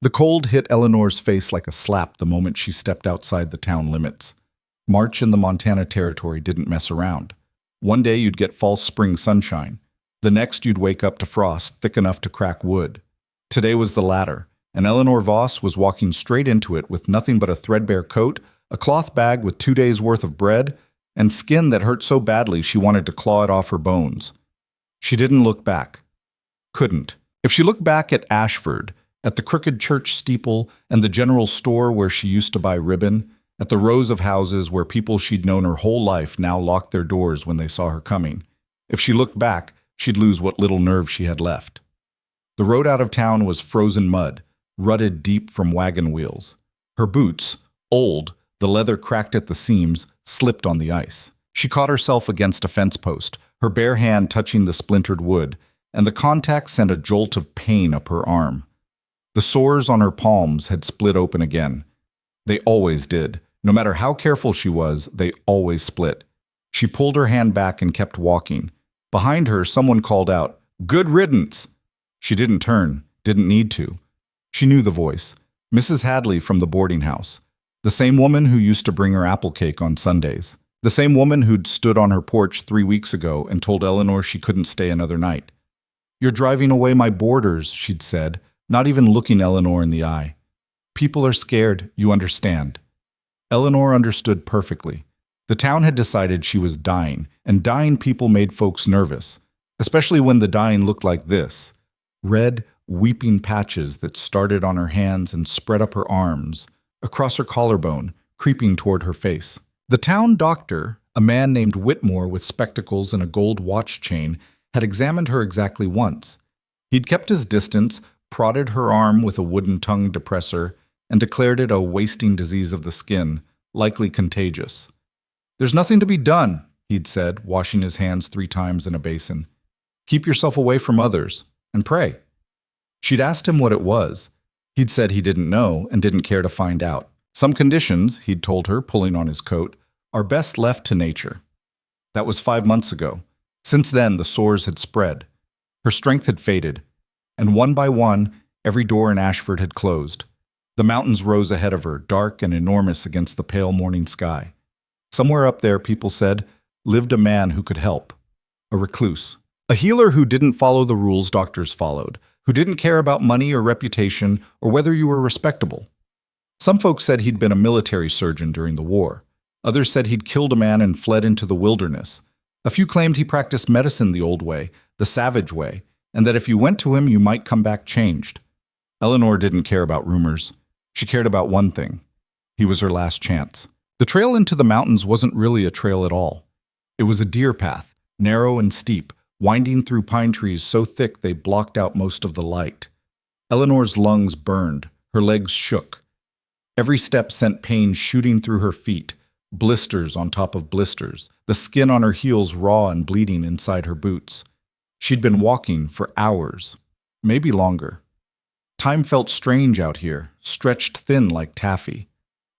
The cold hit Eleanor's face like a slap the moment she stepped outside the town limits. March in the Montana Territory didn't mess around. One day you'd get false spring sunshine. The next you'd wake up to frost thick enough to crack wood. Today was the latter, and Eleanor Voss was walking straight into it with nothing but a threadbare coat, a cloth bag with 2 days' worth of bread, and skin that hurt so badly she wanted to claw it off her bones. She didn't look back. Couldn't. If she looked back at Ashford, at the crooked church steeple and the general store where she used to buy ribbon, at the rows of houses where people she'd known her whole life now locked their doors when they saw her coming. If she looked back, she'd lose what little nerve she had left. The road out of town was frozen mud, rutted deep from wagon wheels. Her boots, old, the leather cracked at the seams, slipped on the ice. She caught herself against a fence post, her bare hand touching the splintered wood, and the contact sent a jolt of pain up her arm. The sores on her palms had split open again. They always did. No matter how careful she was, they always split. She pulled her hand back and kept walking. Behind her, someone called out, "Good riddance!" She didn't turn, didn't need to. She knew the voice. Mrs. Hadley from the boarding house. The same woman who used to bring her apple cake on Sundays. The same woman who'd stood on her porch 3 weeks ago and told Eleanor she couldn't stay another night. "You're driving away my boarders," she'd said, not even looking Eleanor in the eye. "People are scared, you understand." Eleanor understood perfectly. The town had decided she was dying, and dying people made folks nervous, especially when the dying looked like this. Red, weeping patches that started on her hands and spread up her arms, across her collarbone, creeping toward her face. The town doctor, a man named Whitmore with spectacles and a gold watch chain, had examined her exactly once. He'd kept his distance, prodded her arm with a wooden tongue depressor, and declared it a wasting disease of the skin, likely contagious. "There's nothing to be done," he'd said, washing his hands 3 times in a basin. "Keep yourself away from others, and pray." She'd asked him what it was. He'd said he didn't know and didn't care to find out. Some conditions, he'd told her, pulling on his coat, are best left to nature. That was 5 months ago. Since then, the sores had spread. Her strength had faded, and one by one, every door in Ashford had closed. The mountains rose ahead of her, dark and enormous against the pale morning sky. Somewhere up there, people said, lived a man who could help. A recluse. A healer who didn't follow the rules doctors followed, who didn't care about money or reputation or whether you were respectable. Some folks said he'd been a military surgeon during the war. Others said he'd killed a man and fled into the wilderness. A few claimed he practiced medicine the old way, the savage way, and that if you went to him, you might come back changed. Eleanor didn't care about rumors. She cared about one thing. He was her last chance. The trail into the mountains wasn't really a trail at all. It was a deer path, narrow and steep, winding through pine trees so thick they blocked out most of the light. Eleanor's lungs burned. Her legs shook. Every step sent pain shooting through her feet, blisters on top of blisters, the skin on her heels raw and bleeding inside her boots. She'd been walking for hours, maybe longer. Time felt strange out here, stretched thin like taffy.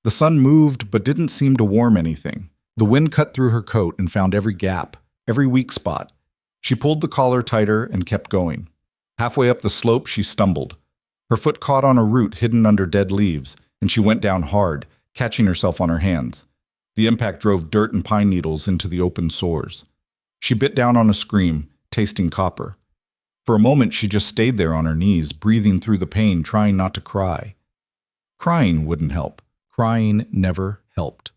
The sun moved but didn't seem to warm anything. The wind cut through her coat and found every gap, every weak spot. She pulled the collar tighter and kept going. Halfway up the slope, she stumbled. Her foot caught on a root hidden under dead leaves, and she went down hard, catching herself on her hands. The impact drove dirt and pine needles into the open sores. She bit down on a scream, tasting copper. For a moment, she just stayed there on her knees, breathing through the pain, trying not to cry. Crying wouldn't help. Crying never helped.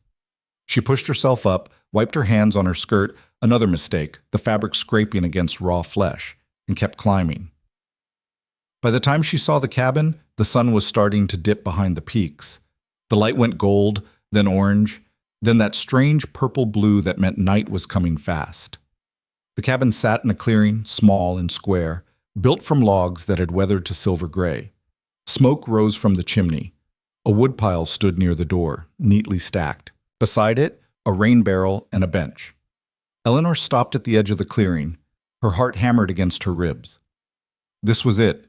She pushed herself up, wiped her hands on her skirt, another mistake, the fabric scraping against raw flesh, and kept climbing. By the time she saw the cabin, the sun was starting to dip behind the peaks. The light went gold, then orange, then that strange purple blue that meant night was coming fast. The cabin sat in a clearing, small and square, built from logs that had weathered to silver gray. Smoke rose from the chimney. A woodpile stood near the door, neatly stacked. Beside it, a rain barrel and a bench. Eleanor stopped at the edge of the clearing, her heart hammered against her ribs. This was it.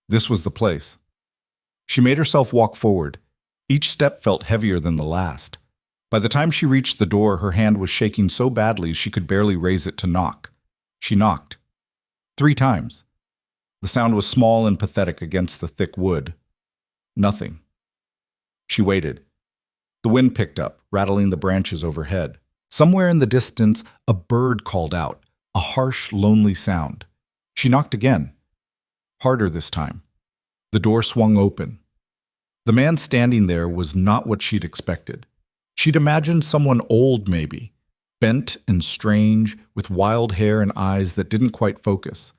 This was the place. She made herself walk forward. Each step felt heavier than the last. By the time she reached the door, her hand was shaking so badly she could barely raise it to knock. She knocked. 3 times. The sound was small and pathetic against the thick wood. Nothing. She waited. The wind picked up, rattling the branches overhead. Somewhere in the distance, a bird called out, a harsh, lonely sound. She knocked again, harder this time. The door swung open. The man standing there was not what she'd expected. She'd imagined someone old, maybe, bent and strange, with wild hair and eyes that didn't quite focus.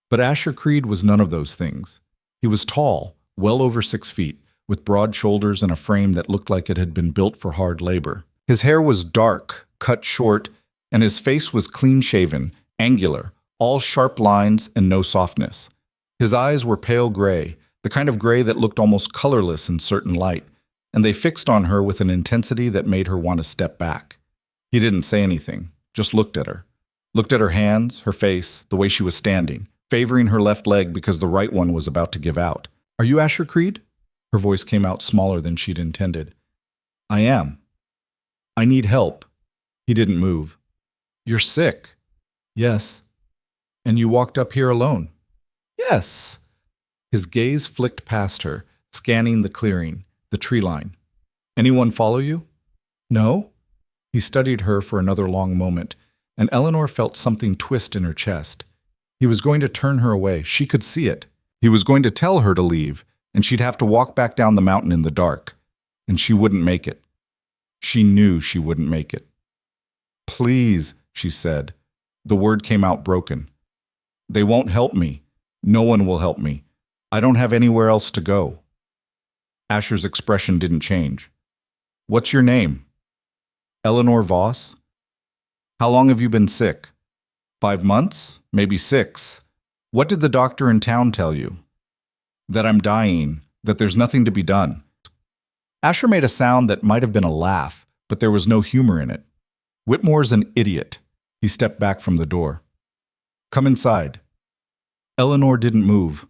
But Asher Creed was none of those things. He was tall, well over 6 feet, with broad shoulders and a frame that looked like it had been built for hard labor. His hair was dark, cut short, and his face was clean-shaven, angular, all sharp lines and no softness. His eyes were pale gray, the kind of gray that looked almost colorless in certain light, and they fixed on her with an intensity that made her want to step back. He didn't say anything, just looked at her. Looked at her hands, her face, the way she was standing, favoring her left leg because the right one was about to give out. "Are you Asher Creed?" Her voice came out smaller than she'd intended. "I am. I need help." He didn't move. "You're sick." "Yes." "And you walked up here alone?" "Yes." His gaze flicked past her, scanning the clearing, the tree line. "Anyone follow you?" "No." He studied her for another long moment, and Eleanor felt something twist in her chest. He was going to turn her away. She could see it. He was going to tell her to leave, and she'd have to walk back down the mountain in the dark. And she wouldn't make it. She knew she wouldn't make it. "Please," she said. The word came out broken. "They won't help me. No one will help me. I don't have anywhere else to go." Asher's expression didn't change. "What's your name?" "Eleanor Voss." "How long have you been sick?" 5 months? Maybe 6. "What did the doctor in town tell you?" "That I'm dying, that there's nothing to be done." Asher made a sound that might have been a laugh, but there was no humor in it. "Whitmore's an idiot." He stepped back from the door. "Come inside." Eleanor didn't move.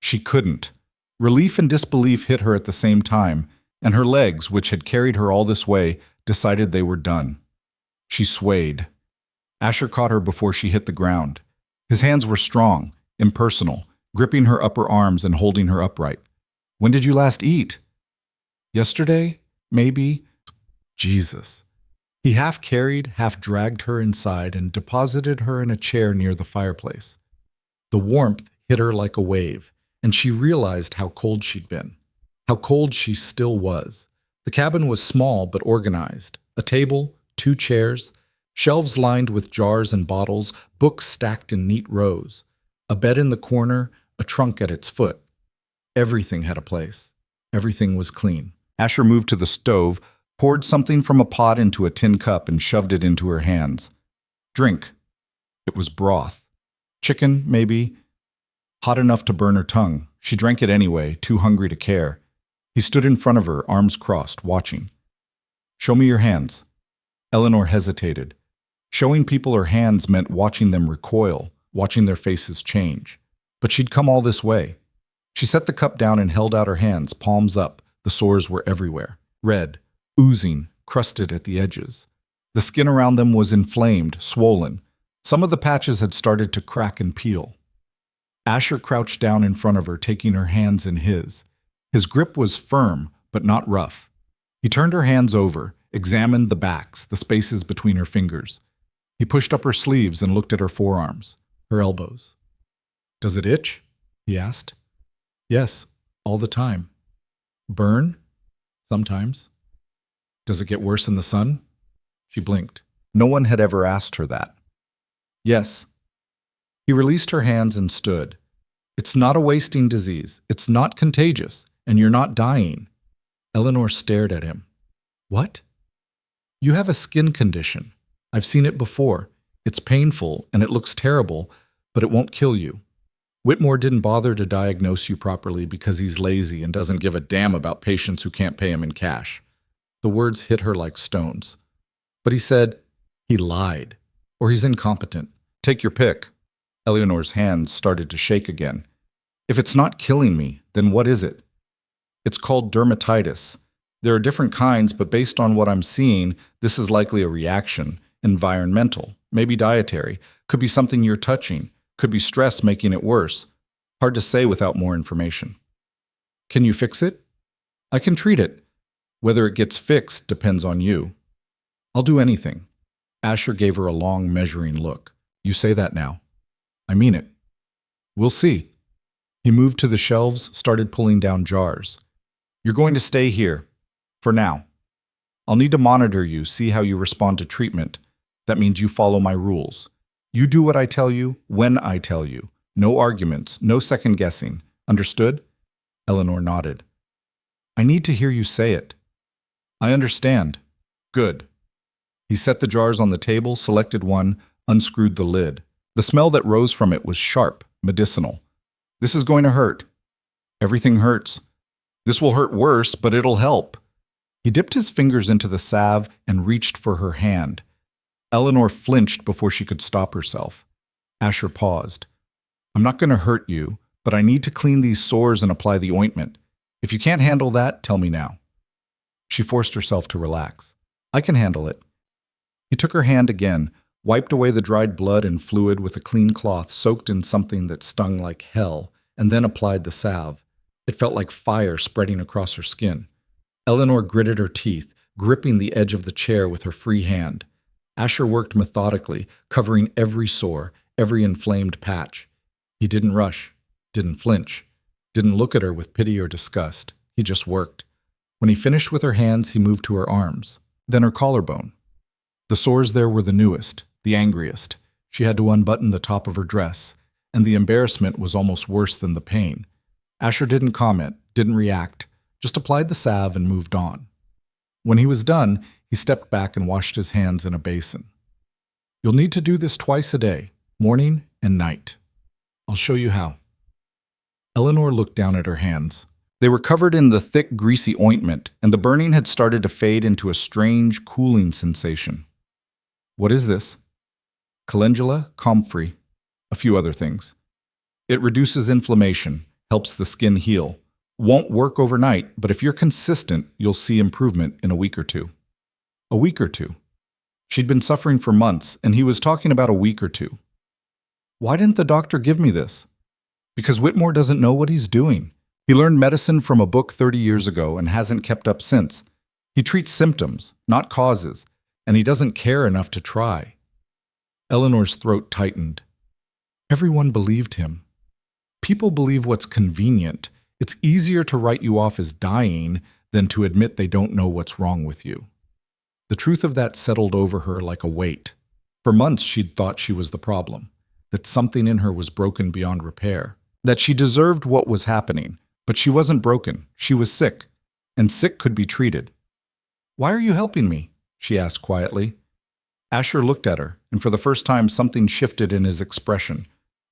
She couldn't. Relief and disbelief hit her at the same time, and her legs, which had carried her all this way, decided they were done. She swayed. Asher caught her before she hit the ground. His hands were strong, impersonal, gripping her upper arms and holding her upright. "When did you last eat?" "Yesterday, maybe." Jesus. He half carried, half dragged her inside and deposited her in a chair near the fireplace. The warmth hit her like a wave, and she realized how cold she'd been, how cold she still was. The cabin was small but organized. A table, 2 chairs, shelves lined with jars and bottles, books stacked in neat rows, a bed in the corner, a trunk at its foot. Everything had a place. Everything was clean. Asher moved to the stove, poured something from a pot into a tin cup and shoved it into her hands. "Drink." It was broth. Chicken, maybe. Hot enough to burn her tongue. She drank it anyway, too hungry to care. He stood in front of her, arms crossed, watching. "Show me your hands." Eleanor hesitated. Showing people her hands meant watching them recoil, watching their faces change. But she'd come all this way. She set the cup down and held out her hands, palms up. The sores were everywhere. Red, oozing, crusted at the edges. The skin around them was inflamed, swollen. Some of the patches had started to crack and peel. Asher crouched down in front of her, taking her hands in his. His grip was firm, but not rough. He turned her hands over, examined the backs, the spaces between her fingers. He pushed up her sleeves and looked at her forearms, her elbows. "Does it itch?" he asked. "Yes, all the time." "Burn?" "Sometimes." "Does it get worse in the sun?" She blinked. No one had ever asked her that. "Yes." He released her hands and stood. "It's not a wasting disease. It's not contagious. And you're not dying." Eleanor stared at him. "What?" "You have a skin condition. I've seen it before. It's painful and it looks terrible, but it won't kill you. Whitmore didn't bother to diagnose you properly because he's lazy and doesn't give a damn about patients who can't pay him in cash." The words hit her like stones. But he said, he lied, or he's incompetent. Take your pick. Eleanor's hands started to shake again. "If it's not killing me, then what is it?" "It's called dermatitis. There are different kinds, but based on what I'm seeing, this is likely a reaction. Environmental, maybe dietary, could be something you're touching, could be stress making it worse. Hard to say without more information." "Can you fix it?" I can treat it. Whether it gets fixed depends on you. I'll do anything. Asher gave her a long, measuring look. You say that now. I mean it. We'll see. He moved to the shelves, started pulling down jars. You're going to stay here. For now. I'll need to monitor you, see how you respond to treatment. That means you follow my rules. You do what I tell you, when I tell you. No arguments, no second guessing. Understood? Eleanor nodded. I need to hear you say it. I understand. Good. He set the jars on the table, selected one, unscrewed the lid. The smell that rose from it was sharp, medicinal. This is going to hurt. Everything hurts. This will hurt worse, but it'll help. He dipped his fingers into the salve and reached for her hand. Eleanor flinched before she could stop herself. Asher paused. I'm not going to hurt you, but I need to clean these sores and apply the ointment. If you can't handle that, tell me now. She forced herself to relax. I can handle it. He took her hand again, wiped away the dried blood and fluid with a clean cloth soaked in something that stung like hell, and then applied the salve. It felt like fire spreading across her skin. Eleanor gritted her teeth, gripping the edge of the chair with her free hand. Asher worked methodically, covering every sore, every inflamed patch. He didn't rush, didn't flinch, didn't look at her with pity or disgust. He just worked. When he finished with her hands, he moved to her arms, then her collarbone. The sores there were the newest, the angriest. She had to unbutton the top of her dress, and the embarrassment was almost worse than the pain. Asher didn't comment, didn't react, just applied the salve and moved on. When he was done, he stepped back and washed his hands in a basin. You'll need to do this twice a day, morning and night. I'll show you how. Eleanor looked down at her hands. They were covered in the thick, greasy ointment, and the burning had started to fade into a strange, cooling sensation. What is this? Calendula, comfrey, a few other things. It reduces inflammation, helps the skin heal. Won't work overnight, but if you're consistent, you'll see improvement in a week or two. A week or two. She'd been suffering for months, and he was talking about a week or two. Why didn't the doctor give me this? Because Whitmore doesn't know what he's doing. He learned medicine from a book 30 years ago and hasn't kept up since. He treats symptoms, not causes, and he doesn't care enough to try. Eleanor's throat tightened. Everyone believed him. People believe what's convenient. It's easier to write you off as dying than to admit they don't know what's wrong with you. The truth of that settled over her like a weight. For months she'd thought she was the problem, that something in her was broken beyond repair, that she deserved what was happening. But she wasn't broken. She was sick, and sick could be treated. Why are you helping me? She asked quietly. Asher looked at her, and for the first time something shifted in his expression.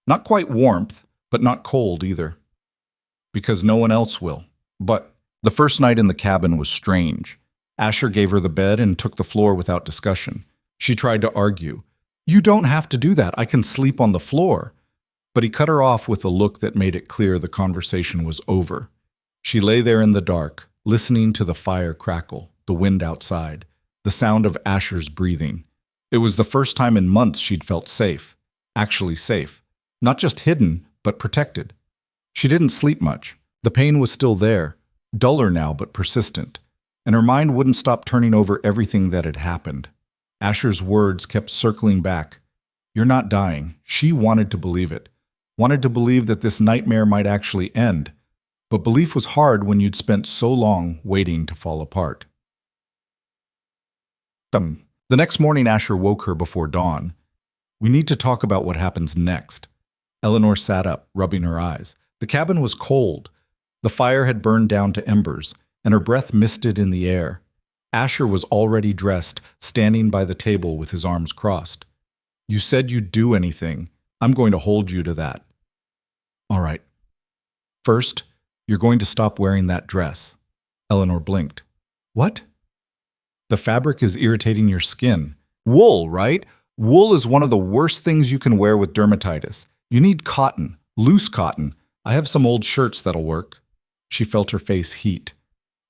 Not quite warmth, but not cold either. Because no one else will. But the first night in the cabin was strange. Asher gave her the bed and took the floor without discussion. She tried to argue. You don't have to do that. I can sleep on the floor. But he cut her off with a look that made it clear the conversation was over. She lay there in the dark, listening to the fire crackle, the wind outside, the sound of Asher's breathing. It was the first time in months she'd felt safe, actually safe, not just hidden, but protected. She didn't sleep much. The pain was still there, duller now but persistent, and her mind wouldn't stop turning over everything that had happened. Asher's words kept circling back. You're not dying. She wanted to believe it. Wanted to believe that this nightmare might actually end, but belief was hard when you'd spent so long waiting to fall apart. The next morning, Asher woke her before dawn. We need to talk about what happens next. Eleanor sat up, rubbing her eyes. The cabin was cold. The fire had burned down to embers, and her breath misted in the air. Asher was already dressed, standing by the table with his arms crossed. You said you'd do anything. I'm going to hold you to that. All right. First, you're going to stop wearing that dress. Eleanor blinked. What? The fabric is irritating your skin. Wool, right? Wool is one of the worst things you can wear with dermatitis. You need cotton, loose cotton. I have some old shirts that'll work. She felt her face heat.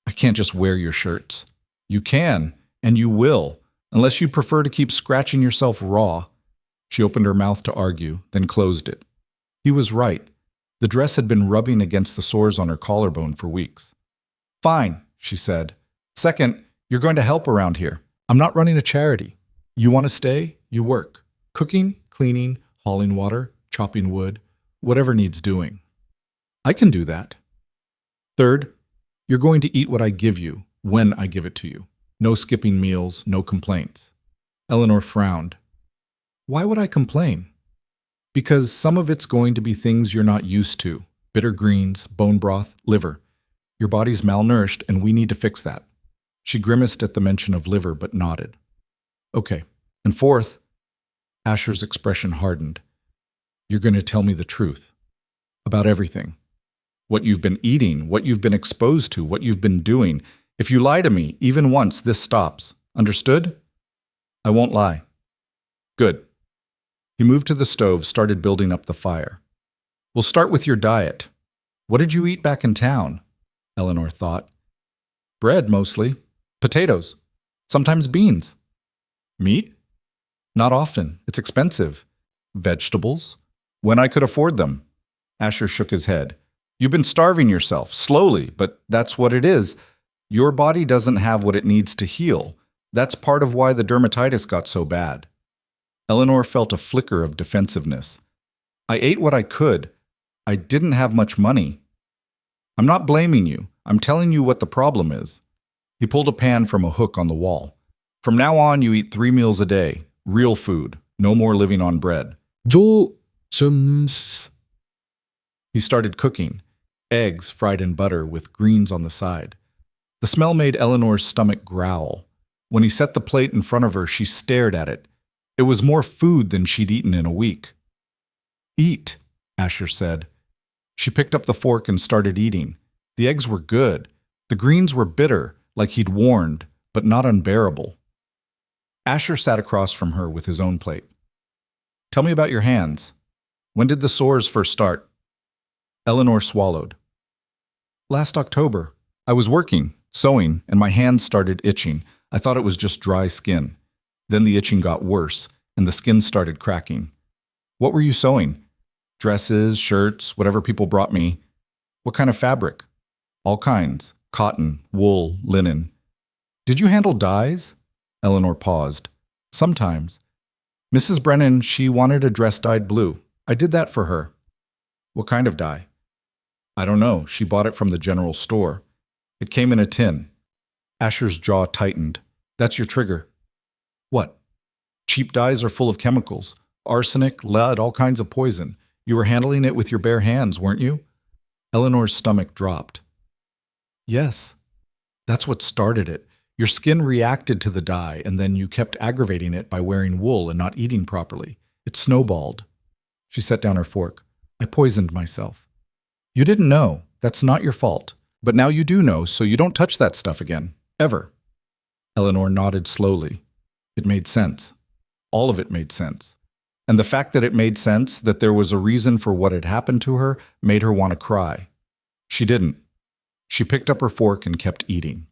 I can't just wear your shirts. You can, and you will, unless you prefer to keep scratching yourself raw. She opened her mouth to argue, then closed it. He was right. The dress had been rubbing against the sores on her collarbone for weeks. Fine, she said. Second, you're going to help around here. I'm not running a charity. You want to stay? You work. Cooking, cleaning, hauling water, chopping wood, whatever needs doing. I can do that. Third, you're going to eat what I give you when I give it to you. No skipping meals, no complaints. Eleanor frowned. Why would I complain? Because some of it's going to be things you're not used to. Bitter greens, bone broth, liver. Your body's malnourished and we need to fix that. She grimaced at the mention of liver but nodded. Okay. And fourth, Asher's expression hardened. You're going to tell me the truth. About everything. What you've been eating, what you've been exposed to, what you've been doing. If you lie to me, even once, this stops. Understood? I won't lie. Good. He moved to the stove, started building up the fire. We'll start with your diet. What did you eat back in town? Eleanor thought. Bread, mostly. Potatoes. Sometimes beans. Meat? Not often. It's expensive. Vegetables? When I could afford them. Asher shook his head. You've been starving yourself, slowly, but that's what it is. Your body doesn't have what it needs to heal. That's part of why the dermatitis got so bad. Eleanor felt a flicker of defensiveness. I ate what I could. I didn't have much money. I'm not blaming you. I'm telling you what the problem is. He pulled a pan from a hook on the wall. From now on, you eat 3 meals a day. Real food. No more living on bread. He started cooking. Eggs fried in butter with greens on the side. The smell made Eleanor's stomach growl. When he set the plate in front of her, she stared at it. It was more food than she'd eaten in a week. Eat, Asher said. She picked up the fork and started eating. The eggs were good. The greens were bitter, like he'd warned, but not unbearable. Asher sat across from her with his own plate. Tell me about your hands. When did the sores first start? Eleanor swallowed. Last October. I was working, sewing, and my hands started itching. I thought it was just dry skin. Then the itching got worse, and the skin started cracking. What were you sewing? Dresses, shirts, whatever people brought me. What kind of fabric? All kinds. Cotton, wool, linen. Did you handle dyes? Eleanor paused. Sometimes. Mrs. Brennan, she wanted a dress dyed blue. I did that for her. What kind of dye? I don't know. She bought it from the general store. It came in a tin. Asher's jaw tightened. That's your trigger. What? Cheap dyes are full of chemicals. Arsenic, lead, all kinds of poison. You were handling it with your bare hands, weren't you? Eleanor's stomach dropped. Yes. That's what started it. Your skin reacted to the dye, and then you kept aggravating it by wearing wool and not eating properly. It snowballed. She set down her fork. I poisoned myself. You didn't know. That's not your fault. But now you do know, so you don't touch that stuff again. Ever. Eleanor nodded slowly. It made sense. All of it made sense. And the fact that it made sense, that there was a reason for what had happened to her, made her want to cry. She didn't. She picked up her fork and kept eating.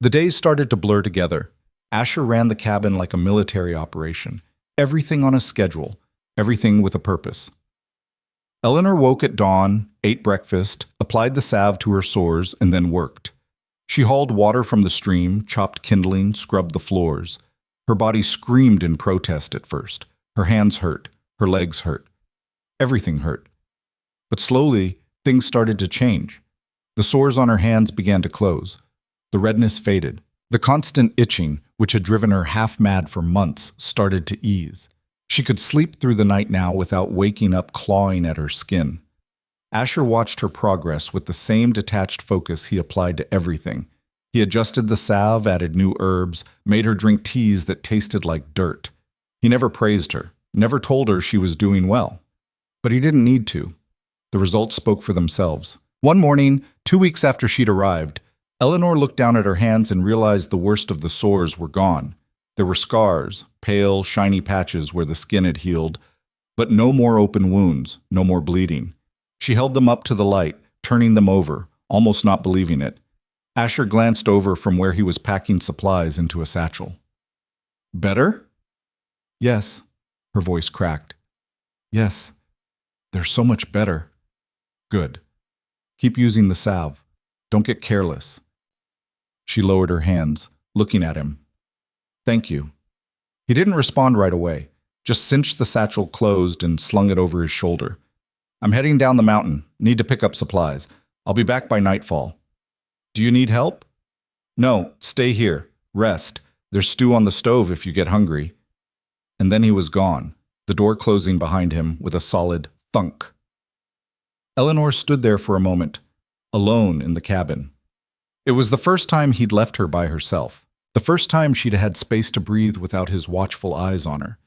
The days started to blur together. Asher ran the cabin like a military operation. Everything on a schedule. Everything with a purpose. Eleanor woke at dawn, ate breakfast, applied the salve to her sores, and then worked. She hauled water from the stream, chopped kindling, scrubbed the floors. Her body screamed in protest at first. Her hands hurt. Her legs hurt. Everything hurt. But slowly, things started to change. The sores on her hands began to close. The redness faded. The constant itching, which had driven her half mad for months, started to ease. She could sleep through the night now without waking up clawing at her skin. Asher watched her progress with the same detached focus he applied to everything. He adjusted the salve, added new herbs, made her drink teas that tasted like dirt. He never praised her, never told her she was doing well. But he didn't need to. The results spoke for themselves. One morning, 2 weeks after she'd arrived, Eleanor looked down at her hands and realized the worst of the sores were gone. There were scars, pale, shiny patches where the skin had healed, but no more open wounds, no more bleeding. She held them up to the light, turning them over, almost not believing it. Asher glanced over from where he was packing supplies into a satchel. Better? Yes, her voice cracked. Yes, they're so much better. Good. Keep using the salve. Don't get careless. She lowered her hands, looking at him. Thank you. He didn't respond right away, just cinched the satchel closed and slung it over his shoulder. I'm heading down the mountain. Need to pick up supplies. I'll be back by nightfall. Do you need help? No, stay here. Rest. There's stew on the stove if you get hungry. And then he was gone, the door closing behind him with a solid thunk. Eleanor stood there for a moment, alone in the cabin. It was the first time he'd left her by herself, the first time she'd had space to breathe without his watchful eyes on her.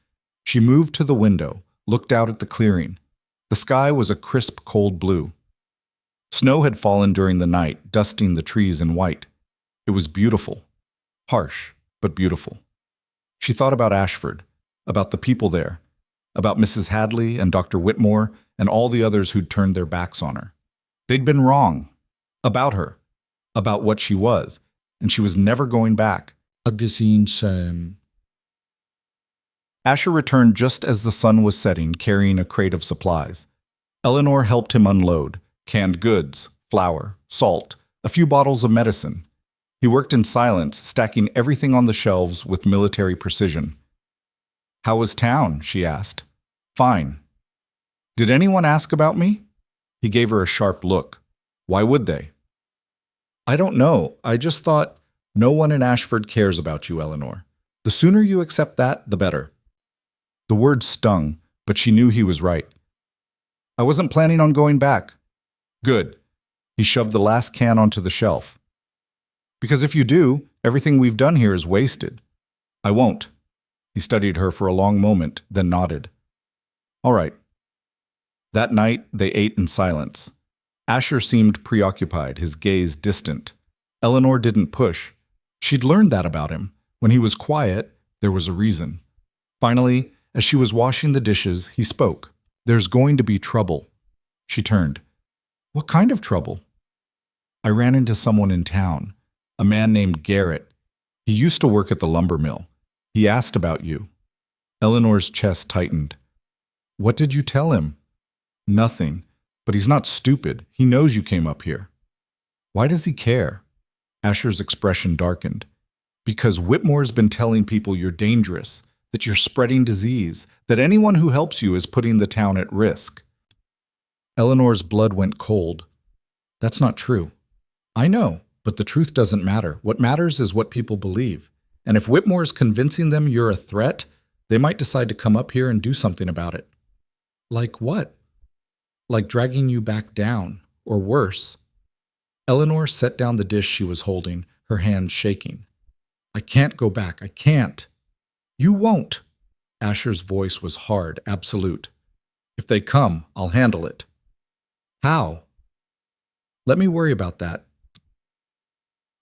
She moved to the window, looked out at the clearing. The sky was a crisp, cold blue. Snow had fallen during the night, dusting the trees in white. It was beautiful. Harsh, but beautiful. She thought about Ashford, about the people there, about Mrs. Hadley and Dr. Whitmore and all the others who'd turned their backs on her. They'd been wrong. About her. About what she was. And she was never going back. Asher returned just as the sun was setting, carrying a crate of supplies. Eleanor helped him unload. Canned goods, flour, salt, a few bottles of medicine. He worked in silence, stacking everything on the shelves with military precision. How was town? She asked. Fine. Did anyone ask about me? He gave her a sharp look. Why would they? I don't know. I just thought, no one in Ashford cares about you, Eleanor. The sooner you accept that, the better. The word stung, but she knew he was right. I wasn't planning on going back. Good. He shoved the last can onto the shelf. Because if you do, everything we've done here is wasted. I won't. He studied her for a long moment, then nodded. All right. That night, they ate in silence. Asher seemed preoccupied, his gaze distant. Eleanor didn't push. She'd learned that about him. When he was quiet, there was a reason. Finally, as she was washing the dishes, he spoke. There's going to be trouble. She turned. What kind of trouble? I ran into someone in town, a man named Garrett. He used to work at the lumber mill. He asked about you. Eleanor's chest tightened. What did you tell him? Nothing, but he's not stupid. He knows you came up here. Why does he care? Asher's expression darkened. Because Whitmore's been telling people you're dangerous, that you're spreading disease, that anyone who helps you is putting the town at risk. Eleanor's blood went cold. That's not true. I know, but the truth doesn't matter. What matters is what people believe. And if Whitmore's convincing them you're a threat, they might decide to come up here and do something about it. Like what? Like dragging you back down, or worse. Eleanor set down the dish she was holding, her hands shaking. I can't go back. I can't. You won't. Asher's voice was hard, absolute. If they come, I'll handle it. How? Let me worry about that.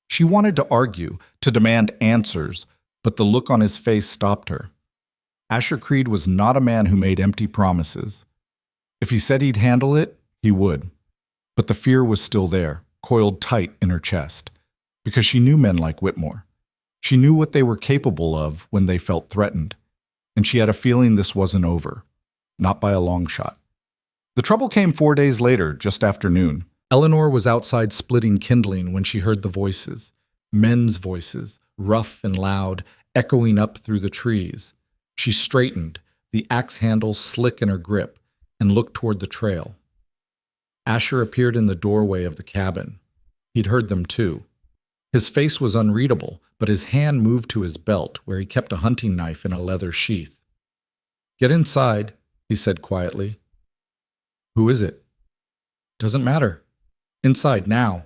She wanted to argue, to demand answers, but the look on his face stopped her. Asher Creed was not a man who made empty promises. If he said he'd handle it, he would. But the fear was still there, coiled tight in her chest, because she knew men like Whitmore. She knew what they were capable of when they felt threatened, and she had a feeling this wasn't over, not by a long shot. The trouble came 4 days later, just after noon. Eleanor was outside splitting kindling when she heard the voices, men's voices, rough and loud, echoing up through the trees. She straightened, the axe handle slick in her grip, and looked toward the trail. Asher appeared in the doorway of the cabin. He'd heard them too. His face was unreadable, but his hand moved to his belt, where he kept a hunting knife in a leather sheath. Get inside, he said quietly. Who is it? Doesn't matter. Inside now.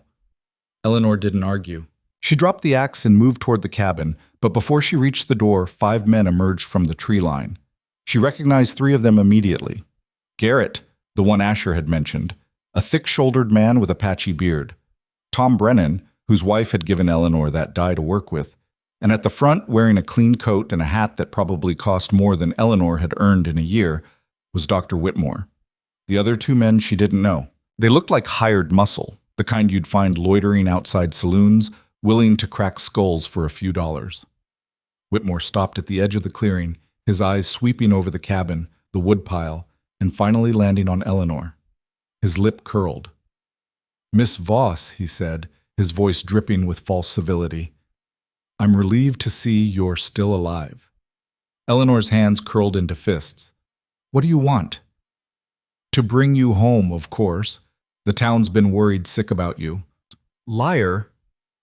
Eleanor didn't argue. She dropped the axe and moved toward the cabin, but before she reached the door, 5 men emerged from the tree line. She recognized 3 of them immediately. Garrett, the one Asher had mentioned, a thick-shouldered man with a patchy beard. Tom Brennan, whose wife had given Eleanor that dye to work with, and at the front, wearing a clean coat and a hat that probably cost more than Eleanor had earned in a year, was Dr. Whitmore. The other 2 men she didn't know. They looked like hired muscle, the kind you'd find loitering outside saloons, willing to crack skulls for a few dollars. Whitmore stopped at the edge of the clearing, his eyes sweeping over the cabin, the woodpile, and finally landing on Eleanor. His lip curled. Miss Voss, he said, his voice dripping with false civility. I'm relieved to see you're still alive. Eleanor's hands curled into fists. What do you want? To bring you home, of course. The town's been worried sick about you. Liar.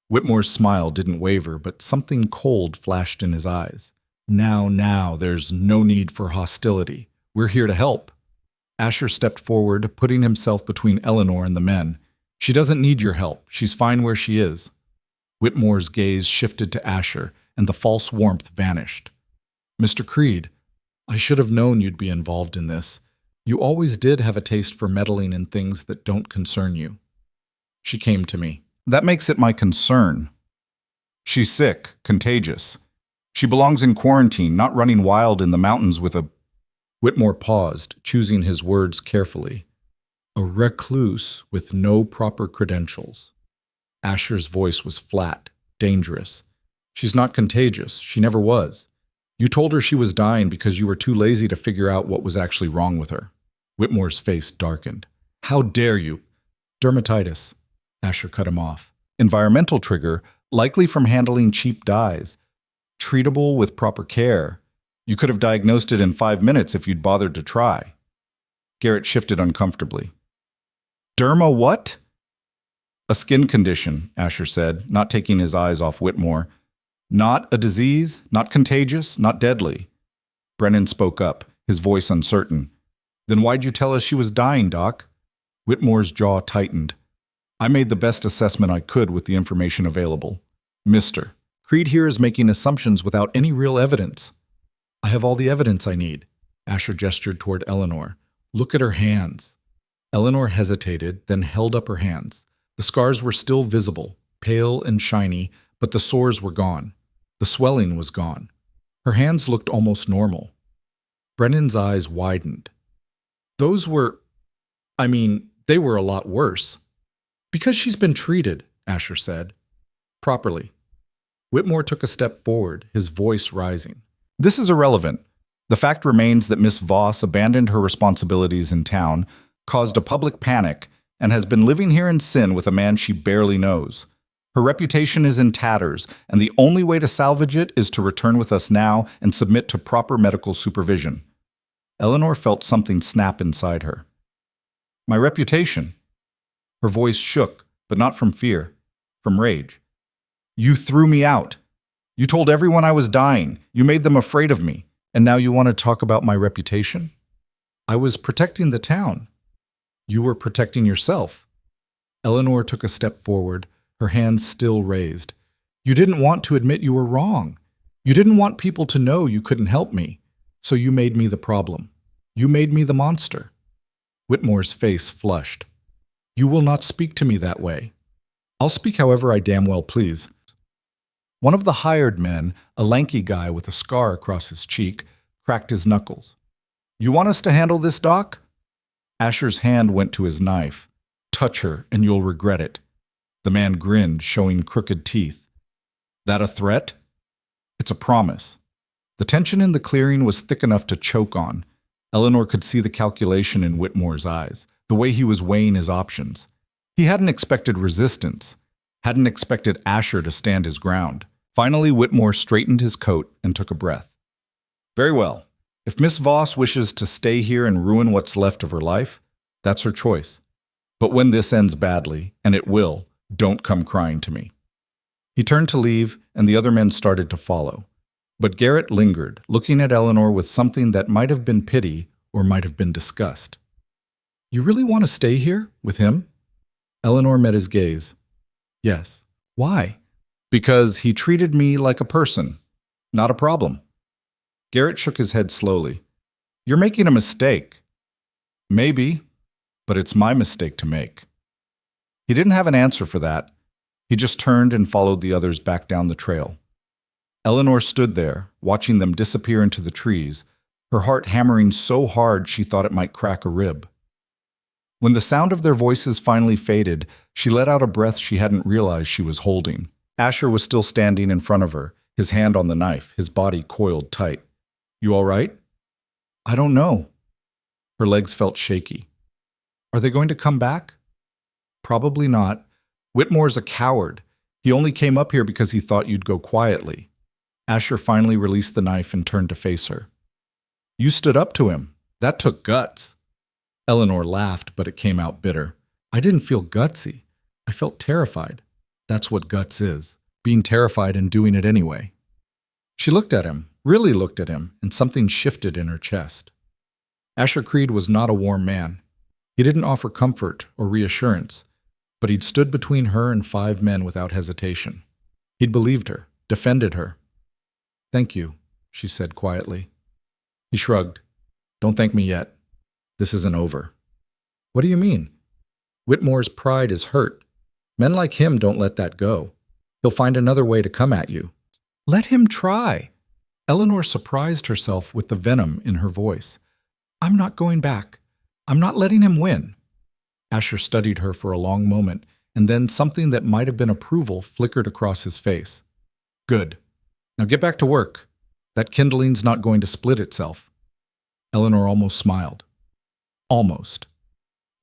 Whitmore's smile didn't waver, but something cold flashed in his eyes. Now, there's no need for hostility. We're here to help. Asher stepped forward, putting himself between Eleanor and the men. She doesn't need your help. She's fine where she is. Whitmore's gaze shifted to Asher, and the false warmth vanished. Mr. Creed, I should have known you'd be involved in this. You always did have a taste for meddling in things that don't concern you. She came to me. That makes it my concern. She's sick, contagious. She belongs in quarantine, not running wild in the mountains with a... Whitmore paused, choosing his words carefully. A recluse with no proper credentials. Asher's voice was flat, dangerous. She's not contagious. She never was. You told her she was dying because you were too lazy to figure out what was actually wrong with her. Whitmore's face darkened. How dare you? Dermatitis. Asher cut him off. Environmental trigger, likely from handling cheap dyes. Treatable with proper care. You could have diagnosed it in 5 minutes if you'd bothered to try. Garrett shifted uncomfortably. Derma what? A skin condition, Asher said, not taking his eyes off Whitmore. Not a disease, not contagious, not deadly. Brennan spoke up, his voice uncertain. Then why'd you tell us she was dying, Doc? Whitmore's jaw tightened. I made the best assessment I could with the information available. Mister, Creed here is making assumptions without any real evidence. I have all the evidence I need. Asher gestured toward Eleanor. Look at her hands. Eleanor hesitated, then held up her hands. The scars were still visible, pale and shiny, but the sores were gone. The swelling was gone. Her hands looked almost normal. Brennan's eyes widened. Those were... they were a lot worse. Because she's been treated, Asher said. Properly. Whitmore took a step forward, his voice rising. This is irrelevant. The fact remains that Miss Voss abandoned her responsibilities in town, caused a public panic, and has been living here in sin with a man she barely knows. Her reputation is in tatters, and the only way to salvage it is to return with us now and submit to proper medical supervision. Eleanor felt something snap inside her. My reputation. Her voice shook, but not from fear, from rage. You threw me out. You told everyone I was dying. You made them afraid of me. And now you want to talk about my reputation? I was protecting the town. You were protecting yourself. Eleanor took a step forward, her hands still raised. You didn't want to admit you were wrong. You didn't want people to know you couldn't help me. So you made me the problem. You made me the monster. Whitmore's face flushed. You will not speak to me that way. I'll speak however I damn well please. One of the hired men, a lanky guy with a scar across his cheek, cracked his knuckles. You want us to handle this, Doc? Asher's hand went to his knife. Touch her, and you'll regret it. The man grinned, showing crooked teeth. That a threat? It's a promise. The tension in the clearing was thick enough to choke on. Eleanor could see the calculation in Whitmore's eyes, the way he was weighing his options. He hadn't expected resistance, hadn't expected Asher to stand his ground. Finally, Whitmore straightened his coat and took a breath. Very well. If Miss Voss wishes to stay here and ruin what's left of her life, that's her choice. But when this ends badly, and it will, don't come crying to me. He turned to leave, and the other men started to follow. But Garrett lingered, looking at Eleanor with something that might have been pity or might have been disgust. You really want to stay here with him? Eleanor met his gaze. Yes. Why? Because he treated me like a person, not a problem. Garrett shook his head slowly. You're making a mistake. Maybe, but it's my mistake to make. He didn't have an answer for that. He just turned and followed the others back down the trail. Eleanor stood there, watching them disappear into the trees, her heart hammering so hard she thought it might crack a rib. When the sound of their voices finally faded, she let out a breath she hadn't realized she was holding. Asher was still standing in front of her, his hand on the knife, his body coiled tight. You all right? I don't know. Her legs felt shaky. Are they going to come back? Probably not. Whitmore's a coward. He only came up here because he thought you'd go quietly. Asher finally released the knife and turned to face her. You stood up to him. That took guts. Eleanor laughed, but it came out bitter. I didn't feel gutsy. I felt terrified. That's what guts is, being terrified and doing it anyway. She looked at him, really looked at him, and something shifted in her chest. Asher Creed was not a warm man. He didn't offer comfort or reassurance, but he'd stood between her and 5 men without hesitation. He'd believed her, defended her. Thank you, she said quietly. He shrugged. Don't thank me yet. This isn't over. What do you mean? Whitmore's pride is hurt. Men like him don't let that go. He'll find another way to come at you. Let him try. Eleanor surprised herself with the venom in her voice. I'm not going back. I'm not letting him win. Asher studied her for a long moment, and then something that might have been approval flickered across his face. Good. Now get back to work. That kindling's not going to split itself. Eleanor almost smiled. Almost.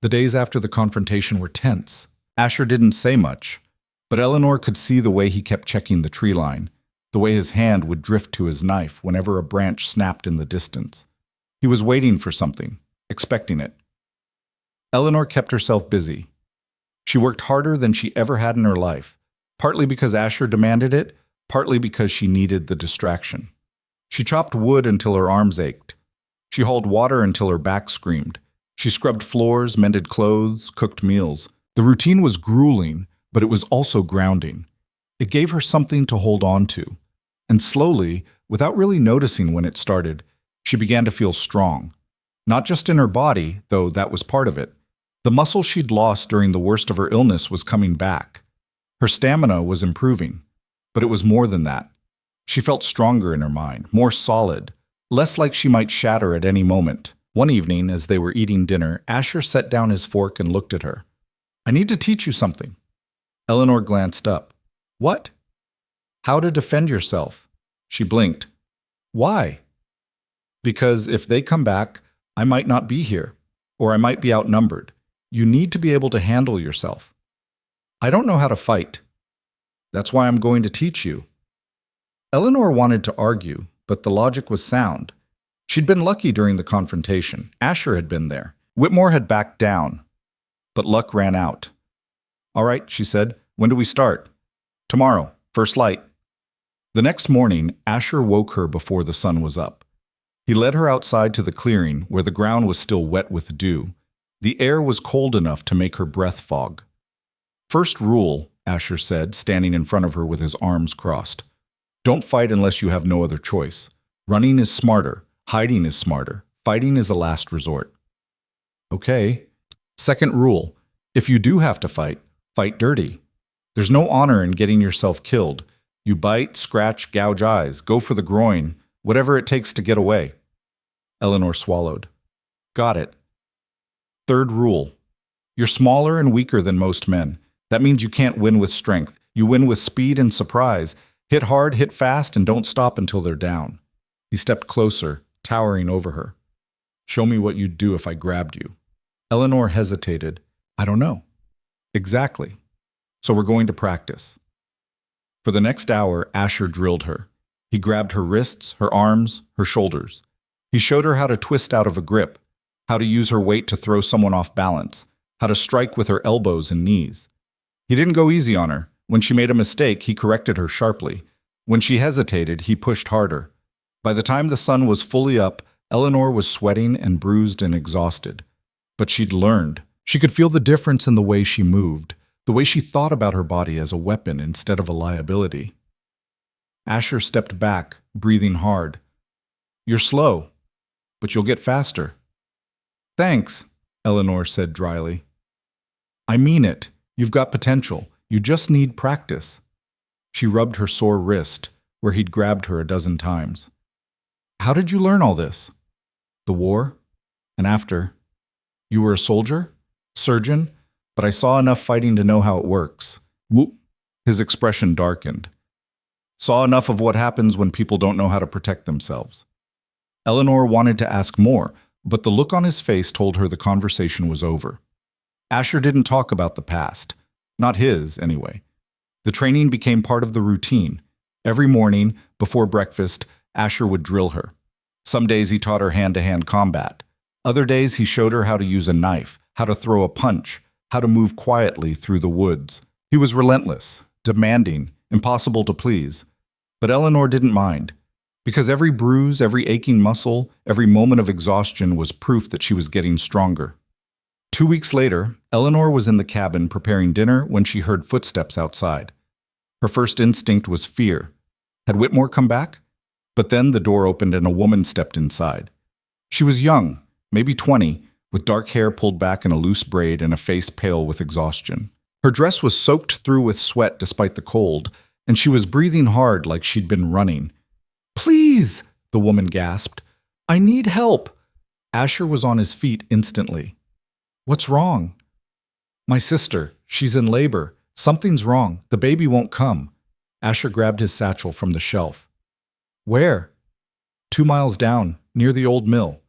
The days after the confrontation were tense. Asher didn't say much, but Eleanor could see the way he kept checking the tree line, the way his hand would drift to his knife whenever a branch snapped in the distance. He was waiting for something, expecting it. Eleanor kept herself busy. She worked harder than she ever had in her life, partly because Asher demanded it, partly because she needed the distraction. She chopped wood until her arms ached. She hauled water until her back screamed. She scrubbed floors, mended clothes, cooked meals. The routine was grueling, but it was also grounding. It gave her something to hold on to. And slowly, without really noticing when it started, she began to feel strong. Not just in her body, though that was part of it. The muscle she'd lost during the worst of her illness was coming back. Her stamina was improving, but it was more than that. She felt stronger in her mind, more solid, less like she might shatter at any moment. One evening, as they were eating dinner, Asher set down his fork and looked at her. I need to teach you something. Eleanor glanced up. What? How to defend yourself. She blinked. Why? Because if they come back, I might not be here, or I might be outnumbered. You need to be able to handle yourself. I don't know how to fight. That's why I'm going to teach you. Eleanor wanted to argue, but the logic was sound. She'd been lucky during the confrontation. Asher had been there. Whitmore had backed down. But luck ran out. All right, she said. When do we start? Tomorrow, first light. The next morning, Asher woke her before the sun was up. He led her outside to the clearing where the ground was still wet with dew. The air was cold enough to make her breath fog. First rule, Asher said, standing in front of her with his arms crossed. Don't fight unless you have no other choice. Running is smarter. Hiding is smarter. Fighting is a last resort. Okay. Second rule, if you do have to fight, fight dirty. There's no honor in getting yourself killed. You bite, scratch, gouge eyes, go for the groin, whatever it takes to get away. Eleanor swallowed. Got it. Third rule, you're smaller and weaker than most men. That means you can't win with strength. You win with speed and surprise. Hit hard, hit fast, and don't stop until they're down. He stepped closer, towering over her. Show me what you'd do if I grabbed you. Eleanor hesitated. I don't know. Exactly. So we're going to practice. For the next hour, Asher drilled her. He grabbed her wrists, her arms, her shoulders. He showed her how to twist out of a grip, how to use her weight to throw someone off balance, how to strike with her elbows and knees. He didn't go easy on her. When she made a mistake, he corrected her sharply. When she hesitated, he pushed harder. By the time the sun was fully up, Eleanor was sweating and bruised and exhausted. But she'd learned. She could feel the difference in the way she moved, the way she thought about her body as a weapon instead of a liability. Asher stepped back, breathing hard. You're slow, but you'll get faster. Thanks, Eleanor said dryly. I mean it. You've got potential. You just need practice. She rubbed her sore wrist, where he'd grabbed her a dozen times. How did you learn all this? The war? And after? You were a soldier? Surgeon? But I saw enough fighting to know how it works. Whoop. His expression darkened. Saw enough of what happens when people don't know how to protect themselves. Eleanor wanted to ask more, but the look on his face told her the conversation was over. Asher didn't talk about the past. Not his, anyway. The training became part of the routine. Every morning, before breakfast, Asher would drill her. Some days he taught her hand-to-hand combat. Other days he showed her how to use a knife, how to throw a punch, how to move quietly through the woods. He was relentless, demanding, impossible to please. But Eleanor didn't mind, because every bruise, every aching muscle, every moment of exhaustion was proof that she was getting stronger. 2 weeks later, Eleanor was in the cabin preparing dinner when she heard footsteps outside. Her first instinct was fear. Had Whitmore come back? But then the door opened and a woman stepped inside. She was young, maybe 20, with dark hair pulled back in a loose braid and a face pale with exhaustion. Her dress was soaked through with sweat despite the cold, and she was breathing hard like she'd been running. "Please," the woman gasped. "I need help." Asher was on his feet instantly. "What's wrong?" "My sister. She's in labor. Something's wrong. The baby won't come." Asher grabbed his satchel from the shelf. "Where?" 2 miles down, near the old mill."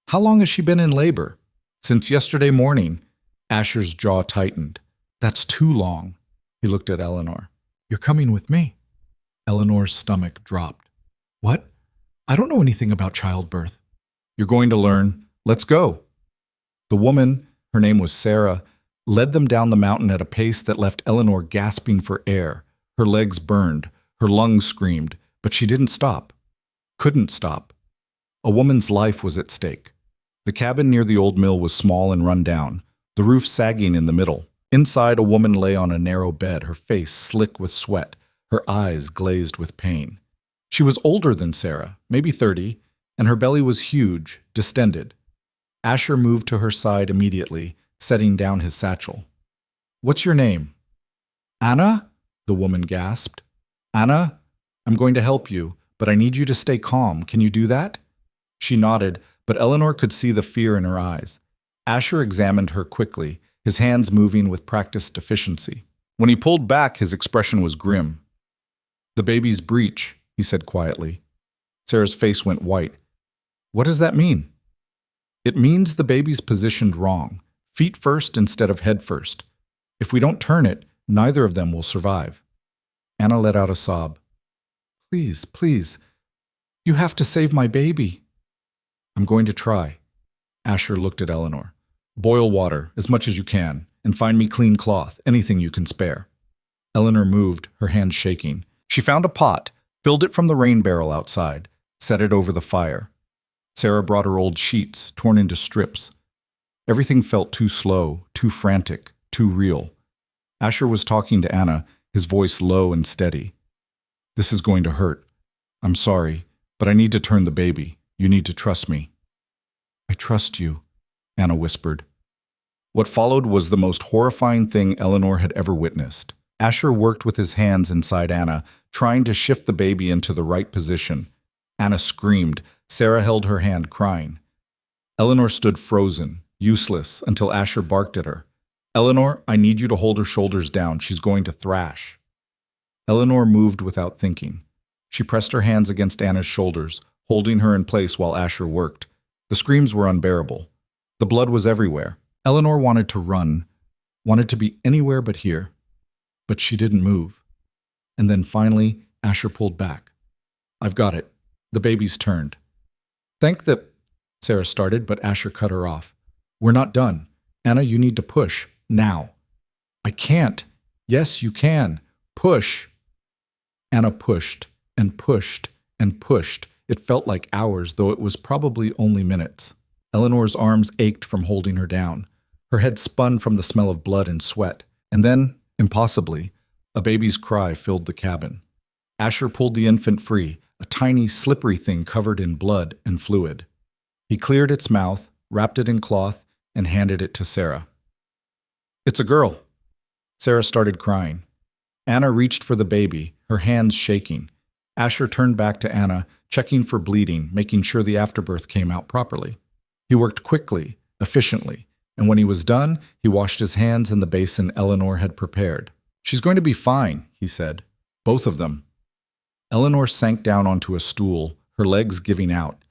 "How long has she been in labor?" "Since yesterday morning." Asher's jaw tightened. "That's too long." He looked at Eleanor. "You're coming with me." Eleanor's stomach dropped. "What? I don't know anything about childbirth." "You're going to learn. Let's go." The woman, her name was Sarah, led them down the mountain at a pace that left Eleanor gasping for air. Her legs burned, her lungs screamed, but she didn't stop. Couldn't stop. A woman's life was at stake. The cabin near the old mill was small and run down, the roof sagging in the middle. Inside, a woman lay on a narrow bed, her face slick with sweat, her eyes glazed with pain. She was older than Sarah, maybe 30, and her belly was huge, distended. Asher moved to her side immediately, setting down his satchel. "What's your name?" "Anna?" the woman gasped. "Anna, I'm going to help you, but I need you to stay calm. Can you do that?" She nodded, but Eleanor could see the fear in her eyes. Asher examined her quickly, his hands moving with practiced efficiency. When he pulled back, his expression was grim. "The baby's breech," he said quietly. Sarah's face went white. "What does that mean?" "It means the baby's positioned wrong, feet first instead of head first. If we don't turn it, neither of them will survive." Anna let out a sob. "Please, please, you have to save my baby." "I'm going to try." Asher looked at Eleanor. "Boil water, as much as you can, and find me clean cloth, anything you can spare." Eleanor moved, her hands shaking. She found a pot, filled it from the rain barrel outside, set it over the fire. Sarah brought her old sheets, torn into strips. Everything felt too slow, too frantic, too real. Asher was talking to Anna, his voice low and steady. "This is going to hurt. I'm sorry, but I need to turn the baby. You need to trust me." "I trust you," Anna whispered. What followed was the most horrifying thing Eleanor had ever witnessed. Asher worked with his hands inside Anna, trying to shift the baby into the right position. Anna screamed. Sarah held her hand, crying. Eleanor stood frozen, useless, until Asher barked at her. "Eleanor, I need you to hold her shoulders down. She's going to thrash." Eleanor moved without thinking. She pressed her hands against Anna's shoulders, holding her in place while Asher worked. The screams were unbearable. The blood was everywhere. Eleanor wanted to run, wanted to be anywhere but here. But she didn't move. And then finally, Asher pulled back. "I've got it. The baby's turned." "Thank the—" Sarah started, but Asher cut her off. "We're not done. Anna, you need to push. Now." "I can't." "Yes, you can. Push." Anna pushed and pushed and pushed. It felt like hours, though it was probably only minutes. Eleanor's arms ached from holding her down. Her head spun from the smell of blood and sweat. And then, impossibly, a baby's cry filled the cabin. Asher pulled the infant free, a tiny, slippery thing covered in blood and fluid. He cleared its mouth, wrapped it in cloth, and handed it to Sarah. "It's a girl." Sarah started crying. Anna reached for the baby, her hands shaking. Asher turned back to Anna, checking for bleeding, making sure the afterbirth came out properly. He worked quickly, efficiently, and when he was done, he washed his hands in the basin Eleanor had prepared. "She's going to be fine," he said. "Both of them." Eleanor sank down onto a stool, her legs giving out.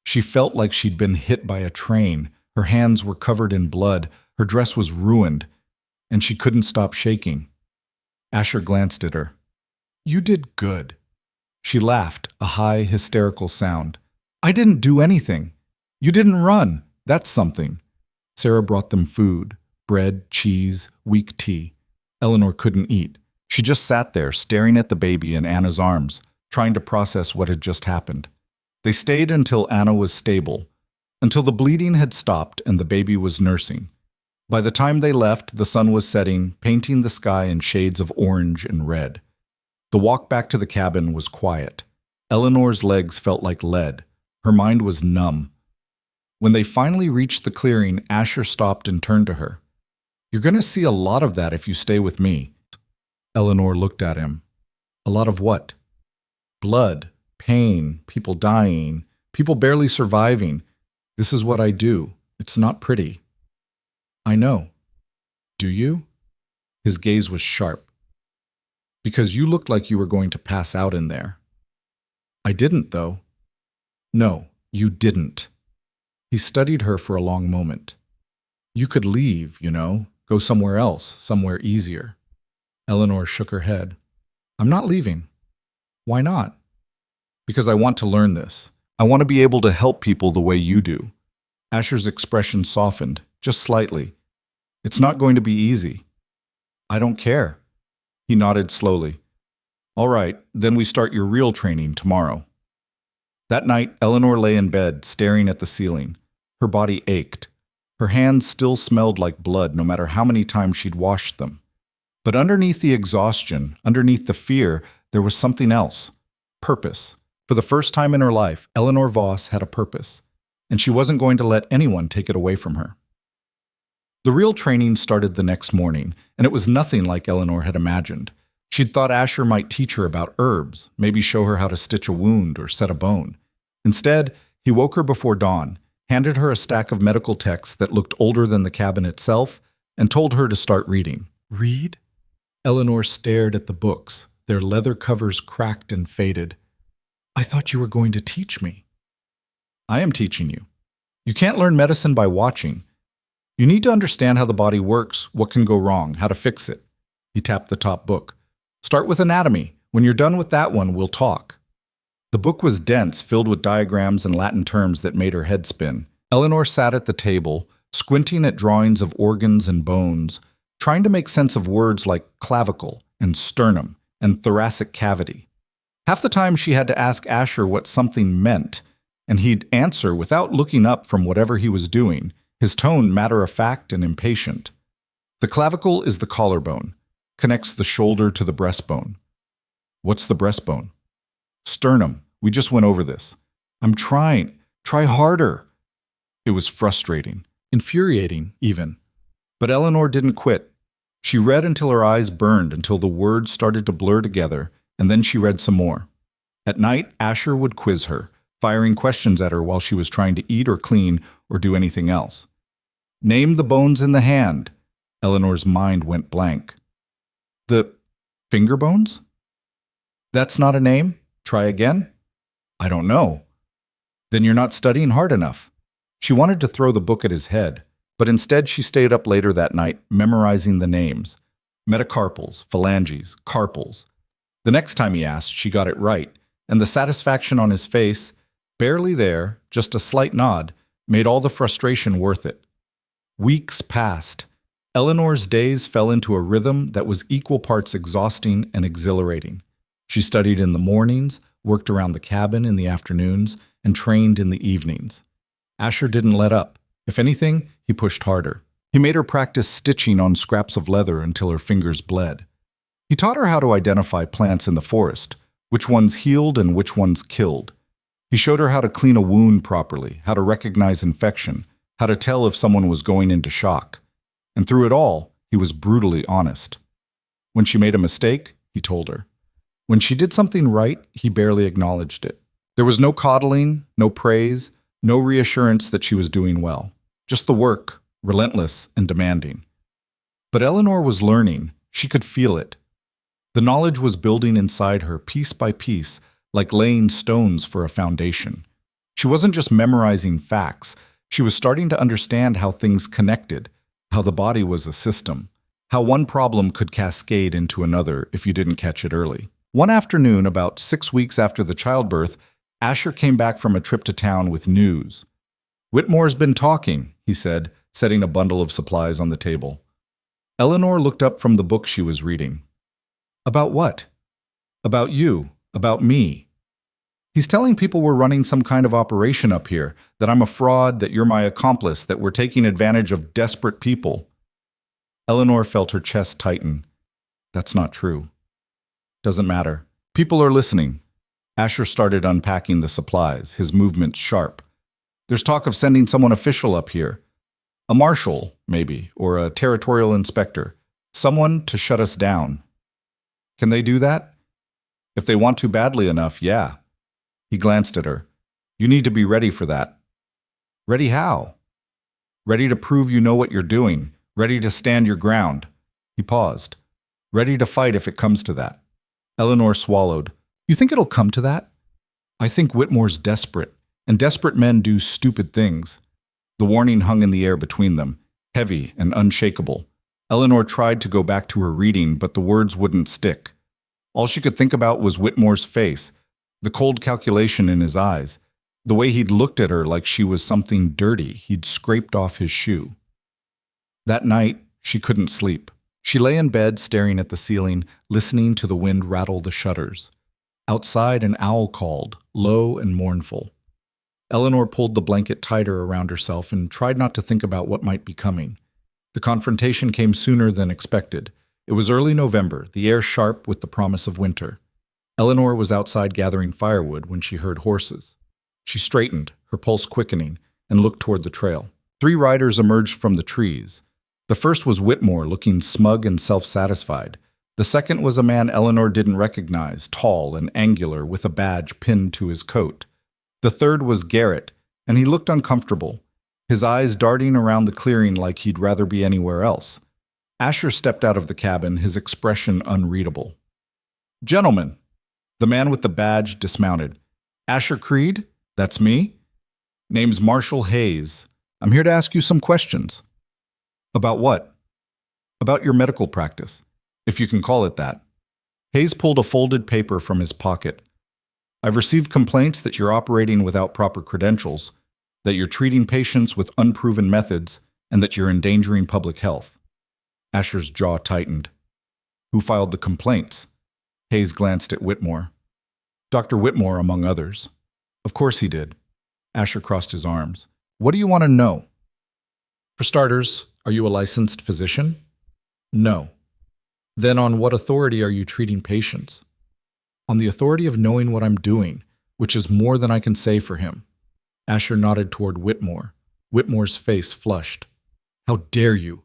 She felt like she'd been hit by a train. Her hands were covered in blood. Her dress was ruined. and she couldn't stop shaking. Asher glanced at her. "You did good." She laughed, a high, hysterical sound. "I didn't do anything. You didn't run. That's something." Sarah brought them food, bread, cheese, weak tea. Eleanor couldn't eat. She just sat there, staring at the baby in Anna's arms, trying to process what had just happened. They stayed until Anna was stable, until the bleeding had stopped and the baby was nursing. By the time they left, the sun was setting, painting the sky in shades of orange and red. The walk back to the cabin was quiet. Eleanor's legs felt like lead. Her mind was numb. When they finally reached the clearing, Asher stopped and turned to her. "You're going to see a lot of that if you stay with me." Eleanor looked at him. "A lot of what?" "Blood, pain, people dying, people barely surviving. This is what I do. It's not pretty." "I know." "Do you?" His gaze was sharp. "Because you looked like you were going to pass out in there." "I didn't, though." "No, you didn't." He studied her for a long moment. "You could leave, go somewhere else, somewhere easier." Eleanor shook her head. "I'm not leaving." "Why not?" "Because I want to learn this. I want to be able to help people the way you do." Asher's expression softened, just slightly. "It's not going to be easy." "I don't care." He nodded slowly. "All right, then we start your real training tomorrow." That night, Eleanor lay in bed, staring at the ceiling. Her body ached. Her hands still smelled like blood, no matter how many times she'd washed them. But underneath the exhaustion, underneath the fear, there was something else. Purpose. For the first time in her life, Eleanor Voss had a purpose, and she wasn't going to let anyone take it away from her. The real training started the next morning, and it was nothing like Eleanor had imagined. She'd thought Asher might teach her about herbs, maybe show her how to stitch a wound or set a bone. Instead, he woke her before dawn, handed her a stack of medical texts that looked older than the cabin itself, and told her to start reading. "Read?" Eleanor stared at the books, their leather covers cracked and faded. "I thought you were going to teach me." "I am teaching you. You can't learn medicine by watching. You need to understand how the body works, what can go wrong, how to fix it." He tapped the top book. "Start with anatomy. When you're done with that one, we'll talk." The book was dense, filled with diagrams and Latin terms that made her head spin. Eleanor sat at the table, squinting at drawings of organs and bones, trying to make sense of words like clavicle and sternum and thoracic cavity. Half the time she had to ask Asher what something meant, and he'd answer without looking up from whatever he was doing, his tone matter-of-fact and impatient. The clavicle is the collarbone, connects the shoulder to the breastbone. "What's the breastbone?" "Sternum. We just went over this." "I'm trying. Try harder." It was frustrating, infuriating even. But Eleanor didn't quit. She read until her eyes burned, until the words started to blur together, and then she read some more. At night, Asher would quiz her, firing questions at her while she was trying to eat or clean or do anything else. "Name the bones in the hand." Eleanor's mind went blank. "The finger bones?" "That's not a name? Try again." "I don't know." "Then you're not studying hard enough." She wanted to throw the book at his head, but instead she stayed up later that night, memorizing the names. Metacarpals, phalanges, carpals. The next time he asked, she got it right, and the satisfaction on his face, barely there, just a slight nod, made all the frustration worth it. Weeks passed. Eleanor's days fell into a rhythm that was equal parts exhausting and exhilarating. She studied in the mornings, worked around the cabin in the afternoons, and trained in the evenings. Asher didn't let up. If anything, he pushed harder. He made her practice stitching on scraps of leather until her fingers bled. He taught her how to identify plants in the forest, which ones healed and which ones killed. He showed her how to clean a wound properly, how to recognize infection, how to tell if someone was going into shock. And through it all, he was brutally honest. When she made a mistake, he told her. When she did something right, he barely acknowledged it. There was no coddling, no praise, no reassurance that she was doing well. Just the work, relentless and demanding. But Eleanor was learning. She could feel it. The knowledge was building inside her piece by piece, like laying stones for a foundation. She wasn't just memorizing facts. She was starting to understand how things connected, how the body was a system. How one problem could cascade into another if you didn't catch it early. One afternoon, about 6 weeks after the childbirth, Asher came back from a trip to town with news. "Whitmore's been talking," he said, setting a bundle of supplies on the table. Eleanor looked up from the book she was reading. "About what?" "About you. About me. He's telling people we're running some kind of operation up here, that I'm a fraud, that you're my accomplice, that we're taking advantage of desperate people." Eleanor felt her chest tighten. "That's not true." "Doesn't matter. People are listening." Asher started unpacking the supplies, his movements sharp. "There's talk of sending someone official up here. A marshal, maybe, or a territorial inspector. Someone to shut us down." "Can they do that?" "If they want to badly enough, yeah." He glanced at her. "You need to be ready for that." "Ready how?" "Ready to prove you know what you're doing. Ready to stand your ground." He paused. "Ready to fight if it comes to that." Eleanor swallowed. "You think it'll come to that?" "I think Whitmore's desperate, and desperate men do stupid things." The warning hung in the air between them, heavy and unshakable. Eleanor tried to go back to her reading, but the words wouldn't stick. All she could think about was Whitmore's face, the cold calculation in his eyes, the way he'd looked at her like she was something dirty he'd scraped off his shoe. That night, she couldn't sleep. She lay in bed staring at the ceiling, listening to the wind rattle the shutters. Outside, an owl called, low and mournful. Eleanor pulled the blanket tighter around herself and tried not to think about what might be coming. The confrontation came sooner than expected. It was early November, the air sharp with the promise of winter. Eleanor was outside gathering firewood when she heard horses. She straightened, her pulse quickening, and looked toward the trail. 3 riders emerged from the trees. The first was Whitmore, looking smug and self-satisfied. The second was a man Eleanor didn't recognize, tall and angular, with a badge pinned to his coat. The third was Garrett, and he looked uncomfortable, his eyes darting around the clearing like he'd rather be anywhere else. Asher stepped out of the cabin, his expression unreadable. "Gentlemen," the man with the badge dismounted. "Asher Creed? That's me. Name's Marshall Hayes. I'm here to ask you some questions." "About what?" "About your medical practice, if you can call it that." Hayes pulled a folded paper from his pocket. "I've received complaints that you're operating without proper credentials, that you're treating patients with unproven methods, and that you're endangering public health." Asher's jaw tightened. "Who filed the complaints?" Hayes glanced at Whitmore. "Dr. Whitmore, among others." "Of course he did." Asher crossed his arms. "What do you want to know?" "For starters, are you a licensed physician?" "No." "Then on what authority are you treating patients?" "On the authority of knowing what I'm doing, which is more than I can say for him." Asher nodded toward Whitmore. Whitmore's face flushed. "How dare you?"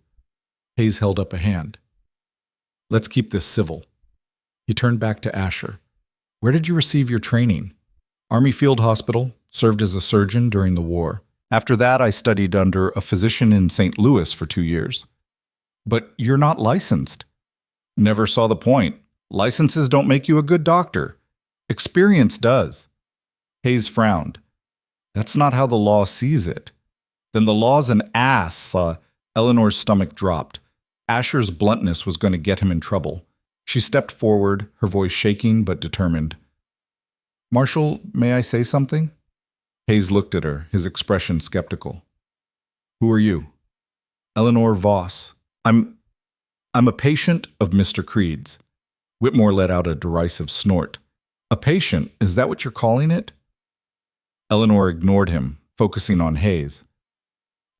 Hayes held up a hand. "Let's keep this civil." He turned back to Asher. "Where did you receive your training?" "Army Field Hospital, served as a surgeon during the war. After that, I studied under a physician in St. Louis for 2 years." "But you're not licensed." "Never saw the point. Licenses don't make you a good doctor. Experience does." Hayes frowned. "That's not how the law sees it." "Then the law's an ass." Eleanor's stomach dropped. Asher's bluntness was going to get him in trouble. She stepped forward, her voice shaking but determined. "Marshall, may I say something?" Hayes looked at her, his expression skeptical. "Who are you?" "Eleanor Voss. I'm a patient of Mr. Creed's." Whitmore let out a derisive snort. "A patient? Is that what you're calling it?" Eleanor ignored him, focusing on Hayes.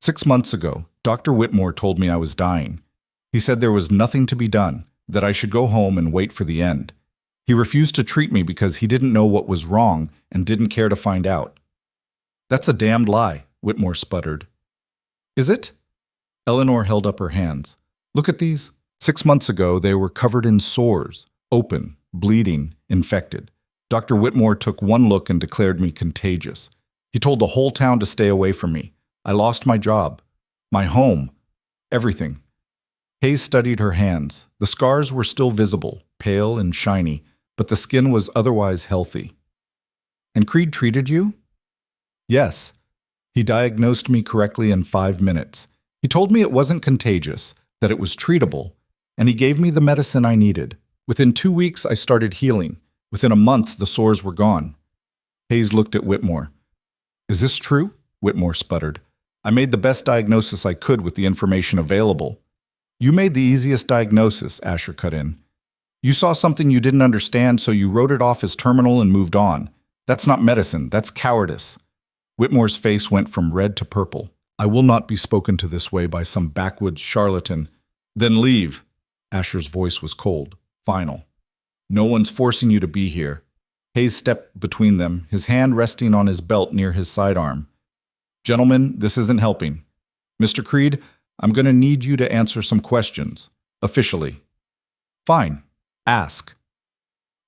6 months ago, Dr. Whitmore told me I was dying. He said there was nothing to be done, that I should go home and wait for the end. He refused to treat me because he didn't know what was wrong and didn't care to find out." "That's a damned lie," Whitmore sputtered. "Is it?" Eleanor held up her hands. "Look at these." 6 months ago, they were covered in sores, open, bleeding, infected. Dr. Whitmore took one look and declared me contagious. He told the whole town to stay away from me. I lost my job, my home, everything. Hayes studied her hands. The scars were still visible, pale and shiny, but the skin was otherwise healthy. "And Creed treated you?" "Yes. He diagnosed me correctly in 5 minutes. He told me it wasn't contagious, that it was treatable, and he gave me the medicine I needed. Within 2 weeks, I started healing. Within a month, the sores were gone. Hayes looked at Whitmore. Is this true? Whitmore sputtered. I made the best diagnosis I could with the information available. You made the easiest diagnosis, Asher cut in. You saw something you didn't understand, so you wrote it off as terminal and moved on. That's not medicine, that's cowardice. Whitmore's face went from red to purple. I will not be spoken to this way by some backwoods charlatan. Then leave. Asher's voice was cold, final. No one's forcing you to be here. Hayes stepped between them, his hand resting on his belt near his sidearm. Gentlemen, this isn't helping. Mr. Creed, I'm going to need you to answer some questions. Officially. Fine. Ask.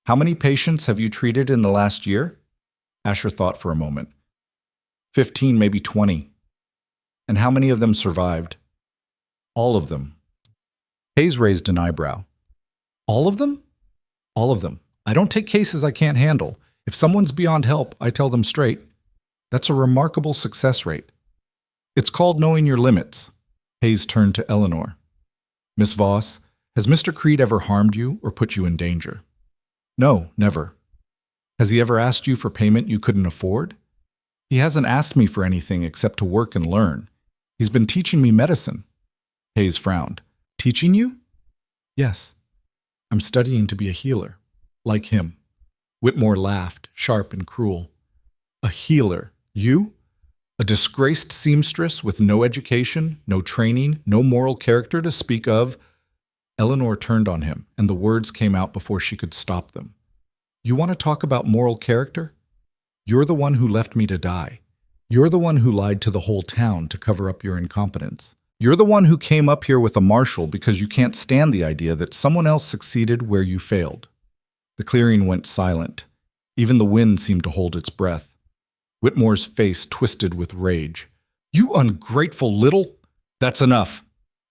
How many patients have you treated in the last year? Asher thought for a moment. 15, maybe 20. And how many of them survived? All of them. Hayes raised an eyebrow. All of them? All of them. I don't take cases I can't handle. If someone's beyond help, I tell them straight. That's a remarkable success rate. It's called knowing your limits. Hayes turned to Eleanor. Miss Voss, has Mr. Creed ever harmed you or put you in danger? No, never. Has he ever asked you for payment you couldn't afford? He hasn't asked me for anything except to work and learn. He's been teaching me medicine. Hayes frowned. Teaching you? Yes. I'm studying to be a healer, like him. Whitmore laughed, sharp and cruel. A healer? You? A disgraced seamstress with no education, no training, no moral character to speak of? Eleanor turned on him, and the words came out before she could stop them. You want to talk about moral character? You're the one who left me to die. You're the one who lied to the whole town to cover up your incompetence. You're the one who came up here with a marshal because you can't stand the idea that someone else succeeded where you failed. The clearing went silent. Even the wind seemed to hold its breath. Whitmore's face twisted with rage. You ungrateful little... That's enough.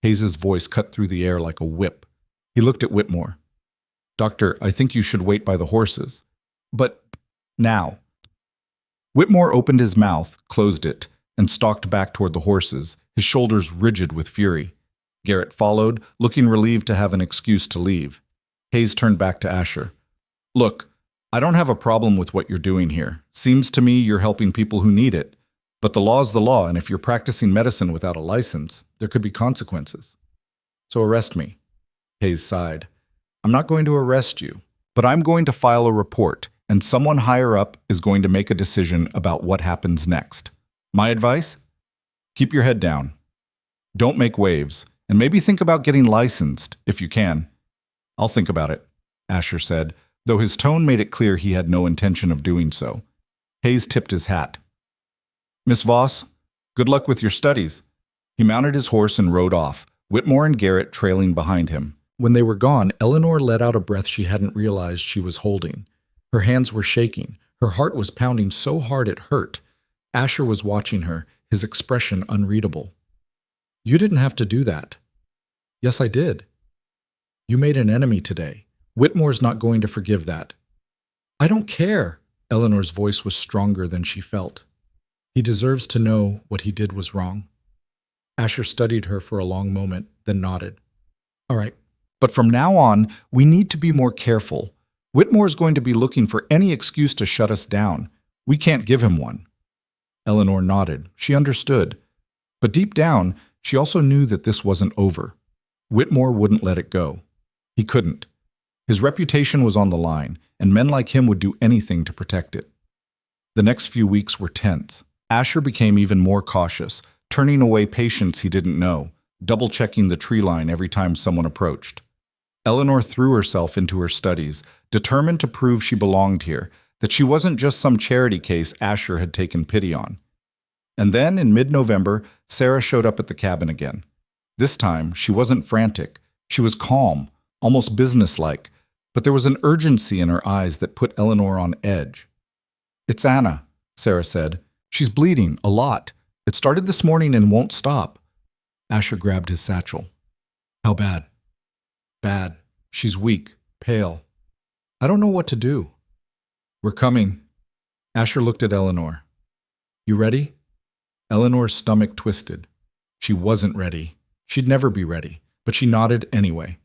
Hayes's voice cut through the air like a whip. He looked at Whitmore. Doctor, I think you should wait by the horses. But now. Whitmore opened his mouth, closed it, and stalked back toward the horses, his shoulders rigid with fury. Garrett followed, looking relieved to have an excuse to leave. Hayes turned back to Asher. Look, I don't have a problem with what you're doing here. Seems to me you're helping people who need it. But the law's the law, and if you're practicing medicine without a license, there could be consequences. So arrest me. Hayes sighed. I'm not going to arrest you, but I'm going to file a report, and someone higher up is going to make a decision about what happens next. My advice? Keep your head down. Don't make waves, and maybe think about getting licensed, if you can. I'll think about it, Asher said, though his tone made it clear he had no intention of doing so. Hayes tipped his hat. Miss Voss, good luck with your studies. He mounted his horse and rode off, Whitmore and Garrett trailing behind him. When they were gone, Eleanor let out a breath she hadn't realized she was holding. Her hands were shaking. Her heart was pounding so hard it hurt. Asher was watching her, his expression unreadable. You didn't have to do that. Yes, I did. You made an enemy today. Whitmore's not going to forgive that. I don't care. Eleanor's voice was stronger than she felt. He deserves to know what he did was wrong. Asher studied her for a long moment, then nodded. All right, but from now on, we need to be more careful. Whitmore's going to be looking for any excuse to shut us down. We can't give him one. Eleanor nodded. She understood. But deep down, she also knew that this wasn't over. Whitmore wouldn't let it go. He couldn't. His reputation was on the line, and men like him would do anything to protect it. The next few weeks were tense. Asher became even more cautious, turning away patients he didn't know, double-checking the tree line every time someone approached. Eleanor threw herself into her studies, determined to prove she belonged here, that she wasn't just some charity case Asher had taken pity on. And then, in mid-November, Sarah showed up at the cabin again. This time, she wasn't frantic. She was calm, almost businesslike, but there was an urgency in her eyes that put Eleanor on edge. It's Anna, Sarah said. She's bleeding, a lot. It started this morning and won't stop. Asher grabbed his satchel. How bad? Bad. She's weak, pale. I don't know what to do. We're coming. Asher looked at Eleanor. You ready? Eleanor's stomach twisted. She wasn't ready. She'd never be ready, but she nodded anyway.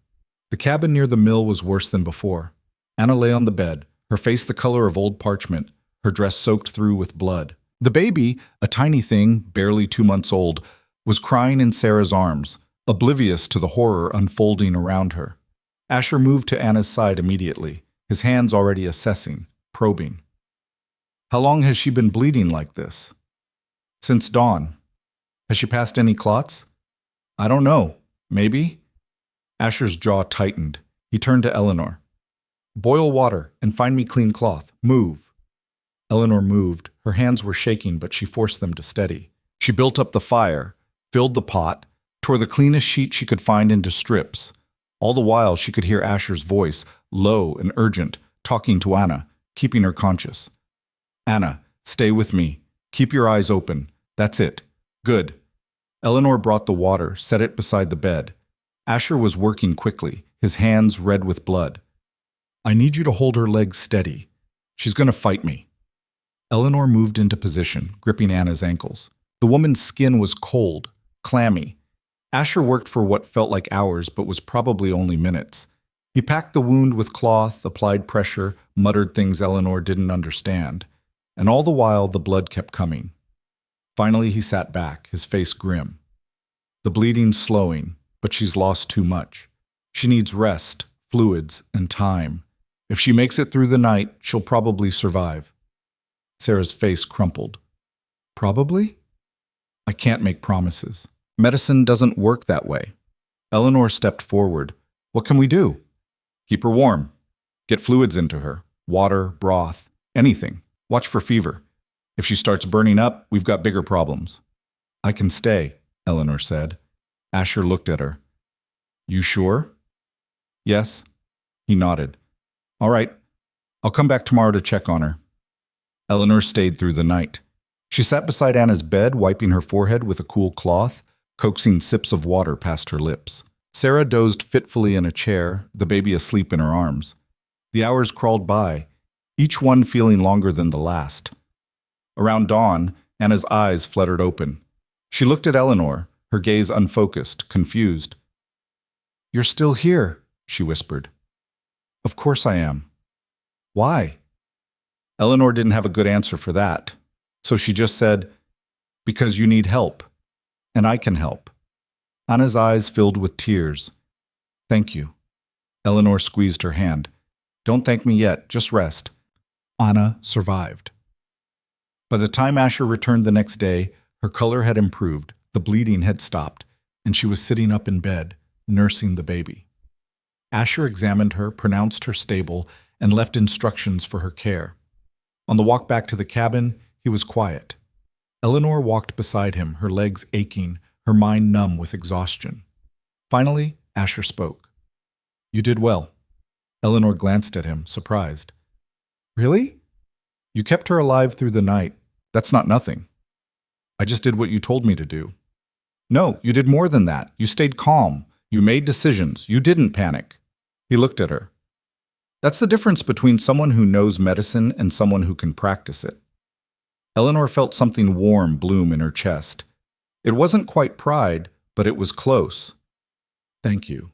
The cabin near the mill was worse than before. Anna lay on the bed, her face the color of old parchment, her dress soaked through with blood. The baby, a tiny thing, barely 2 months old, was crying in Sarah's arms, oblivious to the horror unfolding around her. Asher moved to Anna's side immediately, his hands already assessing, probing. How long has she been bleeding like this? Since dawn. Has she passed any clots? I don't know. Maybe? Asher's jaw tightened. He turned to Eleanor. Boil water and find me clean cloth. Move. Eleanor moved. Her hands were shaking, but she forced them to steady. She built up the fire, filled the pot, tore the cleanest sheet she could find into strips. All the while, she could hear Asher's voice, low and urgent, talking to Anna, keeping her conscious. Anna, stay with me. Keep your eyes open. That's it. Good. Eleanor brought the water, set it beside the bed. Asher was working quickly, his hands red with blood. I need you to hold her legs steady. She's going to fight me. Eleanor moved into position, gripping Anna's ankles. The woman's skin was cold, clammy. Asher worked for what felt like hours but was probably only minutes. He packed the wound with cloth, applied pressure, muttered things Eleanor didn't understand. And all the while, the blood kept coming. Finally, he sat back, his face grim. The bleeding's slowing, but she's lost too much. She needs rest, fluids, and time. If she makes it through the night, she'll probably survive. Sarah's face crumpled. Probably? I can't make promises. Medicine doesn't work that way. Eleanor stepped forward. What can we do? Keep her warm. Get fluids into her. Water, broth, anything. Watch for fever. If she starts burning up, we've got bigger problems. I can stay, Eleanor said. Asher looked at her. You sure? Yes. He nodded. All right. I'll come back tomorrow to check on her. Eleanor stayed through the night. She sat beside Anna's bed, wiping her forehead with a cool cloth, coaxing sips of water past her lips. Sarah dozed fitfully in a chair, the baby asleep in her arms. The hours crawled by, each one feeling longer than the last. Around dawn, Anna's eyes fluttered open. She looked at Eleanor, her gaze unfocused, confused. You're still here, she whispered. Of course I am. Why? Eleanor didn't have a good answer for that, so she just said, because you need help, and I can help. Anna's eyes filled with tears. Thank you. Eleanor squeezed her hand. Don't thank me yet, just rest. Anna survived. By the time Asher returned the next day, her color had improved, the bleeding had stopped, and she was sitting up in bed, nursing the baby. Asher examined her, pronounced her stable, and left instructions for her care. On the walk back to the cabin, he was quiet. Eleanor walked beside him, her legs aching, her mind numb with exhaustion. Finally, Asher spoke. You did well. Eleanor glanced at him, surprised. Really? You kept her alive through the night. That's not nothing. I just did what you told me to do. No, you did more than that. You stayed calm. You made decisions. You didn't panic. He looked at her. That's the difference between someone who knows medicine and someone who can practice it. Eleanor felt something warm bloom in her chest. It wasn't quite pride, but it was close. Thank you.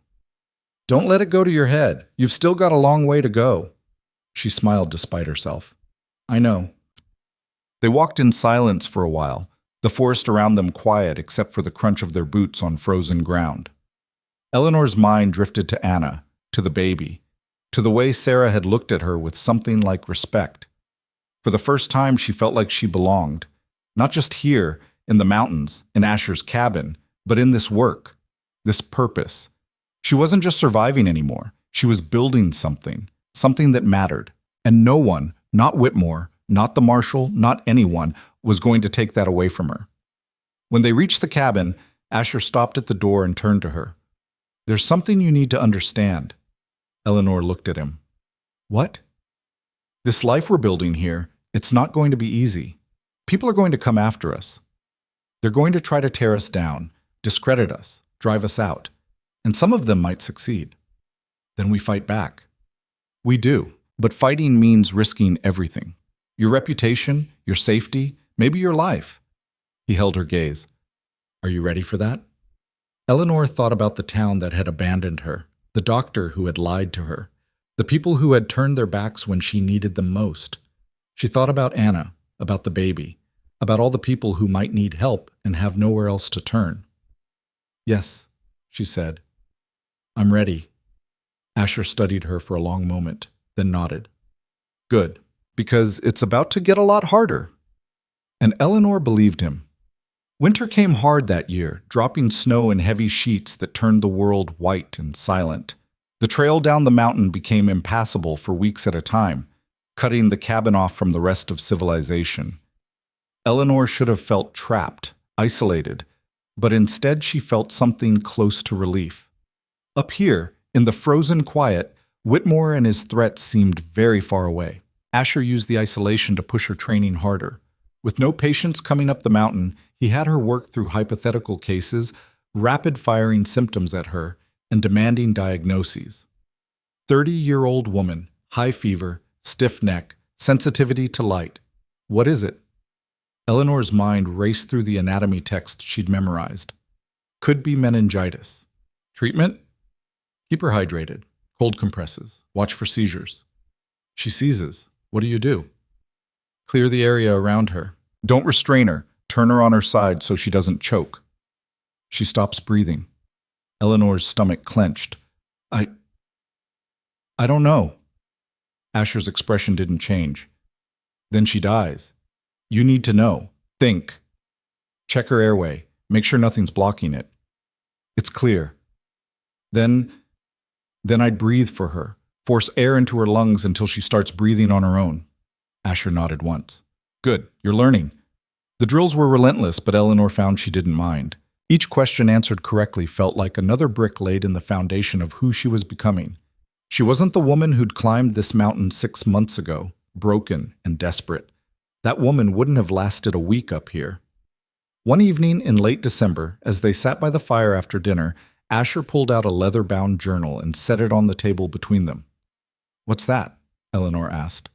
Don't let it go to your head. You've still got a long way to go. She smiled despite herself. I know. They walked in silence for a while, the forest around them quiet except for the crunch of their boots on frozen ground. Eleanor's mind drifted to Anna, to the baby, to the way Sarah had looked at her with something like respect. For the first time, she felt like she belonged, not just here, in the mountains, in Asher's cabin, but in this work, this purpose. She wasn't just surviving anymore. She was building something that mattered. And no one, not Whitmore, not the marshal, not anyone, was going to take that away from her. When they reached the cabin, Asher stopped at the door and turned to her. There's something you need to understand. Eleanor looked at him. What? This life we're building here, it's not going to be easy. People are going to come after us. They're going to try to tear us down, discredit us, drive us out. And some of them might succeed. Then we fight back. We do, but fighting means risking everything. Your reputation, your safety, maybe your life. He held her gaze. Are you ready for that? Eleanor thought about the town that had abandoned her, The doctor who had lied to her. The people who had turned their backs when she needed them most. She thought about Anna, about the baby, about all the people who might need help and have nowhere else to turn. "Yes," she said. "I'm ready." Asher studied her for a long moment, then nodded. "Good, because it's about to get a lot harder." And Eleanor believed him. Winter came hard that year, dropping snow in heavy sheets that turned the world white and silent. The trail down the mountain became impassable for weeks at a time, cutting the cabin off from the rest of civilization. Eleanor should have felt trapped, isolated, but instead she felt something close to relief. Up here, in the frozen quiet, Whitmore and his threats seemed very far away. Asher used the isolation to push her training harder. With no patients coming up the mountain, he had her work through hypothetical cases, rapid-firing symptoms at her, and demanding diagnoses. 30-year-old woman, high fever, stiff neck, sensitivity to light. What is it? Eleanor's mind raced through the anatomy text she'd memorized. Could be meningitis. Treatment? Keep her hydrated. Cold compresses. Watch for seizures. She seizes. What do you do? Clear the area around her. Don't restrain her. Turn her on her side so she doesn't choke. She stops breathing. Eleanor's stomach clenched. I don't know. Asher's expression didn't change. Then she dies. You need to know. Think. Check her airway. Make sure nothing's blocking it. It's clear. Then I'd breathe for her. Force air into her lungs until she starts breathing on her own. Asher nodded once. Good, you're learning. The drills were relentless, but Eleanor found she didn't mind. Each question answered correctly felt like another brick laid in the foundation of who she was becoming. She wasn't the woman who'd climbed this mountain 6 months ago, broken and desperate. That woman wouldn't have lasted a week up here. One evening in late December, as they sat by the fire after dinner, Asher pulled out a leather-bound journal and set it on the table between them. What's that? Eleanor asked.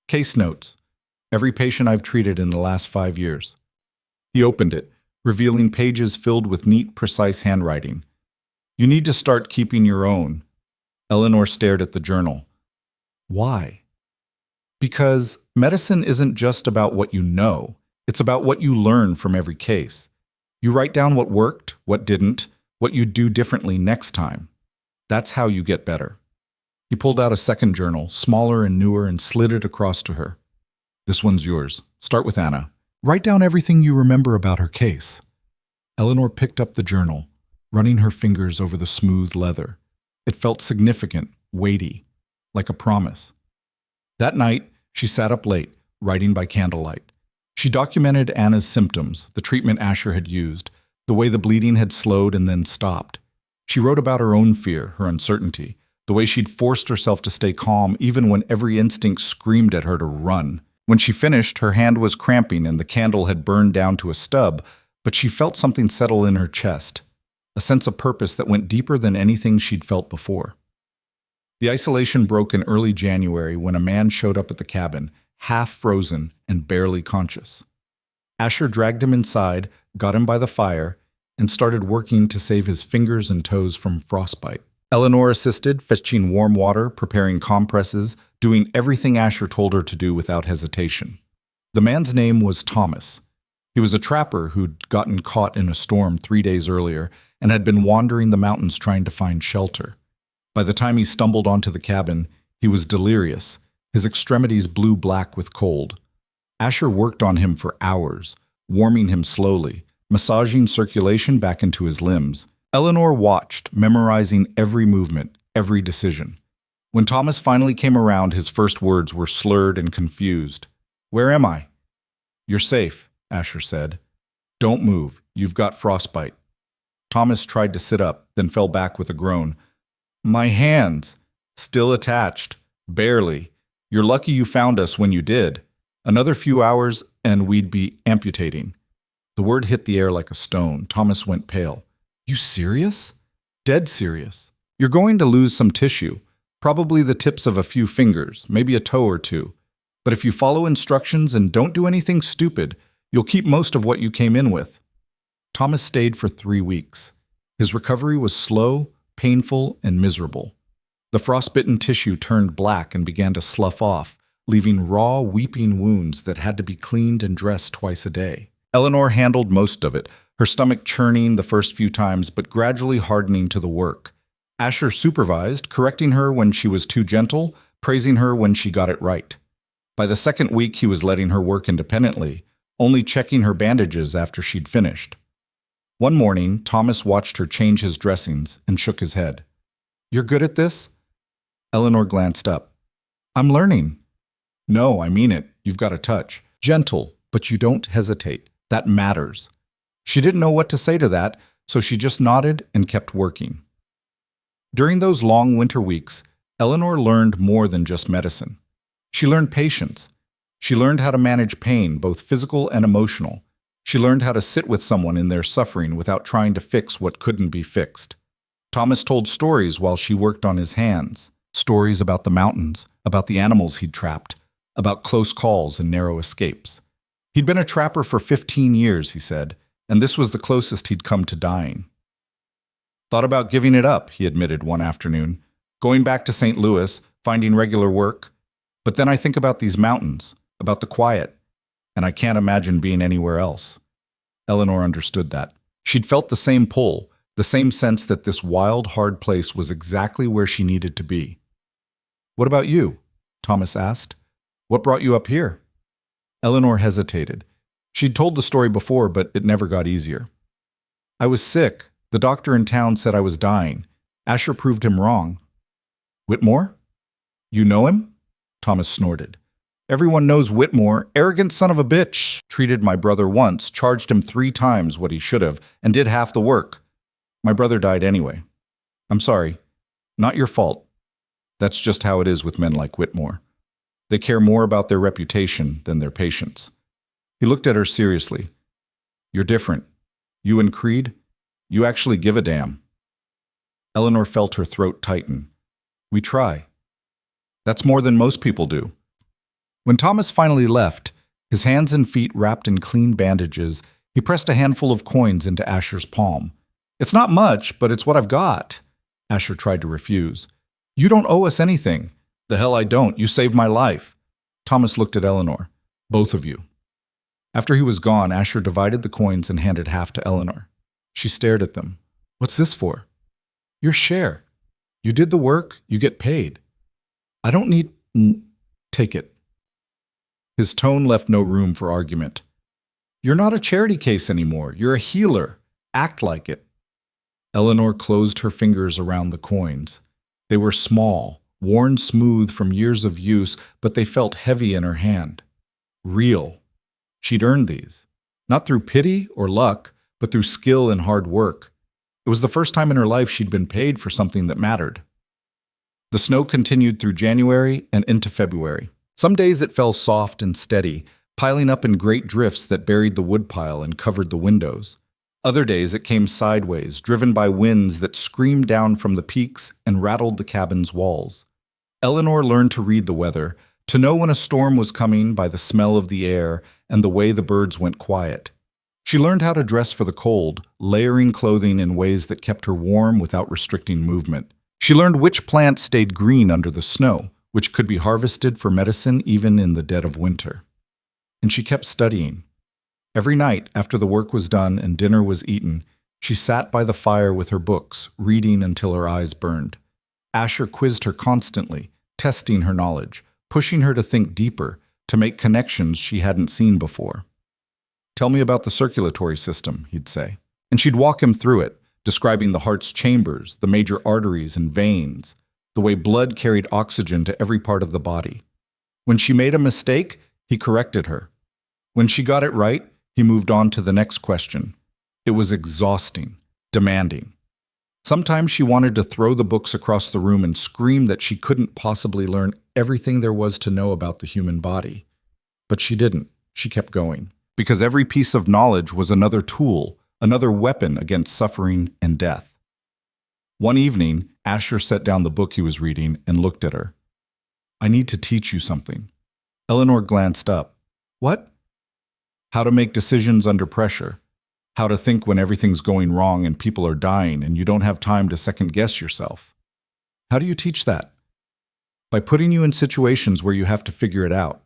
Case notes. Every patient I've treated in the last 5 years. He opened it, revealing pages filled with neat, precise handwriting. You need to start keeping your own. Eleanor stared at the journal. Why? Because medicine isn't just about what you know. It's about what you learn from every case. You write down what worked, what didn't, what you'd do differently next time. That's how you get better. He pulled out a second journal, smaller and newer, and slid it across to her. This one's yours. Start with Anna. Write down everything you remember about her case. Eleanor picked up the journal, running her fingers over the smooth leather. It felt significant, weighty, like a promise. That night, she sat up late, writing by candlelight. She documented Anna's symptoms, the treatment Asher had used, the way the bleeding had slowed and then stopped. She wrote about her own fear, her uncertainty, the way she'd forced herself to stay calm even when every instinct screamed at her to run. When she finished, her hand was cramping and the candle had burned down to a stub, but she felt something settle in her chest, a sense of purpose that went deeper than anything she'd felt before. The isolation broke in early January when a man showed up at the cabin, half frozen and barely conscious. Asher dragged him inside, got him by the fire, and started working to save his fingers and toes from frostbite. Eleanor assisted, fetching warm water, preparing compresses, doing everything Asher told her to do without hesitation. The man's name was Thomas. He was a trapper who'd gotten caught in a storm 3 days earlier and had been wandering the mountains trying to find shelter. By the time he stumbled onto the cabin, he was delirious, his extremities blue black with cold. Asher worked on him for hours, warming him slowly, massaging circulation back into his limbs. Eleanor watched, memorizing every movement, every decision. When Thomas finally came around, his first words were slurred and confused. Where am I? You're safe, Asher said. Don't move. You've got frostbite. Thomas tried to sit up, then fell back with a groan. My hands. Still attached. Barely. You're lucky you found us when you did. Another few hours and we'd be amputating. The word hit the air like a stone. Thomas went pale. You serious? Dead serious. You're going to lose some tissue. Probably the tips of a few fingers, maybe a toe or two. But if you follow instructions and don't do anything stupid, you'll keep most of what you came in with. Thomas stayed for 3 weeks. His recovery was slow, painful and miserable. The frostbitten tissue turned black and began to slough off, leaving raw, weeping wounds that had to be cleaned and dressed twice a day. Eleanor handled most of it, her stomach churning the first few times but gradually hardening to the work. Asher supervised, correcting her when she was too gentle, praising her when she got it right. By the second week, he was letting her work independently, only checking her bandages after she'd finished. One morning, Thomas watched her change his dressings and shook his head. "You're good at this?" Eleanor glanced up. "I'm learning." "No, I mean it. You've got a touch. Gentle, but you don't hesitate. That matters." She didn't know what to say to that, so she just nodded and kept working. During those long winter weeks, Eleanor learned more than just medicine. She learned patience. She learned how to manage pain, both physical and emotional. She learned how to sit with someone in their suffering without trying to fix what couldn't be fixed. Thomas told stories while she worked on his hands. Stories about the mountains, about the animals he'd trapped, about close calls and narrow escapes. He'd been a trapper for 15 years, he said, and this was the closest he'd come to dying. "Thought about giving it up," he admitted one afternoon, "going back to St. Louis, finding regular work. But then I think about these mountains, about the quiet, and I can't imagine being anywhere else." Eleanor understood that. She'd felt the same pull, the same sense that this wild, hard place was exactly where she needed to be. "What about you?" Thomas asked. "What brought you up here?" Eleanor hesitated. She'd told the story before, but it never got easier. "I was sick. The doctor in town said I was dying. Asher proved him wrong." "Whitmore? You know him?" Thomas snorted. "Everyone knows Whitmore. Arrogant son of a bitch. Treated my brother once, charged him 3 times what he should have, and did half the work. My brother died anyway. I'm sorry. Not your fault. That's just how it is with men like Whitmore. They care more about their reputation than their patience." He looked at her seriously. "You're different. You and Creed, you actually give a damn." Eleanor felt her throat tighten. "We try. That's more than most people do." When Thomas finally left, his hands and feet wrapped in clean bandages, he pressed a handful of coins into Asher's palm. "It's not much, but it's what I've got." Asher tried to refuse. "You don't owe us anything." "The hell I don't. You saved my life." Thomas looked at Eleanor. "Both of you." After he was gone, Asher divided the coins and handed half to Eleanor. She stared at them. "What's this for?" "Your share. You did the work, you get paid." "I don't need... Take it." His tone left no room for argument. "You're not a charity case anymore. You're a healer. Act like it." Eleanor closed her fingers around the coins. They were small, worn smooth from years of use, but they felt heavy in her hand. Real. She'd earned these. Not through pity or luck, but through skill and hard work. It was the first time in her life she'd been paid for something that mattered. The snow continued through January and into February. Some days it fell soft and steady, piling up in great drifts that buried the woodpile and covered the windows. Other days it came sideways, driven by winds that screamed down from the peaks and rattled the cabin's walls. Eleanor learned to read the weather, to know when a storm was coming by the smell of the air and the way the birds went quiet. She learned how to dress for the cold, layering clothing in ways that kept her warm without restricting movement. She learned which plants stayed green under the snow, which could be harvested for medicine even in the dead of winter. And she kept studying. Every night, after the work was done and dinner was eaten, she sat by the fire with her books, reading until her eyes burned. Asher quizzed her constantly, testing her knowledge, pushing her to think deeper, to make connections she hadn't seen before. "Tell me about the circulatory system," he'd say. And she'd walk him through it, describing the heart's chambers, the major arteries and veins, the way blood carried oxygen to every part of the body. When she made a mistake, he corrected her. When she got it right, he moved on to the next question. It was exhausting, demanding. Sometimes she wanted to throw the books across the room and scream that she couldn't possibly learn everything there was to know about the human body. But she didn't. She kept going. Because every piece of knowledge was another tool, another weapon against suffering and death. One evening, Asher set down the book he was reading and looked at her. "I need to teach you something." Eleanor glanced up. "What?" "How to make decisions under pressure. how to think when everything's going wrong and people are dying and you don't have time to second-guess yourself. How do you teach that? By putting you in situations where you have to figure it out.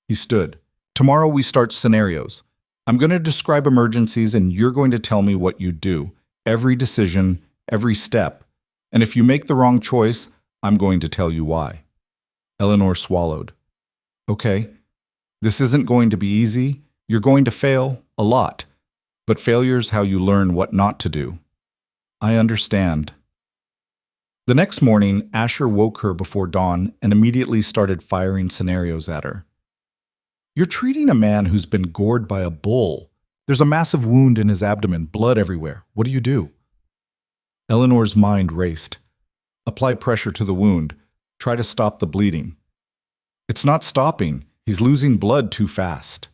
He stood. Tomorrow we start scenarios. I'm going to describe emergencies and you're going to tell me what you do. Every decision, every step. And if you make the wrong choice, I'm going to tell you why. Eleanor swallowed. Okay, this isn't going to be easy. You're going to fail a lot. But failure's how you learn what not to do. I understand. The next morning, Asher woke her before dawn and immediately started firing scenarios at her. You're treating a man who's been gored by a bull. There's a massive wound in his abdomen, blood everywhere. What do you do? Eleanor's mind raced. Apply pressure to the wound. Try to stop the bleeding. It's not stopping. He's losing blood too fast.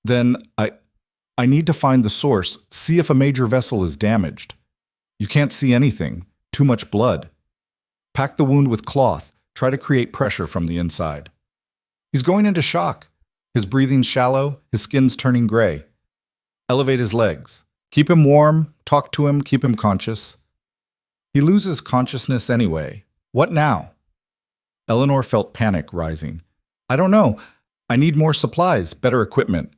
Then I need to find the source, see if a major vessel is damaged. You can't see anything. Too much blood. Pack the wound with cloth. Try to create pressure from the inside. He's going into shock. His breathing's shallow, his skin's turning gray. Elevate his legs. Keep him warm, talk to him, keep him conscious. He loses consciousness anyway. What now? Eleanor felt panic rising. I don't know. I need more supplies, better equipment.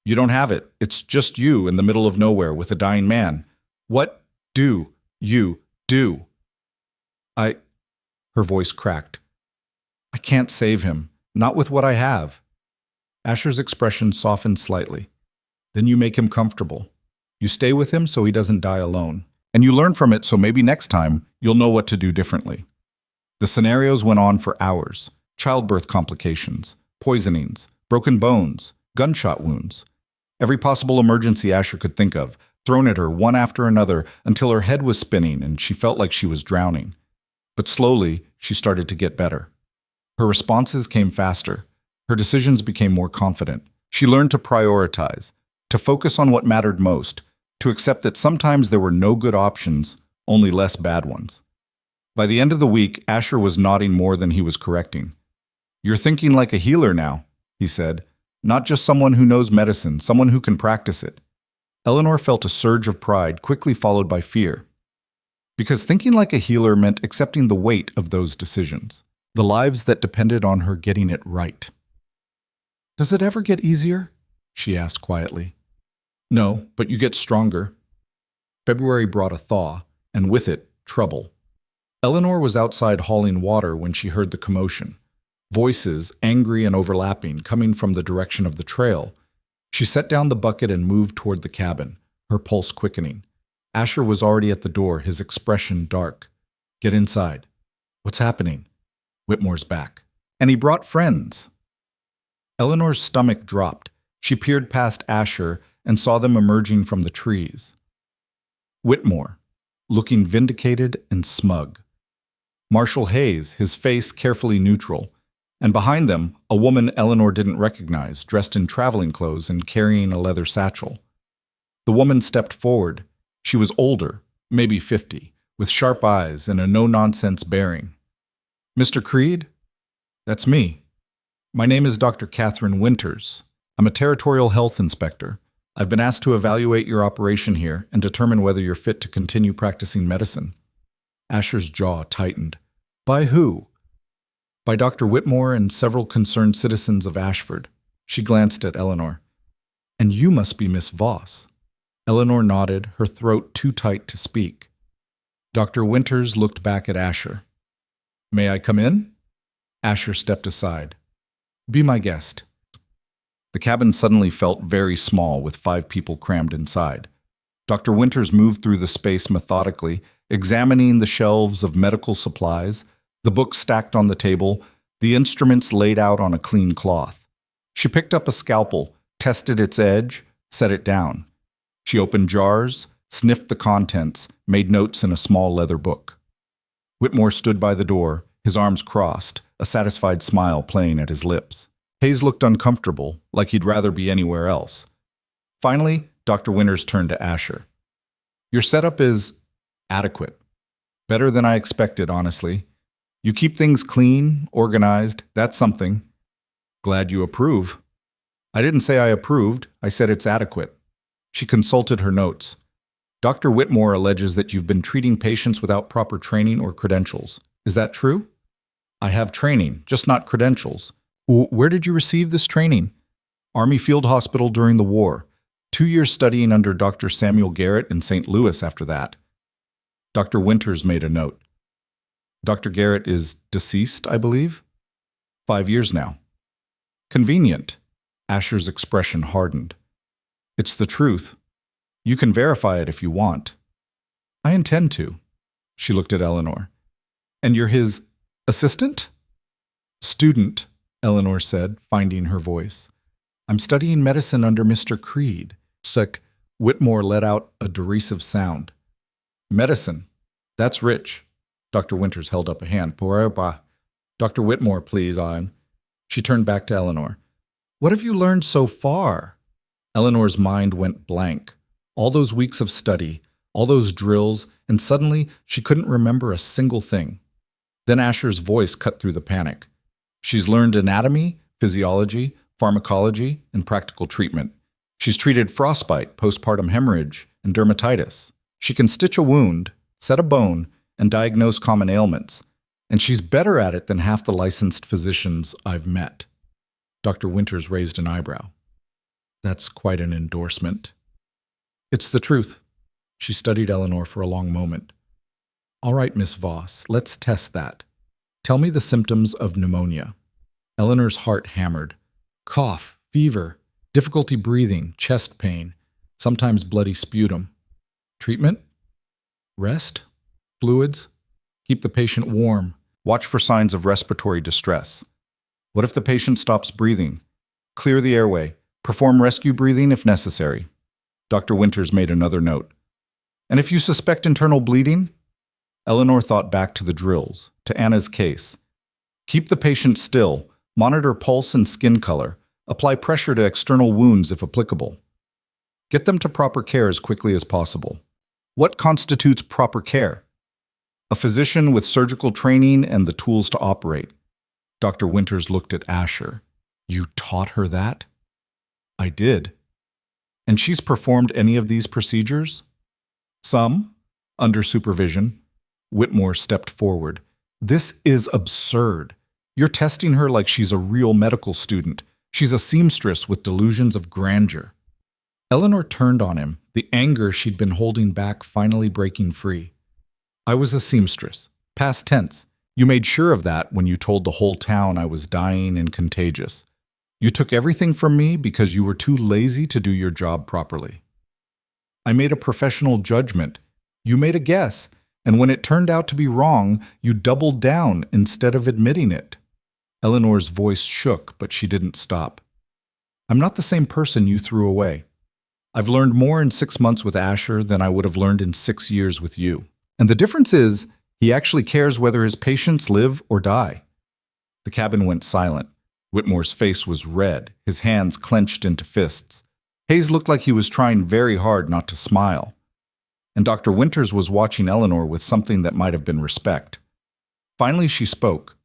You don't have it. It's just you in the middle of nowhere with a dying man. What do you do? Her voice cracked. I can't save him. Not with what I have. Asher's expression softened slightly. Then you make him comfortable. You stay with him so he doesn't die alone. And you learn from it so maybe next time you'll know what to do differently. The scenarios went on for hours. Childbirth complications, poisonings, broken bones, gunshot wounds. Every possible emergency Asher could think of, thrown at her one after another until her head was spinning and she felt like she was drowning. But slowly, she started to get better. Her responses came faster. Her decisions became more confident. She learned to prioritize, to focus on what mattered most, to accept that sometimes there were no good options, only less bad ones. By the end of the week, Asher was nodding more than he was correcting. You're thinking like a healer now, he said. Not just someone who knows medicine, someone who can practice it. Eleanor felt a surge of pride, quickly followed by fear. Because thinking like a healer meant accepting the weight of those decisions, the lives that depended on her getting it right. Does it ever get easier? She asked quietly. No, but you get stronger. February brought a thaw, and with it, trouble. Eleanor was outside hauling water when she heard the commotion. Voices, angry and overlapping, coming from the direction of the trail. She set down the bucket and moved toward the cabin, her pulse quickening. Asher was already at the door, his expression dark. Get inside. What's happening? Whitmore's back. And he brought friends. Eleanor's stomach dropped. She peered past Asher and saw them emerging from the trees. Whitmore, looking vindicated and smug. Marshall Hayes, his face carefully neutral. And behind them, a woman Eleanor didn't recognize, dressed in traveling clothes and carrying a leather satchel. The woman stepped forward. She was older, maybe 50, with sharp eyes and a no-nonsense bearing. Mr. Creed? That's me. My name is Dr. Catherine Winters. I'm a territorial health inspector. I've been asked to evaluate your operation here and determine whether you're fit to continue practicing medicine. Asher's jaw tightened. By who? By Dr. Whitmore and several concerned citizens of Ashford. She glanced at Eleanor. And you must be Miss Voss. Eleanor nodded, her throat too tight to speak. Dr. Winters looked back at Asher. May I come in? Asher stepped aside. Be my guest. The cabin suddenly felt very small with 5 people crammed inside. Dr. Winters moved through the space methodically, examining the shelves of medical supplies, the books stacked on the table, the instruments laid out on a clean cloth. She picked up a scalpel, tested its edge, set it down. She opened jars, sniffed the contents, made notes in a small leather book. Whitmore stood by the door, his arms crossed, a satisfied smile playing at his lips. Hayes looked uncomfortable, like he'd rather be anywhere else. Finally, Dr. Winters turned to Asher. Your setup is adequate. Better than I expected, honestly. You keep things clean, organized, that's something. Glad you approve. I didn't say I approved, I said it's adequate. She consulted her notes. Dr. Whitmore alleges that you've been treating patients without proper training or credentials. Is that true? I have training, just not credentials. Where did you receive this training? Army Field Hospital during the war. 2 years studying under Dr. Samuel Garrett in St. Louis after that. Dr. Winters made a note. Dr. Garrett is deceased, I believe? 5 years now. Convenient. Asher's expression hardened. It's the truth. You can verify it if you want. I intend to. She looked at Eleanor. And you're his assistant? Student, Eleanor said, finding her voice. I'm studying medicine under Mr. Creed. Sick. Whitmore let out a derisive sound. Medicine. That's rich. Dr. Winters held up a hand. Dr. Whitmore, please, She turned back to Eleanor. What have you learned so far? Eleanor's mind went blank. All those weeks of study, all those drills, and suddenly she couldn't remember a single thing. Then Asher's voice cut through the panic. She's learned anatomy, physiology, pharmacology, and practical treatment. She's treated frostbite, postpartum hemorrhage, and dermatitis. She can stitch a wound, set a bone, and diagnose common ailments. And she's better at it than half the licensed physicians I've met. Dr. Winters raised an eyebrow. That's quite an endorsement. It's the truth. She studied Eleanor for a long moment. All right, Miss Voss, let's test that. Tell me the symptoms of pneumonia. Eleanor's heart hammered. Cough, fever, difficulty breathing, chest pain, sometimes bloody sputum. Treatment? Rest? Fluids? Keep the patient warm. Watch for signs of respiratory distress. What if the patient stops breathing? Clear the airway. Perform rescue breathing if necessary. Dr. Winters made another note. And if you suspect internal bleeding? Eleanor thought back to the drills, to Anna's case. Keep the patient still. Monitor pulse and skin color. Apply pressure to external wounds if applicable. Get them to proper care as quickly as possible. What constitutes proper care? A physician with surgical training and the tools to operate. Dr. Winters looked at Asher. You taught her that? I did. And she's performed any of these procedures? Some, under supervision. Whitmore stepped forward. This is absurd. You're testing her like she's a real medical student. She's a seamstress with delusions of grandeur. Eleanor turned on him, the anger she'd been holding back finally breaking free. I was a seamstress. Past tense. You made sure of that when you told the whole town I was dying and contagious. You took everything from me because you were too lazy to do your job properly. I made a professional judgment. You made a guess, and when it turned out to be wrong, you doubled down instead of admitting it. Eleanor's voice shook, but she didn't stop. I'm not the same person you threw away. I've learned more in 6 months with Asher than I would have learned in 6 years with you. And the difference is, he actually cares whether his patients live or die. The cabin went silent. Whitmore's face was red, his hands clenched into fists. Hayes looked like he was trying very hard not to smile. And Dr. Winters was watching Eleanor with something that might have been respect. Finally, she spoke.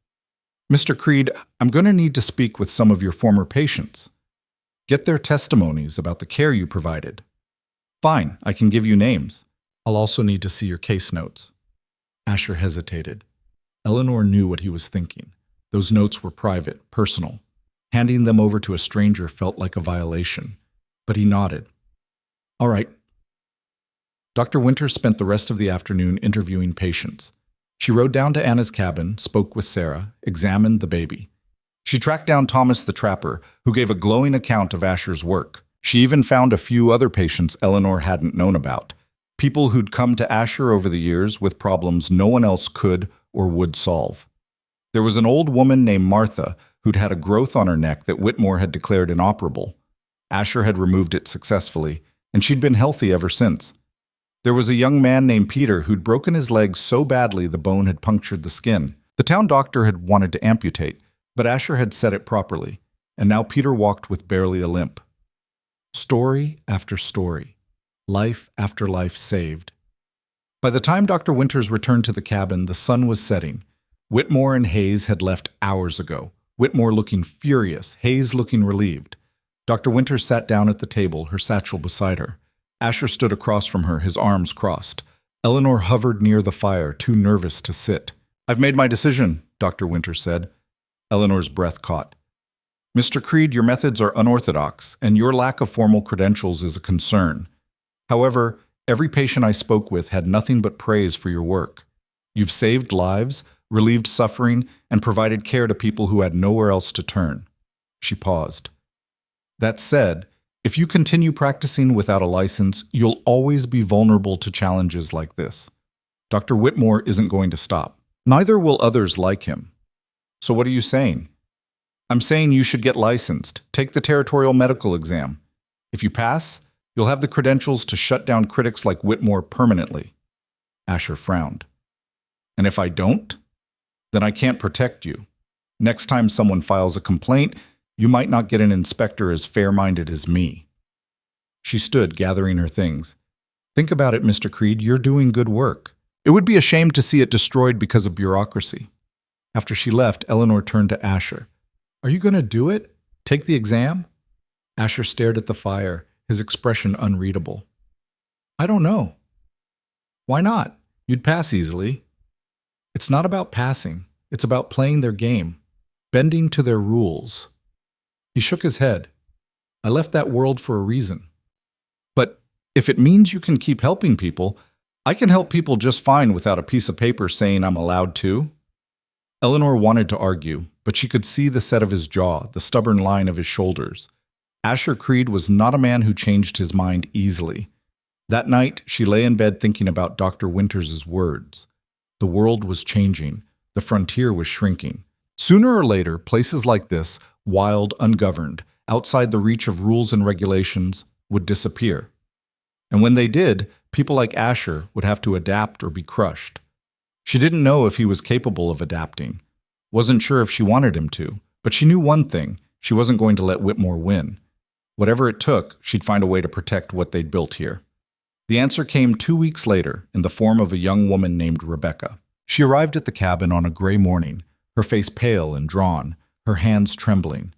Mr. Creed, I'm going to need to speak with some of your former patients. Get their testimonies about the care you provided. Fine, I can give you names. I'll also need to see your case notes. Asher hesitated. Eleanor knew what he was thinking. Those notes were private, personal. Handing them over to a stranger felt like a violation. But he nodded. All right. Dr. Winters spent the rest of the afternoon interviewing patients. She rode down to Anna's cabin, spoke with Sarah, examined the baby. She tracked down Thomas the trapper, who gave a glowing account of Asher's work. She even found a few other patients Eleanor hadn't known about. People who'd come to Asher over the years with problems no one else could or would solve. There was an old woman named Martha who'd had a growth on her neck that Whitmore had declared inoperable. Asher had removed it successfully, and she'd been healthy ever since. There was a young man named Peter who'd broken his leg so badly the bone had punctured the skin. The town doctor had wanted to amputate, but Asher had set it properly, and now Peter walked with barely a limp. Story after story. Life after life saved. By the time Dr. Winters returned to the cabin, the sun was setting. Whitmore and Hayes had left hours ago, Whitmore looking furious, Hayes looking relieved. Dr. Winters sat down at the table, her satchel beside her. Asher stood across from her, his arms crossed. Eleanor hovered near the fire, too nervous to sit. "I've made my decision," Dr. Winters said. Eleanor's breath caught. "Mr. Creed, your methods are unorthodox, and your lack of formal credentials is a concern. However, every patient I spoke with had nothing but praise for your work. You've saved lives, relieved suffering, and provided care to people who had nowhere else to turn." She paused. "That said, if you continue practicing without a license, you'll always be vulnerable to challenges like this. Dr. Whitmore isn't going to stop. Neither will others like him. So what are you saying?" "I'm saying you should get licensed. Take the territorial medical exam. If you pass, you'll have the credentials to shut down critics like Whitmore permanently." Asher frowned. "And if I don't? Then I can't protect you. Next time someone files a complaint, you might not get an inspector as fair-minded as me." She stood, gathering her things. "Think about it, Mr. Creed. You're doing good work. It would be a shame to see it destroyed because of bureaucracy." After she left, Eleanor turned to Asher. "Are you going to do it? Take the exam?" Asher stared at the fire, his expression unreadable. "I don't know." "Why not? You'd pass easily." "It's not about passing. It's about playing their game, bending to their rules." He shook his head. "I left that world for a reason. But if it means you can keep helping people, I can help people just fine without a piece of paper saying I'm allowed to." Eleanor wanted to argue, but she could see the set of his jaw, the stubborn line of his shoulders. Asher Creed was not a man who changed his mind easily. That night, she lay in bed thinking about Dr. Winters' words. The world was changing. The frontier was shrinking. Sooner or later, places like this, wild, ungoverned, outside the reach of rules and regulations, would disappear. And when they did, people like Asher would have to adapt or be crushed. She didn't know if he was capable of adapting. Wasn't sure if she wanted him to, but she knew one thing: she wasn't going to let Whitmore win. Whatever it took, she'd find a way to protect what they'd built here. The answer came 2 weeks later in the form of a young woman named Rebecca. She arrived at the cabin on a gray morning, her face pale and drawn, her hands trembling.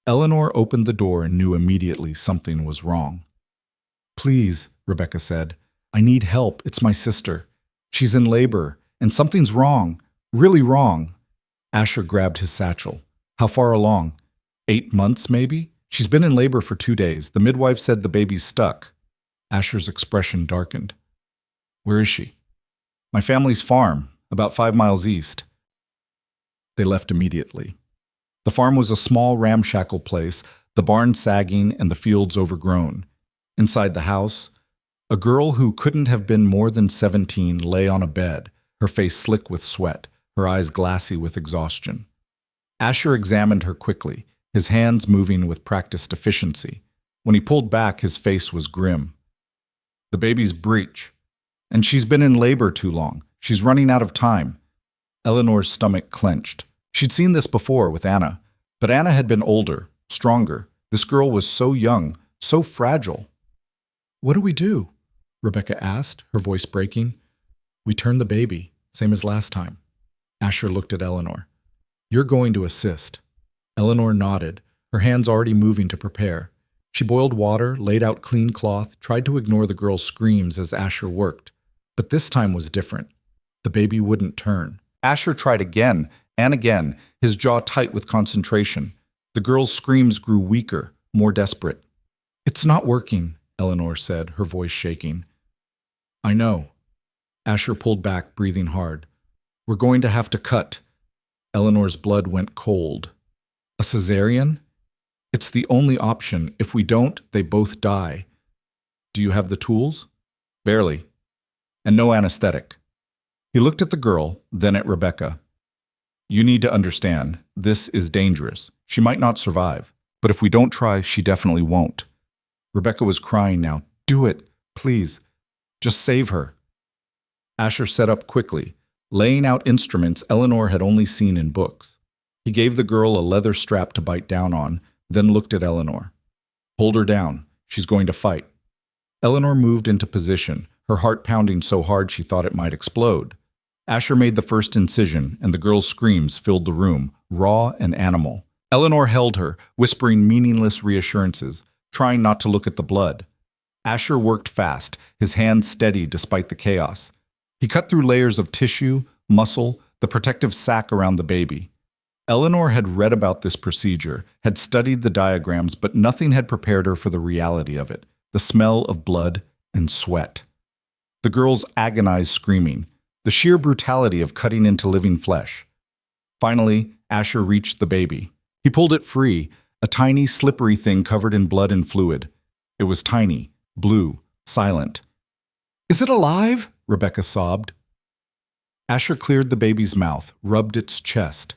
Eleanor opened the door and knew immediately something was wrong. "Please," Rebecca said, "I need help. It's my sister. She's in labor, and something's wrong, really wrong." Asher grabbed his satchel. "How far along?" 8 months, maybe? She's been in labor for 2 days. The midwife said the baby's stuck." Asher's expression darkened. "Where is she?" "My family's farm, about 5 miles east." They left immediately. The farm was a small, ramshackle place, the barn sagging and the fields overgrown. Inside the house, a girl who couldn't have been more than 17 lay on a bed, her face slick with sweat, her eyes glassy with exhaustion. Asher examined her quickly, his hands moving with practiced efficiency. When he pulled back, his face was grim. "The baby's breech. And she's been in labor too long. She's running out of time." Eleanor's stomach clenched. She'd seen this before with Anna, but Anna had been older, stronger. This girl was so young, so fragile. "What do we do?" Rebecca asked, her voice breaking. "We turn the baby, same as last time." Asher looked at Eleanor. "You're going to assist." Eleanor nodded, her hands already moving to prepare. She boiled water, laid out clean cloth, tried to ignore the girl's screams as Asher worked. But this time was different. The baby wouldn't turn. Asher tried again and again, his jaw tight with concentration. The girl's screams grew weaker, more desperate. "It's not working," Eleanor said, her voice shaking. "I know." Asher pulled back, breathing hard. "We're going to have to cut." Eleanor's blood went cold. "A cesarean? It's the only option. If we don't, they both die." "Do you have the tools?" "Barely. And no anesthetic." He looked at the girl, then at Rebecca. "You need to understand, this is dangerous. She might not survive, but if we don't try, she definitely won't." Rebecca was crying now. "Do it, please. Just save her." Asher sat up quickly, laying out instruments Eleanor had only seen in books. He gave the girl a leather strap to bite down on, then looked at Eleanor. "Hold her down. She's going to fight." Eleanor moved into position, her heart pounding so hard she thought it might explode. Asher made the first incision, and the girl's screams filled the room, raw and animal. Eleanor held her, whispering meaningless reassurances, trying not to look at the blood. Asher worked fast, his hands steady despite the chaos. He cut through layers of tissue, muscle, the protective sac around the baby. Eleanor had read about this procedure, had studied the diagrams, but nothing had prepared her for the reality of it, the smell of blood and sweat. The girl's agonized screaming, the sheer brutality of cutting into living flesh. Finally, Asher reached the baby. He pulled it free, a tiny, slippery thing covered in blood and fluid. It was tiny, blue, silent. "Is it alive?" Rebecca sobbed. Asher cleared the baby's mouth, rubbed its chest.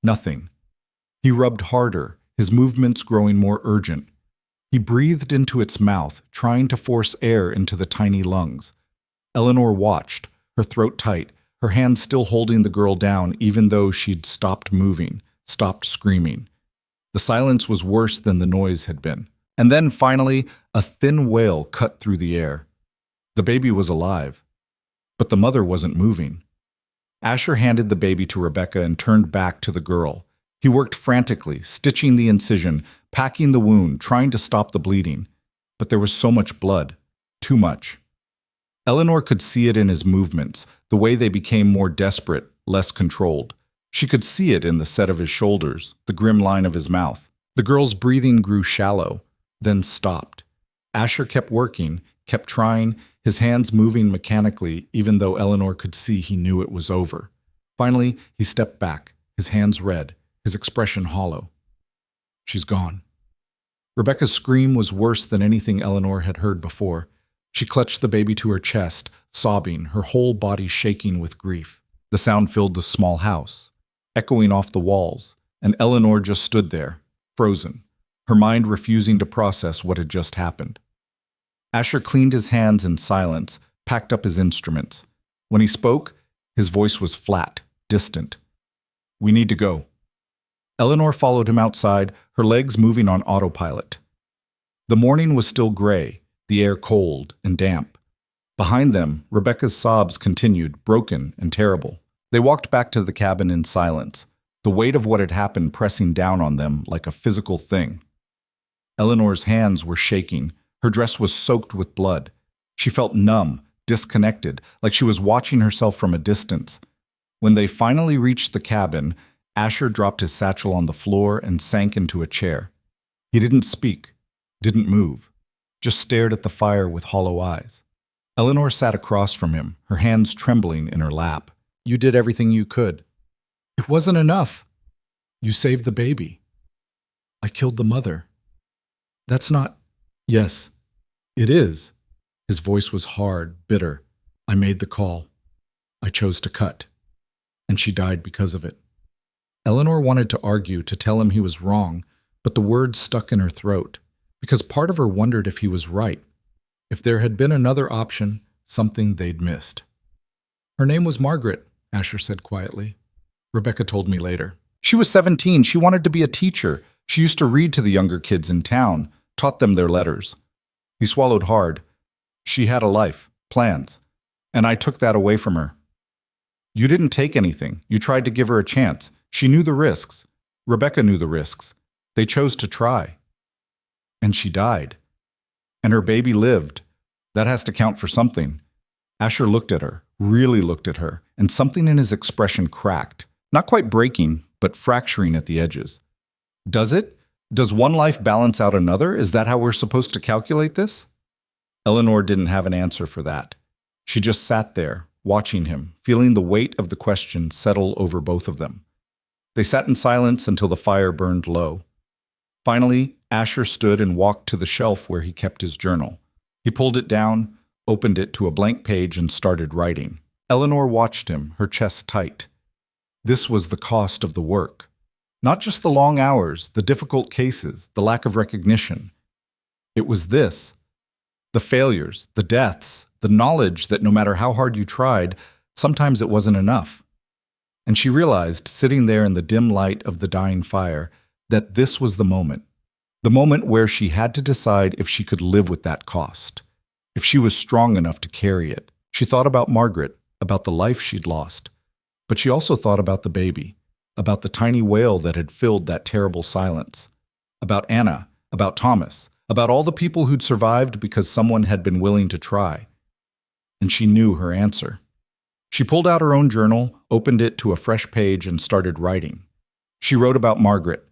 Nothing. He rubbed harder, his movements growing more urgent. He breathed into its mouth, trying to force air into the tiny lungs. Eleanor watched, her throat tight, her hands still holding the girl down even though she'd stopped moving, stopped screaming. The silence was worse than the noise had been. And then, finally, a thin wail cut through the air. The baby was alive, but the mother wasn't moving. Asher handed the baby to Rebecca and turned back to the girl. He worked frantically, stitching the incision, packing the wound, trying to stop the bleeding. But there was so much blood. Too much. Eleanor could see it in his movements, the way they became more desperate, less controlled. She could see it in the set of his shoulders, the grim line of his mouth. The girl's breathing grew shallow, then stopped. Asher kept working, kept trying, his hands moving mechanically, even though Eleanor could see he knew it was over. Finally, he stepped back, his hands red, his expression hollow. "She's gone." Rebecca's scream was worse than anything Eleanor had heard before. She clutched the baby to her chest, sobbing, her whole body shaking with grief. The sound filled the small house, echoing off the walls, and Eleanor just stood there, frozen, her mind refusing to process what had just happened. Asher cleaned his hands in silence, packed up his instruments. When he spoke, his voice was flat, distant. "We need to go." Eleanor followed him outside, her legs moving on autopilot. The morning was still gray, the air cold and damp. Behind them, Rebecca's sobs continued, broken and terrible. They walked back to the cabin in silence, the weight of what had happened pressing down on them like a physical thing. Eleanor's hands were shaking. Her dress was soaked with blood. She felt numb, disconnected, like she was watching herself from a distance. When they finally reached the cabin, Asher dropped his satchel on the floor and sank into a chair. He didn't speak, didn't move, just stared at the fire with hollow eyes. Eleanor sat across from him, her hands trembling in her lap. "You did everything you could." "It wasn't enough." "You saved the baby." "I killed the mother." "That's not—" "Yes, it is." His voice was hard, bitter. "I made the call. I chose to cut. And she died because of it." Eleanor wanted to argue, to tell him he was wrong, but the words stuck in her throat, because part of her wondered if he was right, if there had been another option, something they'd missed. "Her name was Margaret," Asher said quietly. "Rebecca told me later. She was 17. She wanted to be a teacher. She used to read to the younger kids in town, taught them their letters." He swallowed hard. "She had a life, plans, and I took that away from her." "You didn't take anything. You tried to give her a chance. She knew the risks. Rebecca knew the risks. They chose to try. And she died. And her baby lived. That has to count for something." Asher looked at her, really looked at her, and something in his expression cracked. Not quite breaking, but fracturing at the edges. "Does it? Does one life balance out another? Is that how we're supposed to calculate this?" Eleanor didn't have an answer for that. She just sat there, watching him, feeling the weight of the question settle over both of them. They sat in silence until the fire burned low. Finally, Asher stood and walked to the shelf where he kept his journal. He pulled it down, opened it to a blank page, and started writing. Eleanor watched him, her chest tight. This was the cost of the work. Not just the long hours, the difficult cases, the lack of recognition. It was this. The failures, the deaths, the knowledge that no matter how hard you tried, sometimes it wasn't enough. And she realized, sitting there in the dim light of the dying fire, that this was the moment where she had to decide if she could live with that cost, if she was strong enough to carry it. She thought about Margaret, about the life she'd lost, but she also thought about the baby, about the tiny wail that had filled that terrible silence, about Anna, about Thomas, about all the people who'd survived because someone had been willing to try. And she knew her answer. She pulled out her own journal, opened it to a fresh page, and started writing. She wrote about Margaret,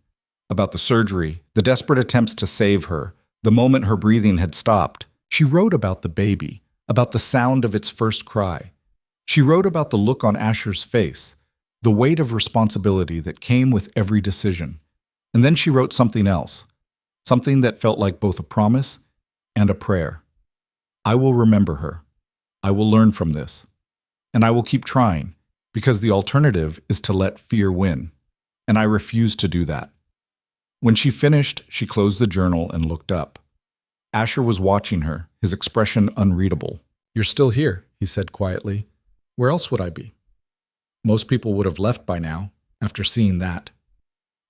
about the surgery, the desperate attempts to save her, the moment her breathing had stopped. She wrote about the baby, about the sound of its first cry. She wrote about the look on Asher's face, the weight of responsibility that came with every decision. And then she wrote something else, something that felt like both a promise and a prayer. I will remember her. I will learn from this. And I will keep trying, because the alternative is to let fear win. And I refuse to do that. When she finished, she closed the journal and looked up. Asher was watching her, his expression unreadable. "You're still here," he said quietly. "Where else would I be?" "Most people would have left by now, after seeing that."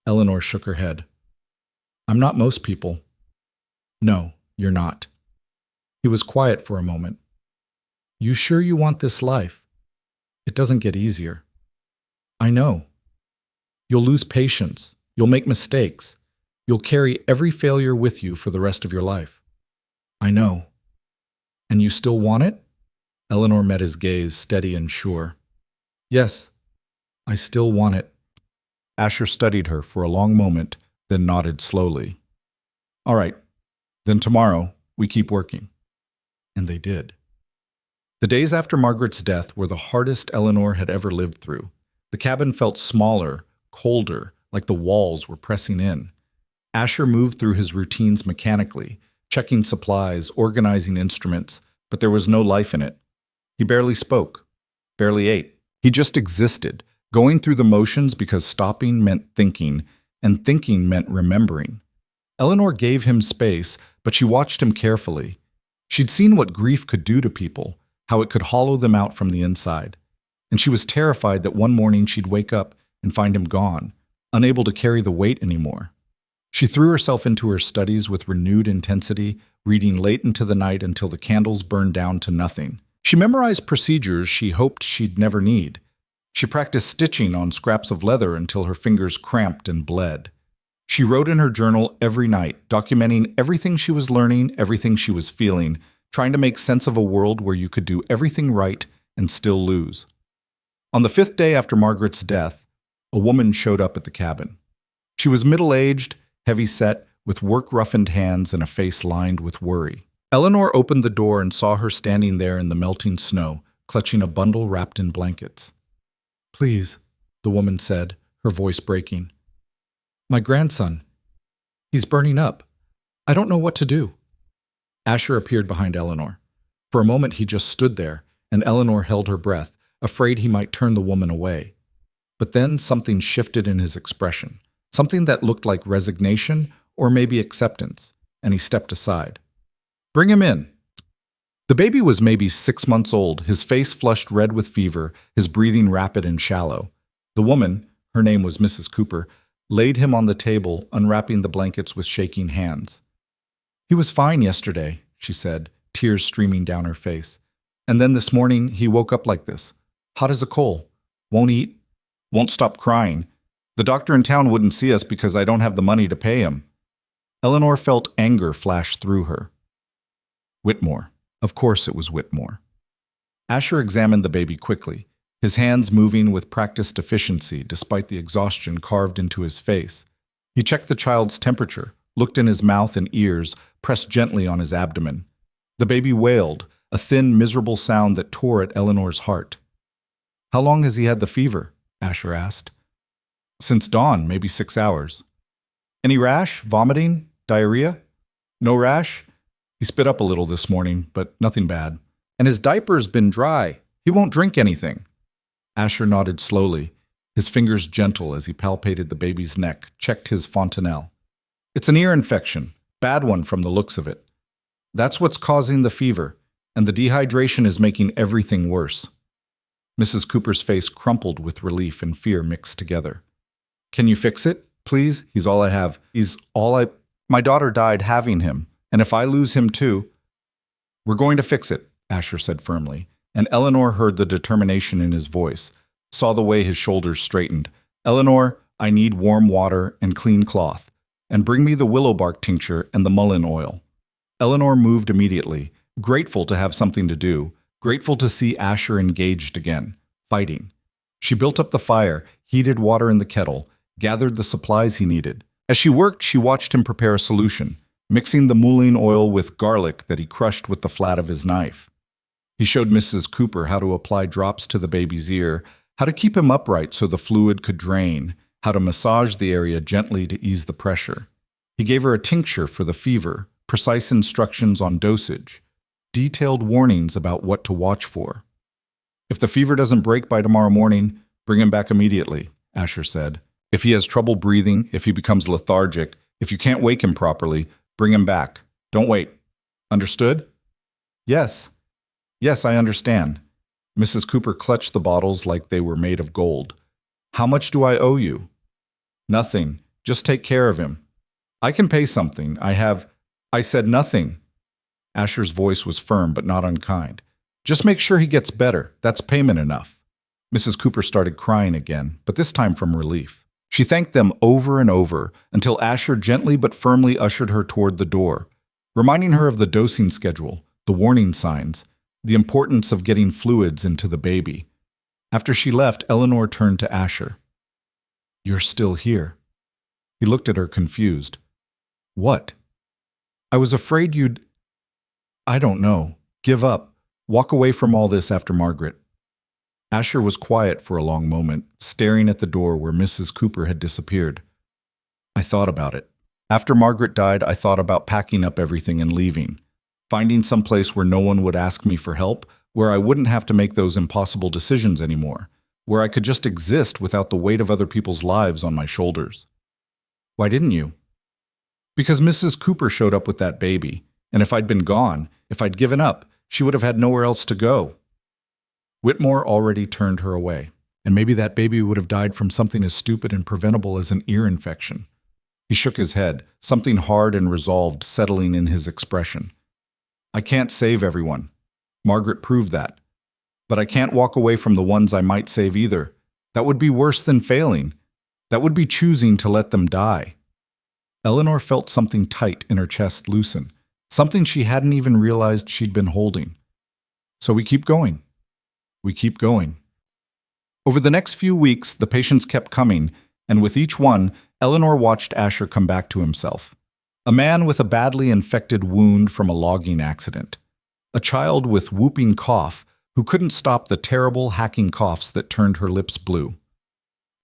Eleanor shook her head. "I'm not most people." "No, you're not." He was quiet for a moment. "You sure you want this life? It doesn't get easier." "I know. You'll lose patience. You'll make mistakes. You'll carry every failure with you for the rest of your life." "I know." "And you still want it?" Eleanor met his gaze, steady and sure. "Yes, I still want it." Asher studied her for a long moment, then nodded slowly. "All right, then tomorrow we keep working." And they did. The days after Margaret's death were the hardest Eleanor had ever lived through. The cabin felt smaller, colder, like the walls were pressing in. Asher moved through his routines mechanically, checking supplies, organizing instruments, but there was no life in it. He barely spoke, barely ate. He just existed, going through the motions because stopping meant thinking, and thinking meant remembering. Eleanor gave him space, but she watched him carefully. She'd seen what grief could do to people, how it could hollow them out from the inside. And she was terrified that one morning she'd wake up and find him gone, unable to carry the weight anymore. She threw herself into her studies with renewed intensity, reading late into the night until the candles burned down to nothing. She memorized procedures she hoped she'd never need. She practiced stitching on scraps of leather until her fingers cramped and bled. She wrote in her journal every night, documenting everything she was learning, everything she was feeling, trying to make sense of a world where you could do everything right and still lose. On the 5th day after Margaret's death, a woman showed up at the cabin. She was middle-aged, heavy-set, with work-roughened hands and a face lined with worry. Eleanor opened the door and saw her standing there in the melting snow, clutching a bundle wrapped in blankets. "Please," the woman said, her voice breaking. "My grandson. He's burning up. I don't know what to do." Asher appeared behind Eleanor. For a moment he just stood there, and Eleanor held her breath, afraid he might turn the woman away. But then something shifted in his expression, something that looked like resignation or maybe acceptance, and he stepped aside. "Bring him in." The baby was maybe 6 months old, his face flushed red with fever, his breathing rapid and shallow. The woman, her name was Mrs. Cooper, laid him on the table, unwrapping the blankets with shaking hands. "He was fine yesterday," she said, tears streaming down her face. "And then this morning he woke up like this, hot as a coal, won't eat, won't stop crying. The doctor in town wouldn't see us because I don't have the money to pay him." Eleanor felt anger flash through her. Whitmore. Of course it was Whitmore. Asher examined the baby quickly, his hands moving with practiced efficiency despite the exhaustion carved into his face. He checked the child's temperature, looked in his mouth and ears, pressed gently on his abdomen. The baby wailed, a thin, miserable sound that tore at Eleanor's heart. "How long has he had the fever?" Asher asked. "Since dawn, maybe 6 hours. Any rash, vomiting, diarrhea?" "No rash. He spit up a little this morning, but nothing bad. And his diaper's been dry. He won't drink anything." Asher nodded slowly, his fingers gentle as he palpated the baby's neck, checked his fontanelle. "It's an ear infection, bad one from the looks of it. That's what's causing the fever, and the dehydration is making everything worse." Mrs. Cooper's face crumpled with relief and fear mixed together. "Can you fix it, please? He's all I have. My daughter died having him, and if I lose him too—" "We're going to fix it," Asher said firmly, and Eleanor heard the determination in his voice, saw the way his shoulders straightened. "Eleanor, I need warm water and clean cloth. and bring me the willow bark tincture and the mullein oil." Eleanor moved immediately, grateful to have something to do, grateful to see Asher engaged again, fighting. She built up the fire, heated water in the kettle, gathered the supplies he needed. As she worked, she watched him prepare a solution, mixing the mullein oil with garlic that he crushed with the flat of his knife. He showed Mrs. Cooper how to apply drops to the baby's ear, how to keep him upright so the fluid could drain, how to massage the area gently to ease the pressure. He gave her a tincture for the fever, precise instructions on dosage, detailed warnings about what to watch for. "If the fever doesn't break by tomorrow morning, bring him back immediately," Asher said. "If he has trouble breathing, if he becomes lethargic, if you can't wake him properly, bring him back. Don't wait. Understood?" "Yes. Yes, I understand." Mrs. Cooper clutched the bottles like they were made of gold. "How much do I owe you?" "Nothing. Just take care of him." "I can pay something. I said nothing." Asher's voice was firm but not unkind. "Just make sure he gets better. That's payment enough." Mrs. Cooper started crying again, but this time from relief. She thanked them over and over until Asher gently but firmly ushered her toward the door, reminding her of the dosing schedule, the warning signs, the importance of getting fluids into the baby. After she left, Eleanor turned to Asher. "You're still here." He looked at her confused. "What?" "I was afraid you'd... I don't know. Give up. Walk away from all this after Margaret." Asher was quiet for a long moment, staring at the door where Mrs. Cooper had disappeared. "I thought about it. After Margaret died, I thought about packing up everything and leaving, finding some place where no one would ask me for help, where I wouldn't have to make those impossible decisions anymore, where I could just exist without the weight of other people's lives on my shoulders." "Why didn't you?" "Because Mrs. Cooper showed up with that baby, and if I'd been gone, if I'd given up, she would have had nowhere else to go." Whitmore already turned her away, and maybe that baby would have died from something as stupid and preventable as an ear infection. He shook his head, something hard and resolved settling in his expression. "I can't save everyone. Margaret proved that. But I can't walk away from the ones I might save either. That would be worse than failing. That would be choosing to let them die." Eleanor felt something tight in her chest loosen, something she hadn't even realized she'd been holding. "So we keep going. We keep going." Over the next few weeks, the patients kept coming, and with each one, Eleanor watched Asher come back to himself. A man with a badly infected wound from a logging accident. A child with whooping cough who couldn't stop the terrible hacking coughs that turned her lips blue.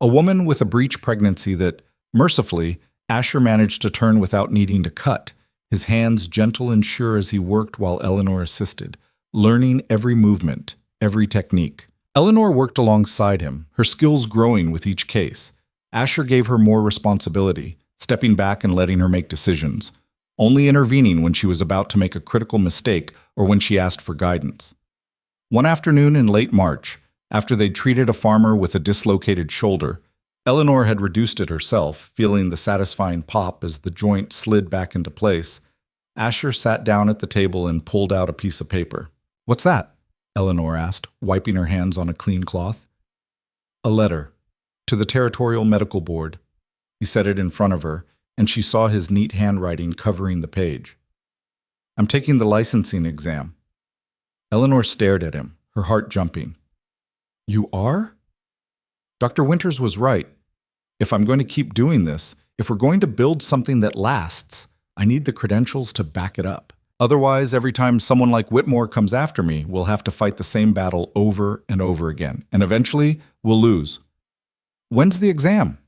A woman with a breech pregnancy that, mercifully, Asher managed to turn without needing to cut, his hands gentle and sure as he worked while Eleanor assisted, learning every movement, every technique. Eleanor worked alongside him, her skills growing with each case. Asher gave her more responsibility, stepping back and letting her make decisions, only intervening when she was about to make a critical mistake or when she asked for guidance. One afternoon in late March, after they'd treated a farmer with a dislocated shoulder, Eleanor had reduced it herself, feeling the satisfying pop as the joint slid back into place. Asher sat down at the table and pulled out a piece of paper. "What's that?" Eleanor asked, wiping her hands on a clean cloth. "A letter. To the Territorial Medical Board." He set it in front of her, and she saw his neat handwriting covering the page. "I'm taking the licensing exam." Eleanor stared at him, her heart jumping. "You are?" Dr. Winters was right. If I'm going to keep doing this, if we're going to build something that lasts, I need the credentials to back it up. Otherwise, every time someone like Whitmore comes after me, we'll have to fight the same battle over and over again, and eventually we'll lose. "When's the exam?"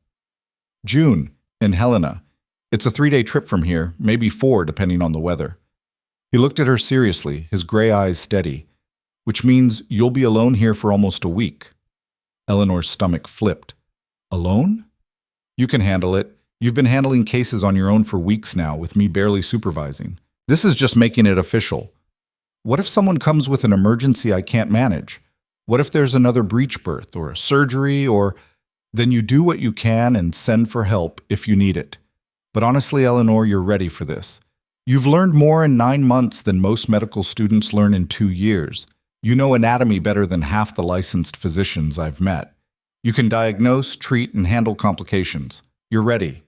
"June, in Helena. It's a 3-day trip from here, maybe 4 depending on the weather." He looked at her seriously, his gray eyes steady. "Which means you'll be alone here for almost a week." Eleanor's stomach flipped. "Alone?" "You can handle it. You've been handling cases on your own for weeks now, with me barely supervising. This is just making it official. What if someone comes with an emergency I can't manage? What if there's another breech birth or a surgery or... Then you do what you can and send for help if you need it. But honestly, Eleanor, you're ready for this. You've learned more in 9 months than most medical students learn in 2 years. You know anatomy better than half the licensed physicians I've met. You can diagnose, treat, and handle complications. You're ready."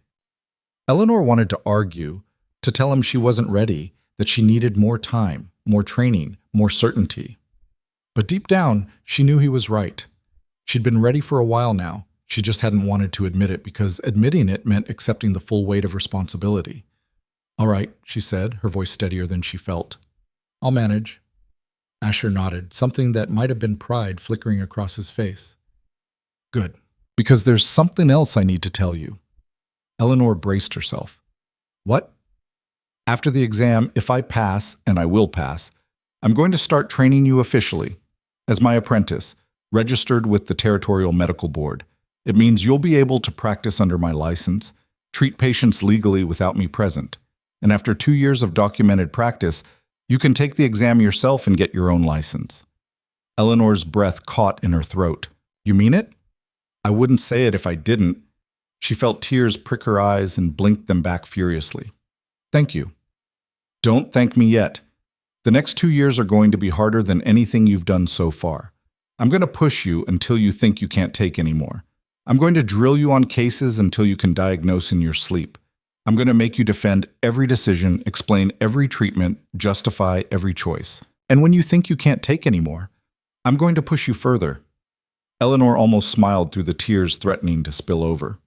Eleanor wanted to argue, to tell him she wasn't ready, that she needed more time, more training, more certainty. But deep down, she knew he was right. She'd been ready for a while now. She just hadn't wanted to admit it because admitting it meant accepting the full weight of responsibility. "All right," she said, her voice steadier than she felt. "I'll manage." Asher nodded, something that might have been pride flickering across his face. "Good, because there's something else I need to tell you." Eleanor braced herself. "What?" "After the exam, if I pass, and I will pass, I'm going to start training you officially, as my apprentice, registered with the Territorial Medical Board. It means you'll be able to practice under my license, treat patients legally without me present, and after 2 years of documented practice, you can take the exam yourself and get your own license." Eleanor's breath caught in her throat. "You mean it?" "I wouldn't say it if I didn't." She felt tears prick her eyes and blinked them back furiously. "Thank you." "Don't thank me yet. The next 2 years are going to be harder than anything you've done so far. I'm going to push you until you think you can't take anymore. I'm going to drill you on cases until you can diagnose in your sleep. I'm going to make you defend every decision, explain every treatment, justify every choice. And when you think you can't take anymore, I'm going to push you further." Eleanor almost smiled through the tears threatening to spill over.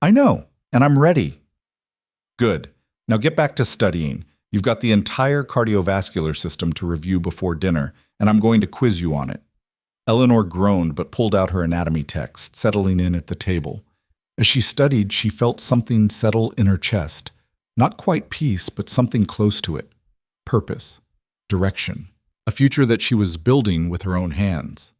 "I know, and I'm ready." "Good. Now get back to studying. You've got the entire cardiovascular system to review before dinner, and I'm going to quiz you on it." Eleanor groaned but pulled out her anatomy text, settling in at the table. As she studied, she felt something settle in her chest. Not quite peace, but something close to it. Purpose. Direction. A future that she was building with her own hands.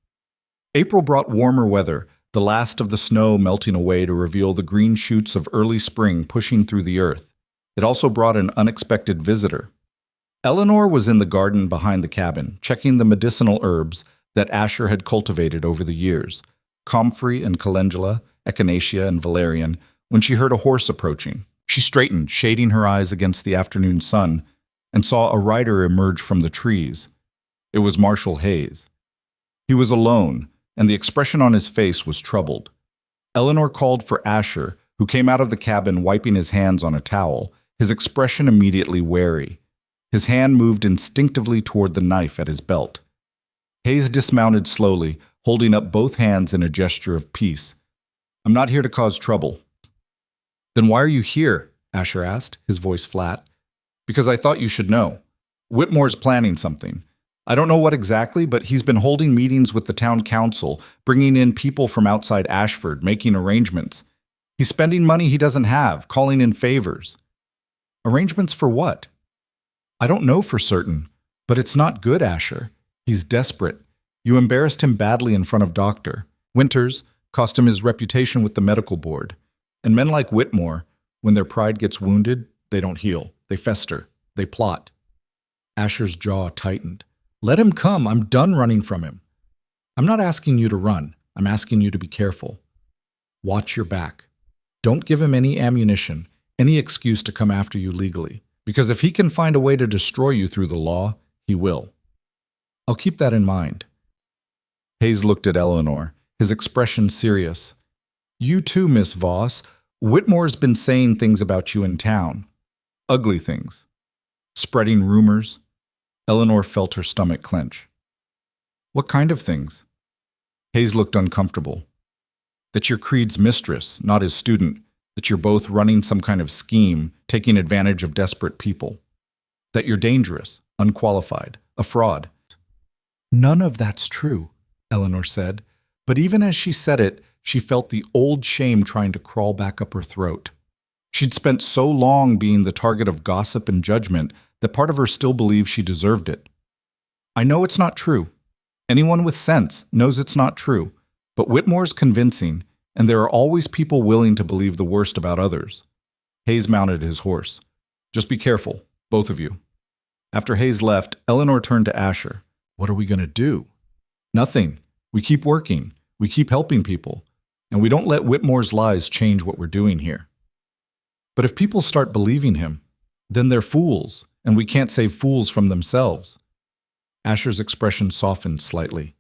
April brought warmer weather, the last of the snow melting away to reveal the green shoots of early spring pushing through the earth. It also brought an unexpected visitor. Eleanor was in the garden behind the cabin, checking the medicinal herbs that Asher had cultivated over the years, comfrey and calendula, echinacea and valerian, when she heard a horse approaching. She straightened, shading her eyes against the afternoon sun, and saw a rider emerge from the trees. It was Marshal Hayes. He was alone, and the expression on his face was troubled. Eleanor called for Asher, who came out of the cabin wiping his hands on a towel, his expression immediately wary. His hand moved instinctively toward the knife at his belt. Hayes dismounted slowly, holding up both hands in a gesture of peace. "I'm not here to cause trouble." "Then why are you here?" Asher asked, his voice flat. "Because I thought you should know. Whitmore's planning something. I don't know what exactly, but he's been holding meetings with the town council, bringing in people from outside Ashford, making arrangements. He's spending money he doesn't have, calling in favors." "Arrangements for what?" "I don't know for certain, but it's not good, Asher. He's desperate. You embarrassed him badly in front of Dr. Winters, cost him his reputation with the medical board. And men like Whitmore, when their pride gets wounded, they don't heal. They fester. They plot." Asher's jaw tightened. "Let him come. I'm done running from him." "I'm not asking you to run. I'm asking you to be careful. Watch your back. Don't give him any ammunition, any excuse to come after you legally. Because if he can find a way to destroy you through the law, he will." "I'll keep that in mind." Hayes looked at Eleanor, his expression serious. "You too, Miss Voss. Whitmore's been saying things about you in town. Ugly things. Spreading rumors." Eleanor felt her stomach clench. "What kind of things?" Hayes looked uncomfortable. "That you're Creed's mistress, not his student. That you're both running some kind of scheme, taking advantage of desperate people. That you're dangerous, unqualified, a fraud." "None of that's true," Eleanor said, but even as she said it, she felt the old shame trying to crawl back up her throat. She'd spent so long being the target of gossip and judgment that part of her still believed she deserved it. "I know it's not true. Anyone with sense knows it's not true, but Whitmore's convincing, and there are always people willing to believe the worst about others." Hayes mounted his horse. "Just be careful, both of you." After Hayes left, Eleanor turned to Asher. "What are we going to do?" "Nothing. We keep working. We keep helping people. And we don't let Whitmore's lies change what we're doing here." "But if people start believing him, then they're fools, and we can't save fools from themselves." Asher's expression softened slightly.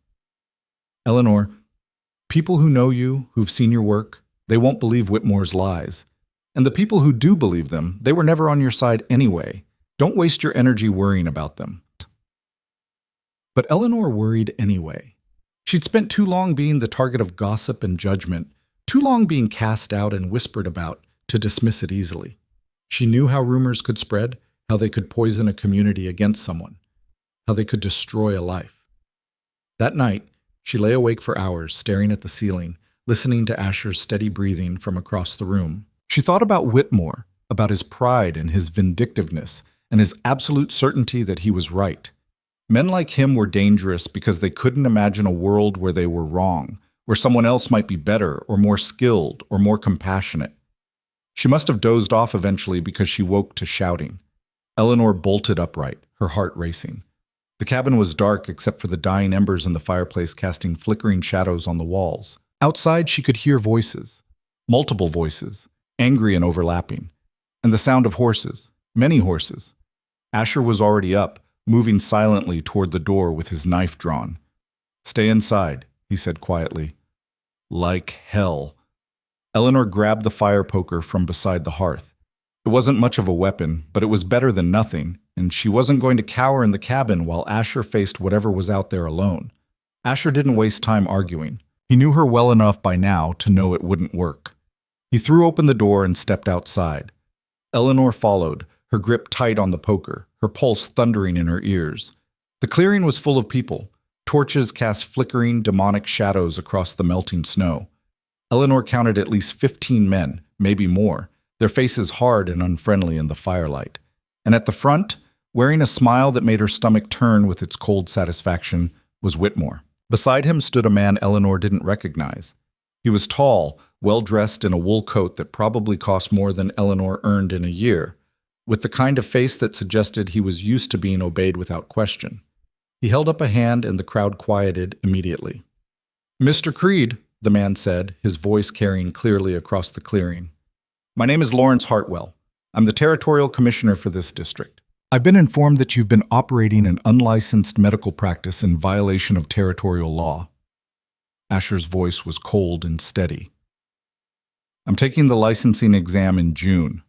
"Eleanor, people who know you, who've seen your work, they won't believe Whitmore's lies. And the people who do believe them, they were never on your side anyway. Don't waste your energy worrying about them. But Eleanor worried anyway. She'd spent too long being the target of gossip and judgment, too long being cast out and whispered about to dismiss it easily. She knew how rumors could spread, how they could poison a community against someone, how they could destroy a life. That night, she lay awake for hours, staring at the ceiling, listening to Asher's steady breathing from across the room. She thought about Whitmore, about his pride and his vindictiveness, and his absolute certainty that he was right. Men like him were dangerous because they couldn't imagine a world where they were wrong, where someone else might be better or more skilled or more compassionate. She must have dozed off eventually because she woke to shouting. Eleanor bolted upright, her heart racing. The cabin was dark except for the dying embers in the fireplace casting flickering shadows on the walls. Outside she could hear voices, multiple voices, angry and overlapping, and the sound of horses, many horses. Asher was already up, moving silently toward the door with his knife drawn. "Stay inside," he said quietly. "Like hell." Eleanor grabbed the fire poker from beside the hearth. It wasn't much of a weapon, but it was better than nothing, and she wasn't going to cower in the cabin while Asher faced whatever was out there alone. Asher didn't waste time arguing. He knew her well enough by now to know it wouldn't work. He threw open the door and stepped outside. Eleanor followed, her grip tight on the poker, her pulse thundering in her ears. The clearing was full of people. Torches cast flickering, demonic shadows across the melting snow. Eleanor counted at least 15 men, maybe more, their faces hard and unfriendly in the firelight. And at the front, wearing a smile that made her stomach turn with its cold satisfaction, was Whitmore. Beside him stood a man Eleanor didn't recognize. He was tall, well-dressed in a wool coat that probably cost more than Eleanor earned in a year, with the kind of face that suggested he was used to being obeyed without question. He held up a hand and the crowd quieted immediately. "Mr. Creed," the man said, his voice carrying clearly across the clearing. "My name is Lawrence Hartwell. I'm the territorial commissioner for this district. I've been informed that you've been operating an unlicensed medical practice in violation of territorial law." Asher's voice was cold and steady. "I'm taking the licensing exam in June.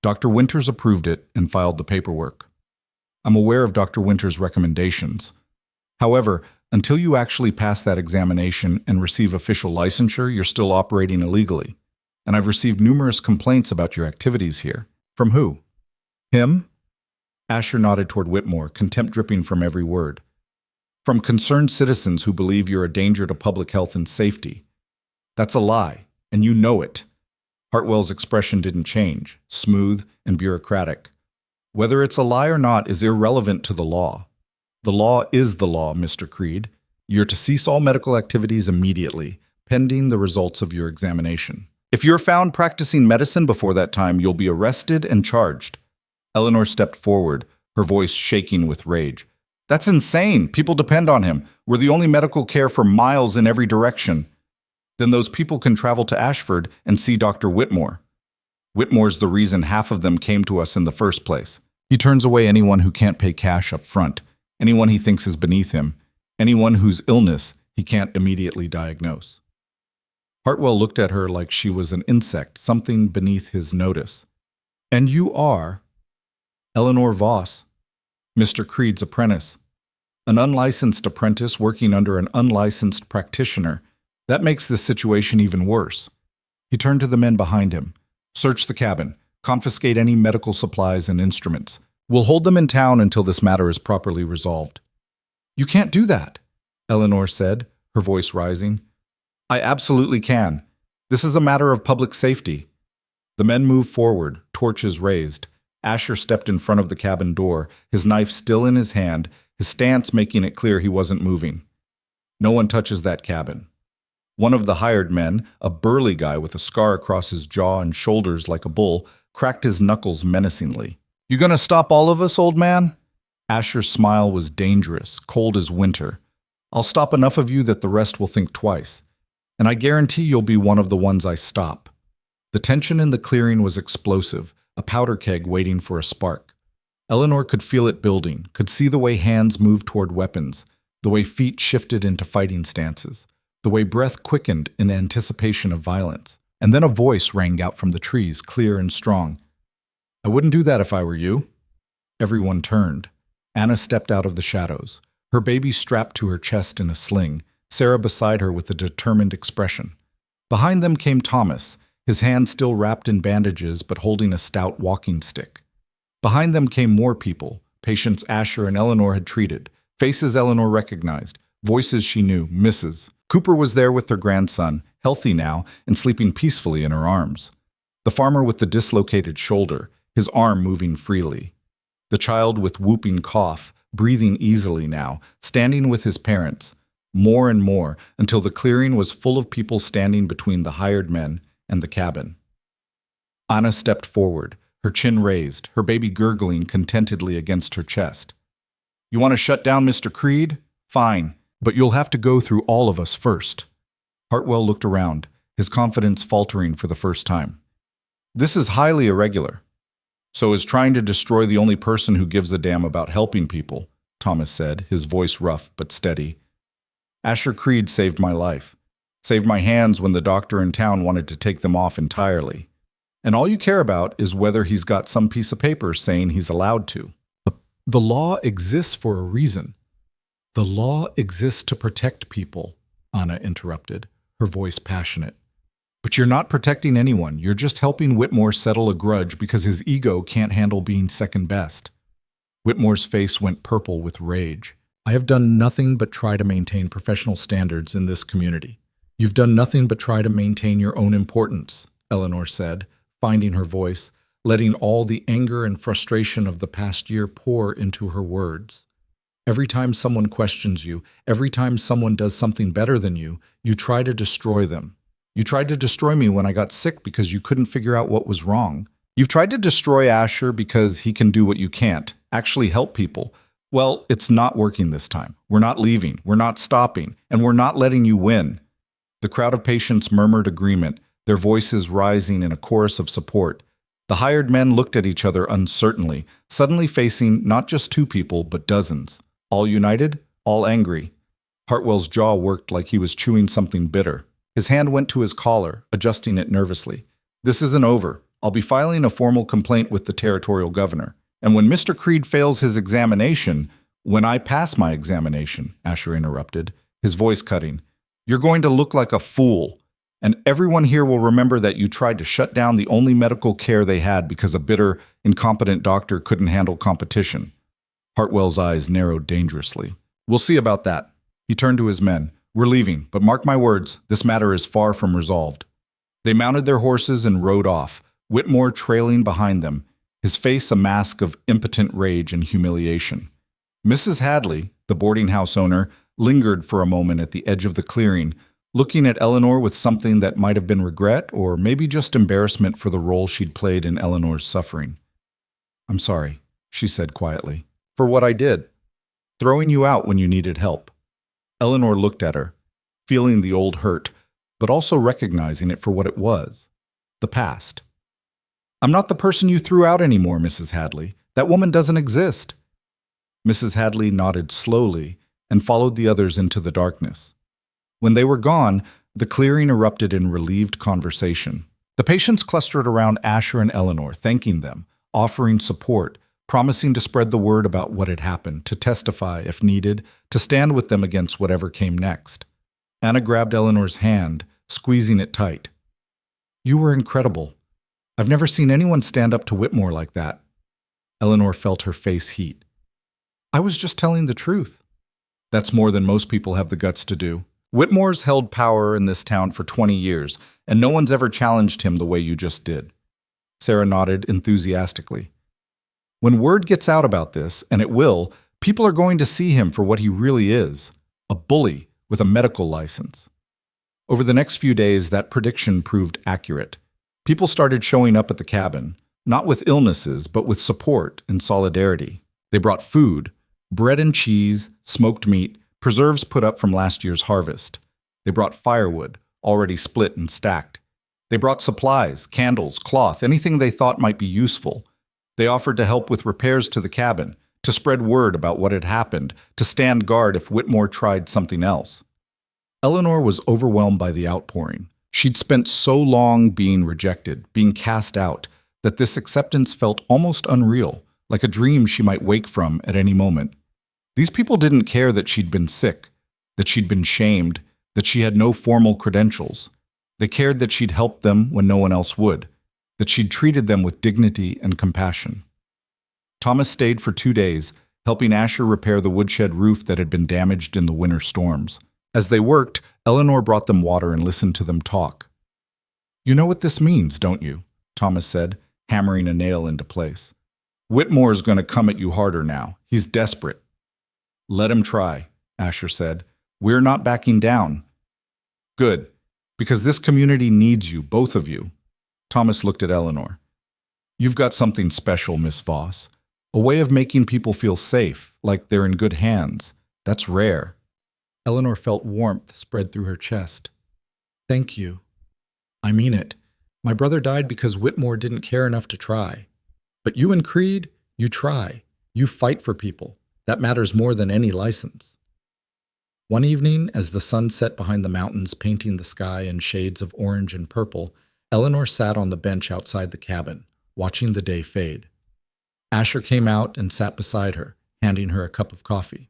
Dr. Winters approved it and filed the paperwork. I'm aware of Dr. Winters' recommendations. However, until you actually pass that examination and receive official licensure, you're still operating illegally. And I've received numerous complaints about your activities here." "From who?" "Him?" Asher nodded toward Whitmore, contempt dripping from every word. "From concerned citizens who believe you're a danger to public health and safety. That's a lie, and you know it." Hartwell's expression didn't change, smooth and bureaucratic. "Whether it's a lie or not is irrelevant to the law. The law is the law, Mr. Creed. You're to cease all medical activities immediately, pending the results of your examination. If you're found practicing medicine before that time, you'll be arrested and charged." Eleanor stepped forward, her voice shaking with rage. "That's insane. People depend on him. We're the only medical care for miles in every direction." "Then those people can travel to Ashford and see Dr. Whitmore. Whitmore's the reason half of them came to us in the first place. He turns away anyone who can't pay cash up front, anyone he thinks is beneath him, anyone whose illness he can't immediately diagnose." Hartwell looked at her like she was an insect, something beneath his notice. "And you are?" "Eleanor Voss, Mr. Creed's apprentice. An unlicensed apprentice working under an unlicensed practitioner. That makes this situation even worse." He turned to the men behind him. "Search the cabin. Confiscate any medical supplies and instruments. We'll hold them in town until this matter is properly resolved." "You can't do that," Eleanor said, her voice rising. "I absolutely can. This is a matter of public safety." The men moved forward, torches raised. Asher stepped in front of the cabin door, his knife still in his hand, his stance making it clear he wasn't moving. "No one touches that cabin." One of the hired men, a burly guy with a scar across his jaw and shoulders like a bull, cracked his knuckles menacingly. "You gonna stop all of us, old man?" Asher's smile was dangerous, cold as winter. "I'll stop enough of you that the rest will think twice. And I guarantee you'll be one of the ones I stop." The tension in the clearing was explosive, a powder keg waiting for a spark. Eleanor could feel it building, could see the way hands moved toward weapons, the way feet shifted into fighting stances, the way breath quickened in anticipation of violence. And then a voice rang out from the trees, clear and strong. "I wouldn't do that if I were you." Everyone turned. Anna stepped out of the shadows, her baby strapped to her chest in a sling, Sarah beside her with a determined expression. Behind them came Thomas, his hand still wrapped in bandages but holding a stout walking stick. Behind them came more people, patients Asher and Eleanor had treated, faces Eleanor recognized, voices she knew, Mrs. Cooper was there with their grandson, healthy now and sleeping peacefully in her arms. The farmer with the dislocated shoulder, his arm moving freely. The child with whooping cough, breathing easily now, standing with his parents, more and more, until the clearing was full of people standing between the hired men and the cabin. Anna stepped forward, her chin raised, her baby gurgling contentedly against her chest. "You want to shut down Mr. Creed? Fine, but you'll have to go through all of us first." Hartwell looked around, his confidence faltering for the first time. "This is highly irregular." "So is trying to destroy the only person who gives a damn about helping people," Thomas said, his voice rough but steady. "Asher Creed saved my life. Saved my hands when the doctor in town wanted to take them off entirely. And all you care about is whether he's got some piece of paper saying he's allowed to." The law exists for a reason. "The law exists to protect people," Anna interrupted, her voice passionate. "But you're not protecting anyone. You're just helping Whitmore settle a grudge because his ego can't handle being second best." Whitmore's face went purple with rage. "I have done nothing but try to maintain professional standards in this community. You've done nothing but try to maintain your own importance," Eleanor said, finding her voice, letting all the anger and frustration of the past year pour into her words. "Every time someone questions you, every time someone does something better than you try to destroy them. You tried to destroy me when I got sick because you couldn't figure out what was wrong. You've tried to destroy Asher because he can do what you can't, actually help people. Well, it's not working this time. We're not leaving, we're not stopping, and we're not letting you win." The crowd of patients murmured agreement, their voices rising in a chorus of support. The hired men looked at each other uncertainly, suddenly facing not just two people, but dozens. All united, all angry. Hartwell's jaw worked like he was chewing something bitter. His hand went to his collar, adjusting it nervously. "This isn't over. I'll be filing a formal complaint with the territorial governor. And when Mr. Creed fails his examination, when I pass my examination," Asher interrupted, his voice cutting, "you're going to look like a fool. And everyone here will remember that you tried to shut down the only medical care they had because a bitter, incompetent doctor couldn't handle competition." Hartwell's eyes narrowed dangerously. "We'll see about that." He turned to his men. "We're leaving, but mark my words, this matter is far from resolved." They mounted their horses and rode off, Whitmore trailing behind them, his face a mask of impotent rage and humiliation. Mrs. Hadley, the boarding house owner, lingered for a moment at the edge of the clearing, looking at Eleanor with something that might have been regret or maybe just embarrassment for the role she'd played in Eleanor's suffering. "I'm sorry," she said quietly, "for what I did, throwing you out when you needed help." Eleanor looked at her, feeling the old hurt, but also recognizing it for what it was, the past. "I'm not the person you threw out anymore, Mrs. Hadley. That woman doesn't exist." Mrs. Hadley nodded slowly and followed the others into the darkness. When they were gone, the clearing erupted in relieved conversation. The patients clustered around Asher and Eleanor, thanking them, offering support, promising to spread the word about what had happened, to testify if needed, to stand with them against whatever came next. Anna grabbed Eleanor's hand, squeezing it tight. "You were incredible. I've never seen anyone stand up to Whitmore like that." Eleanor felt her face heat. "I was just telling the truth." "That's more than most people have the guts to do. Whitmore's held power in this town for 20 years, and no one's ever challenged him the way you just did." Sarah nodded enthusiastically. "When word gets out about this, and it will, people are going to see him for what he really is, a bully with a medical license." Over the next few days, that prediction proved accurate. People started showing up at the cabin, not with illnesses, but with support and solidarity. They brought food, bread and cheese, smoked meat, preserves put up from last year's harvest. They brought firewood, already split and stacked. They brought supplies, candles, cloth, anything they thought might be useful. They offered to help with repairs to the cabin, to spread word about what had happened, to stand guard if Whitmore tried something else. Eleanor was overwhelmed by the outpouring. She'd spent so long being rejected, being cast out, that this acceptance felt almost unreal, like a dream she might wake from at any moment. These people didn't care that she'd been sick, that she'd been shamed, that she had no formal credentials. They cared that she'd helped them when no one else would, that she'd treated them with dignity and compassion. Thomas stayed for 2 days, helping Asher repair the woodshed roof that had been damaged in the winter storms. As they worked, Eleanor brought them water and listened to them talk. "You know what this means, don't you?" Thomas said, hammering a nail into place. "Whitmore's going to come at you harder now. He's desperate." "Let him try," Asher said. "We're not backing down." "Good, because this community needs you, both of you." Thomas looked at Eleanor. "You've got something special, Miss Voss. A way of making people feel safe, like they're in good hands. That's rare." Eleanor felt warmth spread through her chest. "Thank you. I mean it. My brother died because Whitmore didn't care enough to try. But you and Creed, you try. You fight for people. That matters more than any license." One evening, as the sun set behind the mountains painting the sky in shades of orange and purple, Eleanor sat on the bench outside the cabin, watching the day fade. Asher came out and sat beside her, handing her a cup of coffee.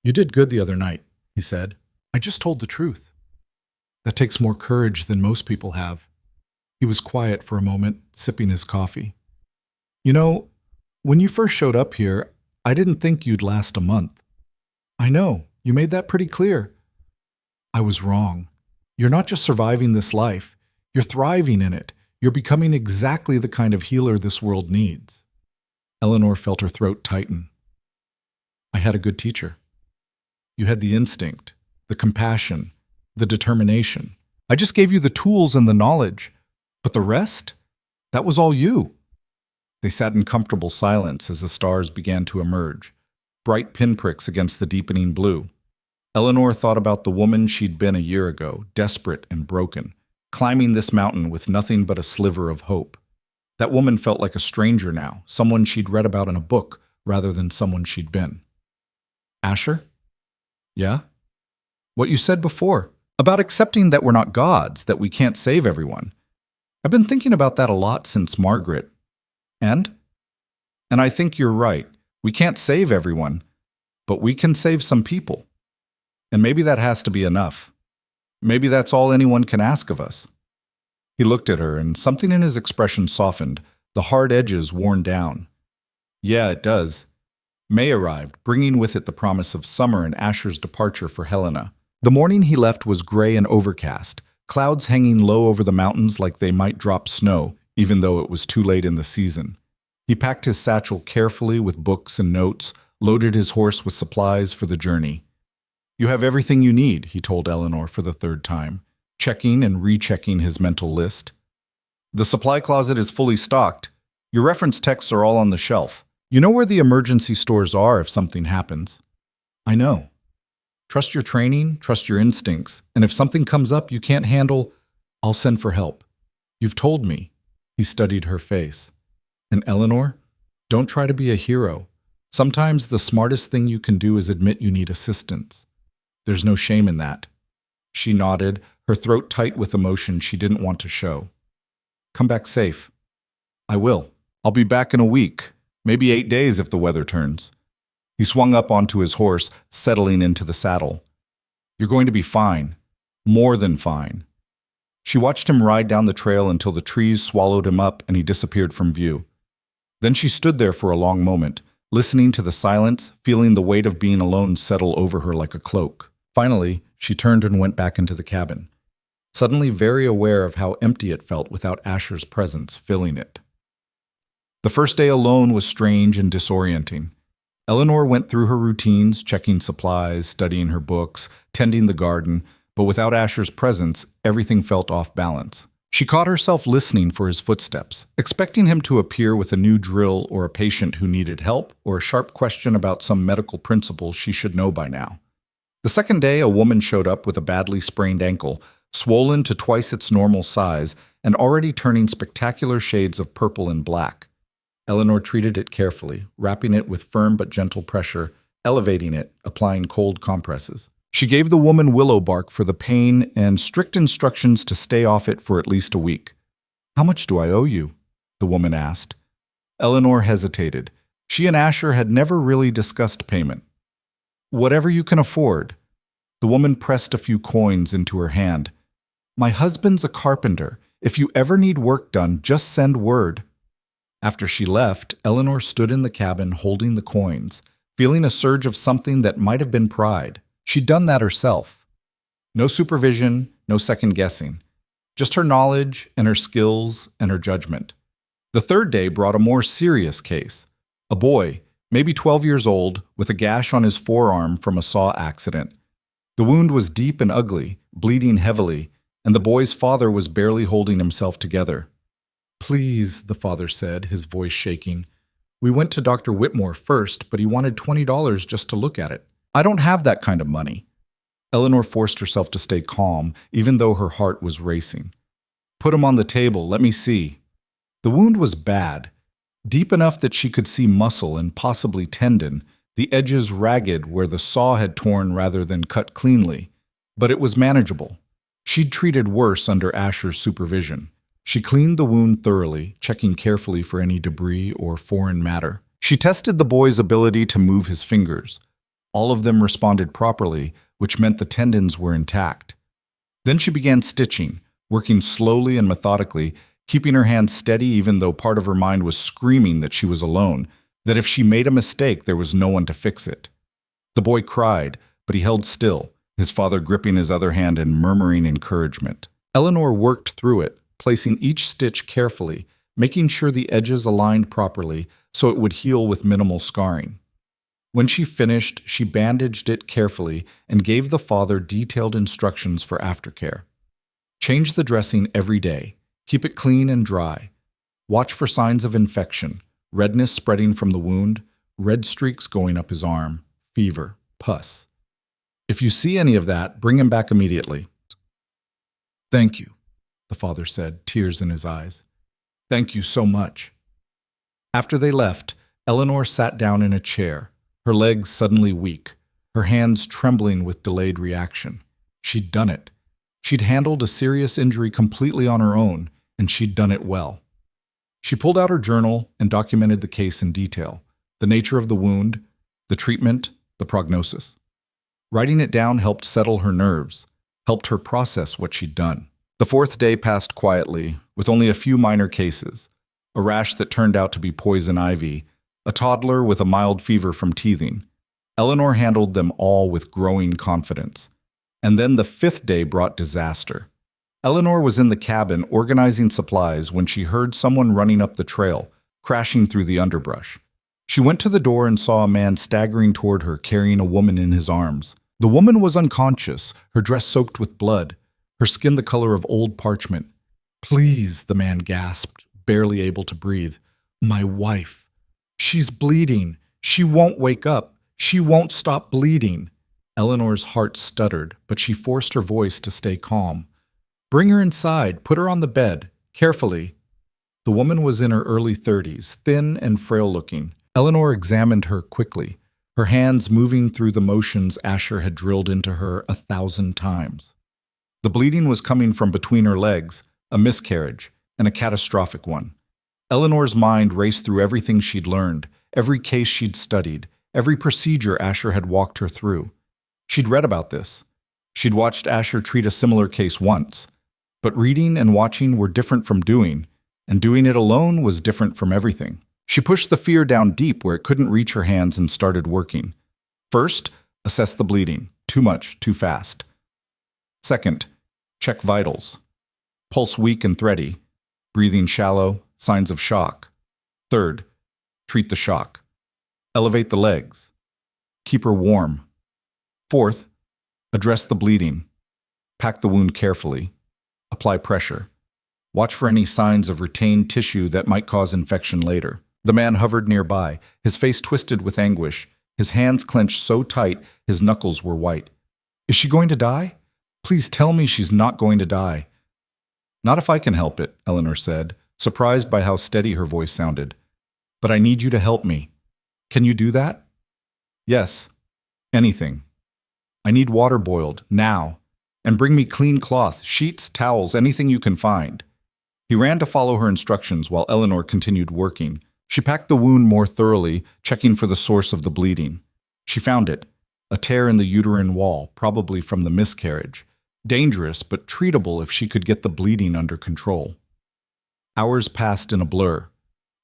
"You did good the other night," he said. "I just told the truth. That takes more courage than most people have." He was quiet for a moment, sipping his coffee. "You know, when you first showed up here, I didn't think you'd last a month." "I know, you made that pretty clear." "I was wrong. You're not just surviving this life, you're thriving in it. You're becoming exactly the kind of healer this world needs." Eleanor felt her throat tighten. "I had a good teacher. You had the instinct, the compassion, the determination. I just gave you the tools and the knowledge. But the rest? That was all you." They sat in comfortable silence as the stars began to emerge, bright pinpricks against the deepening blue. Eleanor thought about the woman she'd been a year ago, desperate and broken, climbing this mountain with nothing but a sliver of hope. That woman felt like a stranger now, someone she'd read about in a book rather than someone she'd been. "Asher?" "Yeah?" "What you said before, about accepting that we're not gods, that we can't save everyone. I've been thinking about that a lot since Margaret. And I think you're right. We can't save everyone, but we can save some people. And maybe that has to be enough. Maybe that's all anyone can ask of us." He looked at her, and something in his expression softened, the hard edges worn down. "Yeah, it does." May arrived, bringing with it the promise of summer and Asher's departure for Helena. The morning he left was gray and overcast, clouds hanging low over the mountains like they might drop snow, even though it was too late in the season. He packed his satchel carefully with books and notes, loaded his horse with supplies for the journey. "You have everything you need," he told Eleanor for the 3rd time, checking and rechecking his mental list. "The supply closet is fully stocked. Your reference texts are all on the shelf. You know where the emergency stores are if something happens." "I know. Trust your training, trust your instincts, and if something comes up you can't handle, I'll send for help. You've told me." He studied her face. "And Eleanor, don't try to be a hero. Sometimes the smartest thing you can do is admit you need assistance. There's no shame in that." She nodded, her throat tight with emotion she didn't want to show. "Come back safe." "I will. I'll be back in a week, maybe 8 days if the weather turns." He swung up onto his horse, settling into the saddle. "You're going to be fine. More than fine." She watched him ride down the trail until the trees swallowed him up and he disappeared from view. Then she stood there for a long moment, listening to the silence, feeling the weight of being alone settle over her like a cloak. Finally, she turned and went back into the cabin, suddenly very aware of how empty it felt without Asher's presence filling it. The first day alone was strange and disorienting. Eleanor went through her routines, checking supplies, studying her books, tending the garden, but without Asher's presence, everything felt off balance. She caught herself listening for his footsteps, expecting him to appear with a new drill or a patient who needed help or a sharp question about some medical principle she should know by now. The second day, a woman showed up with a badly sprained ankle, swollen to twice its normal size and already turning spectacular shades of purple and black. Eleanor treated it carefully, wrapping it with firm but gentle pressure, elevating it, applying cold compresses. She gave the woman willow bark for the pain and strict instructions to stay off it for at least a week. "How much do I owe you?" the woman asked. Eleanor hesitated. She and Asher had never really discussed payment. "Whatever you can afford." The woman pressed a few coins into her hand. "My husband's a carpenter. If you ever need work done, just send word." After she left, Eleanor stood in the cabin holding the coins, feeling a surge of something that might have been pride. She'd done that herself. No supervision, no second guessing. Just her knowledge and her skills and her judgment. The third day brought a more serious case. A boy, maybe 12 years old, with a gash on his forearm from a saw accident. The wound was deep and ugly, bleeding heavily, and the boy's father was barely holding himself together. "Please," the father said, his voice shaking. "We went to Dr. Whitmore first, but he wanted $20 just to look at it. I don't have that kind of money." Eleanor forced herself to stay calm, even though her heart was racing. "Put him on the table, let me see." The wound was bad, deep enough that she could see muscle and possibly tendon, the edges ragged where the saw had torn rather than cut cleanly. But it was manageable. She'd treated worse under Asher's supervision. She cleaned the wound thoroughly, checking carefully for any debris or foreign matter. She tested the boy's ability to move his fingers. All of them responded properly, which meant the tendons were intact. Then she began stitching, working slowly and methodically, keeping her hands steady even though part of her mind was screaming that she was alone, that if she made a mistake there was no one to fix it. The boy cried, but he held still, his father gripping his other hand and murmuring encouragement. Eleanor worked through it, placing each stitch carefully, making sure the edges aligned properly so it would heal with minimal scarring. When she finished, she bandaged it carefully and gave the father detailed instructions for aftercare. Change the dressing every day. Keep it clean and dry. Watch for signs of infection, redness spreading from the wound, red streaks going up his arm, fever, pus. If you see any of that, bring him back immediately. "Thank you," the father said, tears in his eyes. "Thank you so much." After they left, Eleanor sat down in a chair, her legs suddenly weak, her hands trembling with delayed reaction. She'd done it. She'd handled a serious injury completely on her own, and she'd done it well. She pulled out her journal and documented the case in detail, the nature of the wound, the treatment, the prognosis. Writing it down helped settle her nerves, helped her process what she'd done. The fourth day passed quietly, with only a few minor cases. A rash that turned out to be poison ivy, a toddler with a mild fever from teething. Eleanor handled them all with growing confidence. And then the fifth day brought disaster. Eleanor was in the cabin organizing supplies when she heard someone running up the trail, crashing through the underbrush. She went to the door and saw a man staggering toward her, carrying a woman in his arms. The woman was unconscious, her dress soaked with blood, her skin the color of old parchment. "Please," the man gasped, barely able to breathe. "My wife. She's bleeding. She won't wake up. She won't stop bleeding." Eleanor's heart stuttered, but she forced her voice to stay calm. "Bring her inside. Put her on the bed. Carefully." The woman was in her early 30s, thin and frail-looking. Eleanor examined her quickly, her hands moving through the motions Asher had drilled into her 1,000 times. The bleeding was coming from between her legs, a miscarriage, and a catastrophic one. Eleanor's mind raced through everything she'd learned, every case she'd studied, every procedure Asher had walked her through. She'd read about this. She'd watched Asher treat a similar case once. But reading and watching were different from doing, and doing it alone was different from everything. She pushed the fear down deep where it couldn't reach her hands and started working. First, assess the bleeding. Too much, too fast. Second, check vitals. Pulse weak and thready. Breathing shallow, signs of shock. Third, treat the shock. Elevate the legs. Keep her warm. Fourth, address the bleeding. Pack the wound carefully. Apply pressure. Watch for any signs of retained tissue that might cause infection later. The man hovered nearby, his face twisted with anguish, his hands clenched so tight his knuckles were white. "Is she going to die? Please tell me she's not going to die." "Not if I can help it," Eleanor said, surprised by how steady her voice sounded. "But I need you to help me. Can you do that?" "Yes. Anything. I need water boiled, now. And bring me clean cloth, sheets, towels, anything you can find." He ran to follow her instructions while Eleanor continued working. She packed the wound more thoroughly, checking for the source of the bleeding. She found it, a tear in the uterine wall, probably from the miscarriage. Dangerous, but treatable if she could get the bleeding under control. Hours passed in a blur.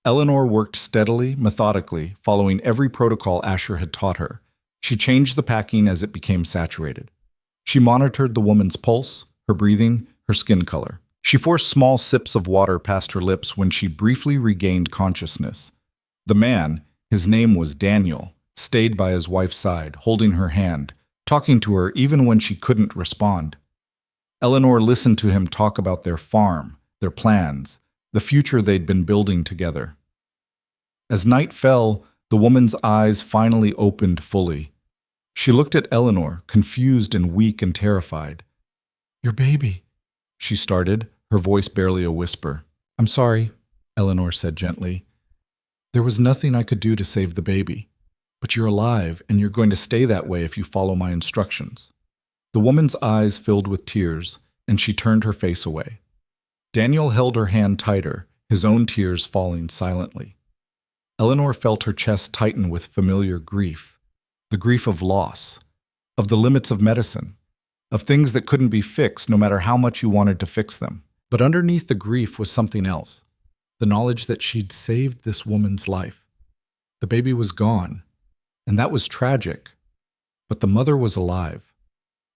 Eleanor worked steadily, methodically, following every protocol Asher had taught her. She changed the packing as it became saturated. She monitored the woman's pulse, her breathing, her skin color. She forced small sips of water past her lips when she briefly regained consciousness. The man, his name was Daniel, stayed by his wife's side, holding her hand, talking to her even when she couldn't respond. Eleanor listened to him talk about their farm, their plans, the future they'd been building together. As night fell, the woman's eyes finally opened fully. She looked at Eleanor, confused and weak and terrified. "Your baby," she started, her voice barely a whisper. "I'm sorry," Eleanor said gently. "There was nothing I could do to save the baby. But you're alive, and you're going to stay that way if you follow my instructions." The woman's eyes filled with tears, and she turned her face away. Daniel held her hand tighter, his own tears falling silently. Eleanor felt her chest tighten with familiar grief, the grief of loss, of the limits of medicine, of things that couldn't be fixed no matter how much you wanted to fix them. But underneath the grief was something else, the knowledge that she'd saved this woman's life. The baby was gone, and that was tragic, but the mother was alive.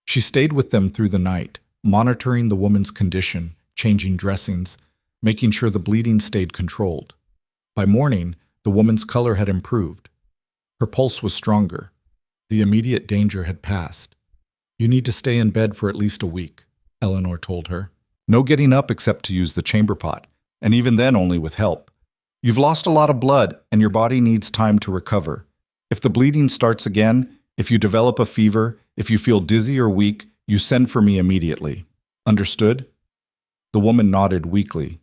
She stayed with them through the night, monitoring the woman's condition, changing dressings, making sure the bleeding stayed controlled. By morning, the woman's color had improved. Her pulse was stronger. The immediate danger had passed. "You need to stay in bed for at least a week," Eleanor told her. "No getting up except to use the chamber pot, and even then only with help. You've lost a lot of blood, and your body needs time to recover. If the bleeding starts again, if you develop a fever, if you feel dizzy or weak, you send for me immediately. Understood?" The woman nodded weakly.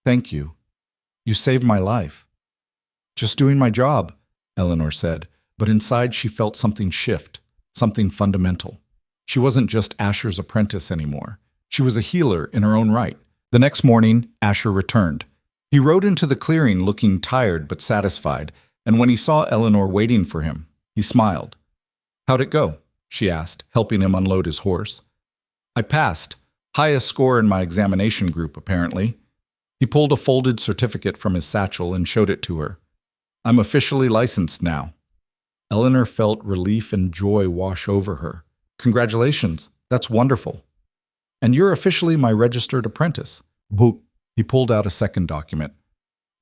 "Thank you. You saved my life." "Just doing my job," Eleanor said, but inside she felt something shift, something fundamental. She wasn't just Asher's apprentice anymore. She was a healer in her own right. The next morning, Asher returned. He rode into the clearing looking tired but satisfied, and when he saw Eleanor waiting for him, he smiled. "How'd it go?" she asked, helping him unload his horse. "I passed. Highest score in my examination group, apparently." He pulled a folded certificate from his satchel and showed it to her. "I'm officially licensed now." Eleanor felt relief and joy wash over her. "Congratulations. That's wonderful. And you're officially my registered apprentice." Boop. He pulled out a second document.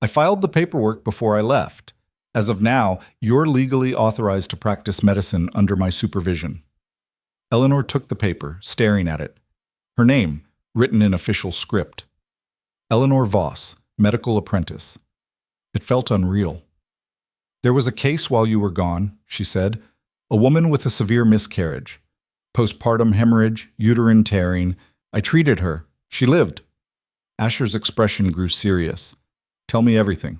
"I filed the paperwork before I left. As of now, you're legally authorized to practice medicine under my supervision." Eleanor took the paper, staring at it. Her name, written in official script. Eleanor Voss, medical apprentice. It felt unreal. "There was a case while you were gone," she said. "A woman with a severe miscarriage. Postpartum hemorrhage, uterine tearing. I treated her. She lived." Asher's expression grew serious. "Tell me everything."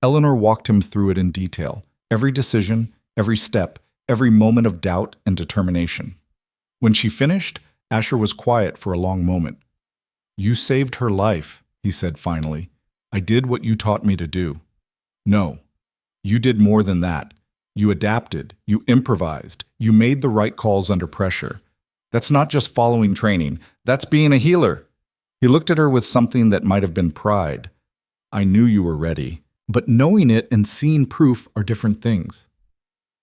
Eleanor walked him through it in detail. Every decision, every step, every moment of doubt and determination. When she finished, Asher was quiet for a long moment. "You saved her life," he said finally. "I did what you taught me to do." "No. You did more than that. You adapted, you improvised, you made the right calls under pressure. That's not just following training, that's being a healer." He looked at her with something that might have been pride. "I knew you were ready, but knowing it and seeing proof are different things."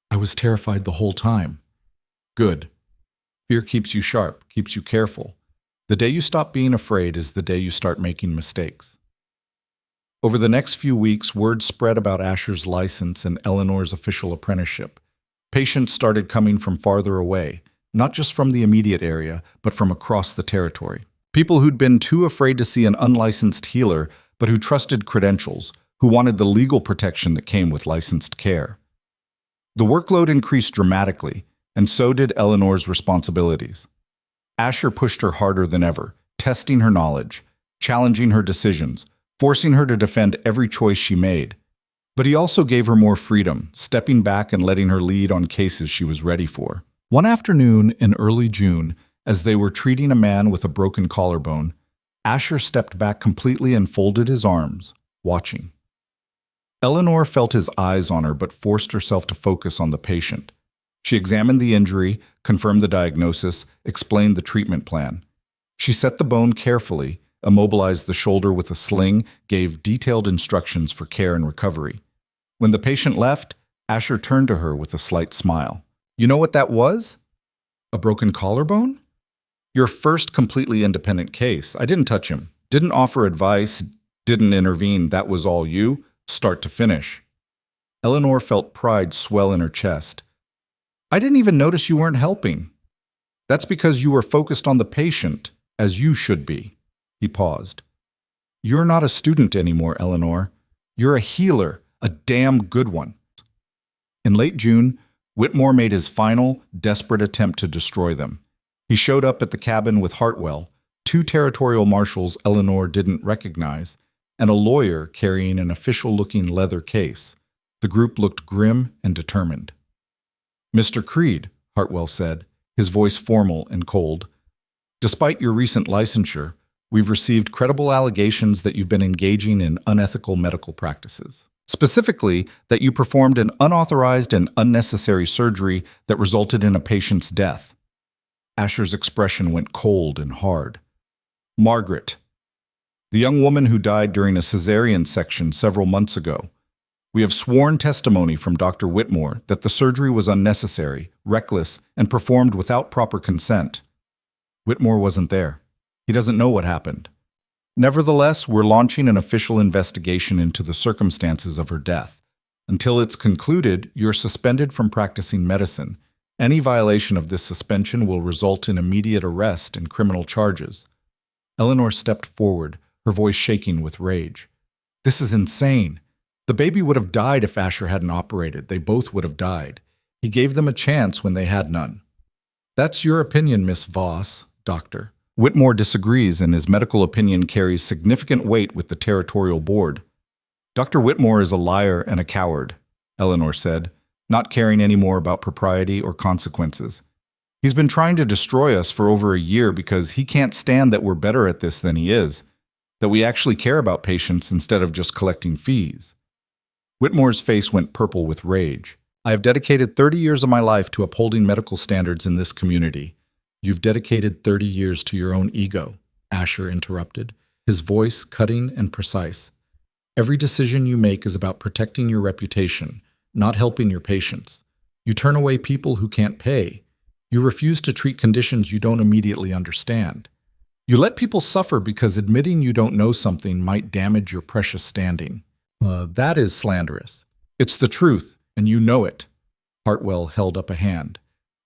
"I was terrified the whole time." "Good. Fear keeps you sharp, keeps you careful. The day you stop being afraid is the day you start making mistakes." Over the next few weeks, word spread about Asher's license and Eleanor's official apprenticeship. Patients started coming from farther away, not just from the immediate area, but from across the territory. People who'd been too afraid to see an unlicensed healer, but who trusted credentials, who wanted the legal protection that came with licensed care. The workload increased dramatically, and so did Eleanor's responsibilities. Asher pushed her harder than ever, testing her knowledge, challenging her decisions, forcing her to defend every choice she made. But he also gave her more freedom, stepping back and letting her lead on cases she was ready for. One afternoon in early June, as they were treating a man with a broken collarbone, Asher stepped back completely and folded his arms, watching. Eleanor felt his eyes on her but forced herself to focus on the patient. She examined the injury, confirmed the diagnosis, explained the treatment plan. She set the bone carefully, immobilized the shoulder with a sling, gave detailed instructions for care and recovery. When the patient left, Asher turned to her with a slight smile. "You know what that was? A broken collarbone? Your first completely independent case. I didn't touch him, didn't offer advice, didn't intervene. That was all you, start to finish." Eleanor felt pride swell in her chest. "I didn't even notice you weren't helping." "That's because you were focused on the patient, as you should be." He paused. "You're not a student anymore, Eleanor. You're a healer, a damn good one." In late June, Whitmore made his final, desperate attempt to destroy them. He showed up at the cabin with Hartwell, 2 territorial marshals Eleanor didn't recognize, and a lawyer carrying an official-looking leather case. The group looked grim and determined. "Mr. Creed," Hartwell said, his voice formal and cold, "despite your recent licensure, we've received credible allegations that you've been engaging in unethical medical practices. Specifically, that you performed an unauthorized and unnecessary surgery that resulted in a patient's death." Asher's expression went cold and hard. "Margaret, the young woman who died during a cesarean section several months ago. We have sworn testimony from Dr. Whitmore that the surgery was unnecessary, reckless, and performed without proper consent. Whitmore wasn't there. He doesn't know what happened. Nevertheless, we're launching an official investigation into the circumstances of her death. Until it's concluded, you're suspended from practicing medicine. Any violation of this suspension will result in immediate arrest and criminal charges." Eleanor stepped forward, her voice shaking with rage. "This is insane. The baby would have died if Asher hadn't operated. They both would have died. He gave them a chance when they had none." "That's your opinion, Miss Voss, Doctor. Whitmore disagrees, and his medical opinion carries significant weight with the territorial board." "Dr. Whitmore is a liar and a coward," Eleanor said, not caring any more about propriety or consequences. "He's been trying to destroy us for over a year because he can't stand that we're better at this than he is, that we actually care about patients instead of just collecting fees." Whitmore's face went purple with rage. "I have dedicated 30 years of my life to upholding medical standards in this community." "You've dedicated 30 years to your own ego," Asher interrupted, his voice cutting and precise. "Every decision you make is about protecting your reputation, not helping your patients. You turn away people who can't pay. You refuse to treat conditions you don't immediately understand. You let people suffer because admitting you don't know something might damage your precious standing. That is slanderous. It's the truth, and you know it." Hartwell held up a hand.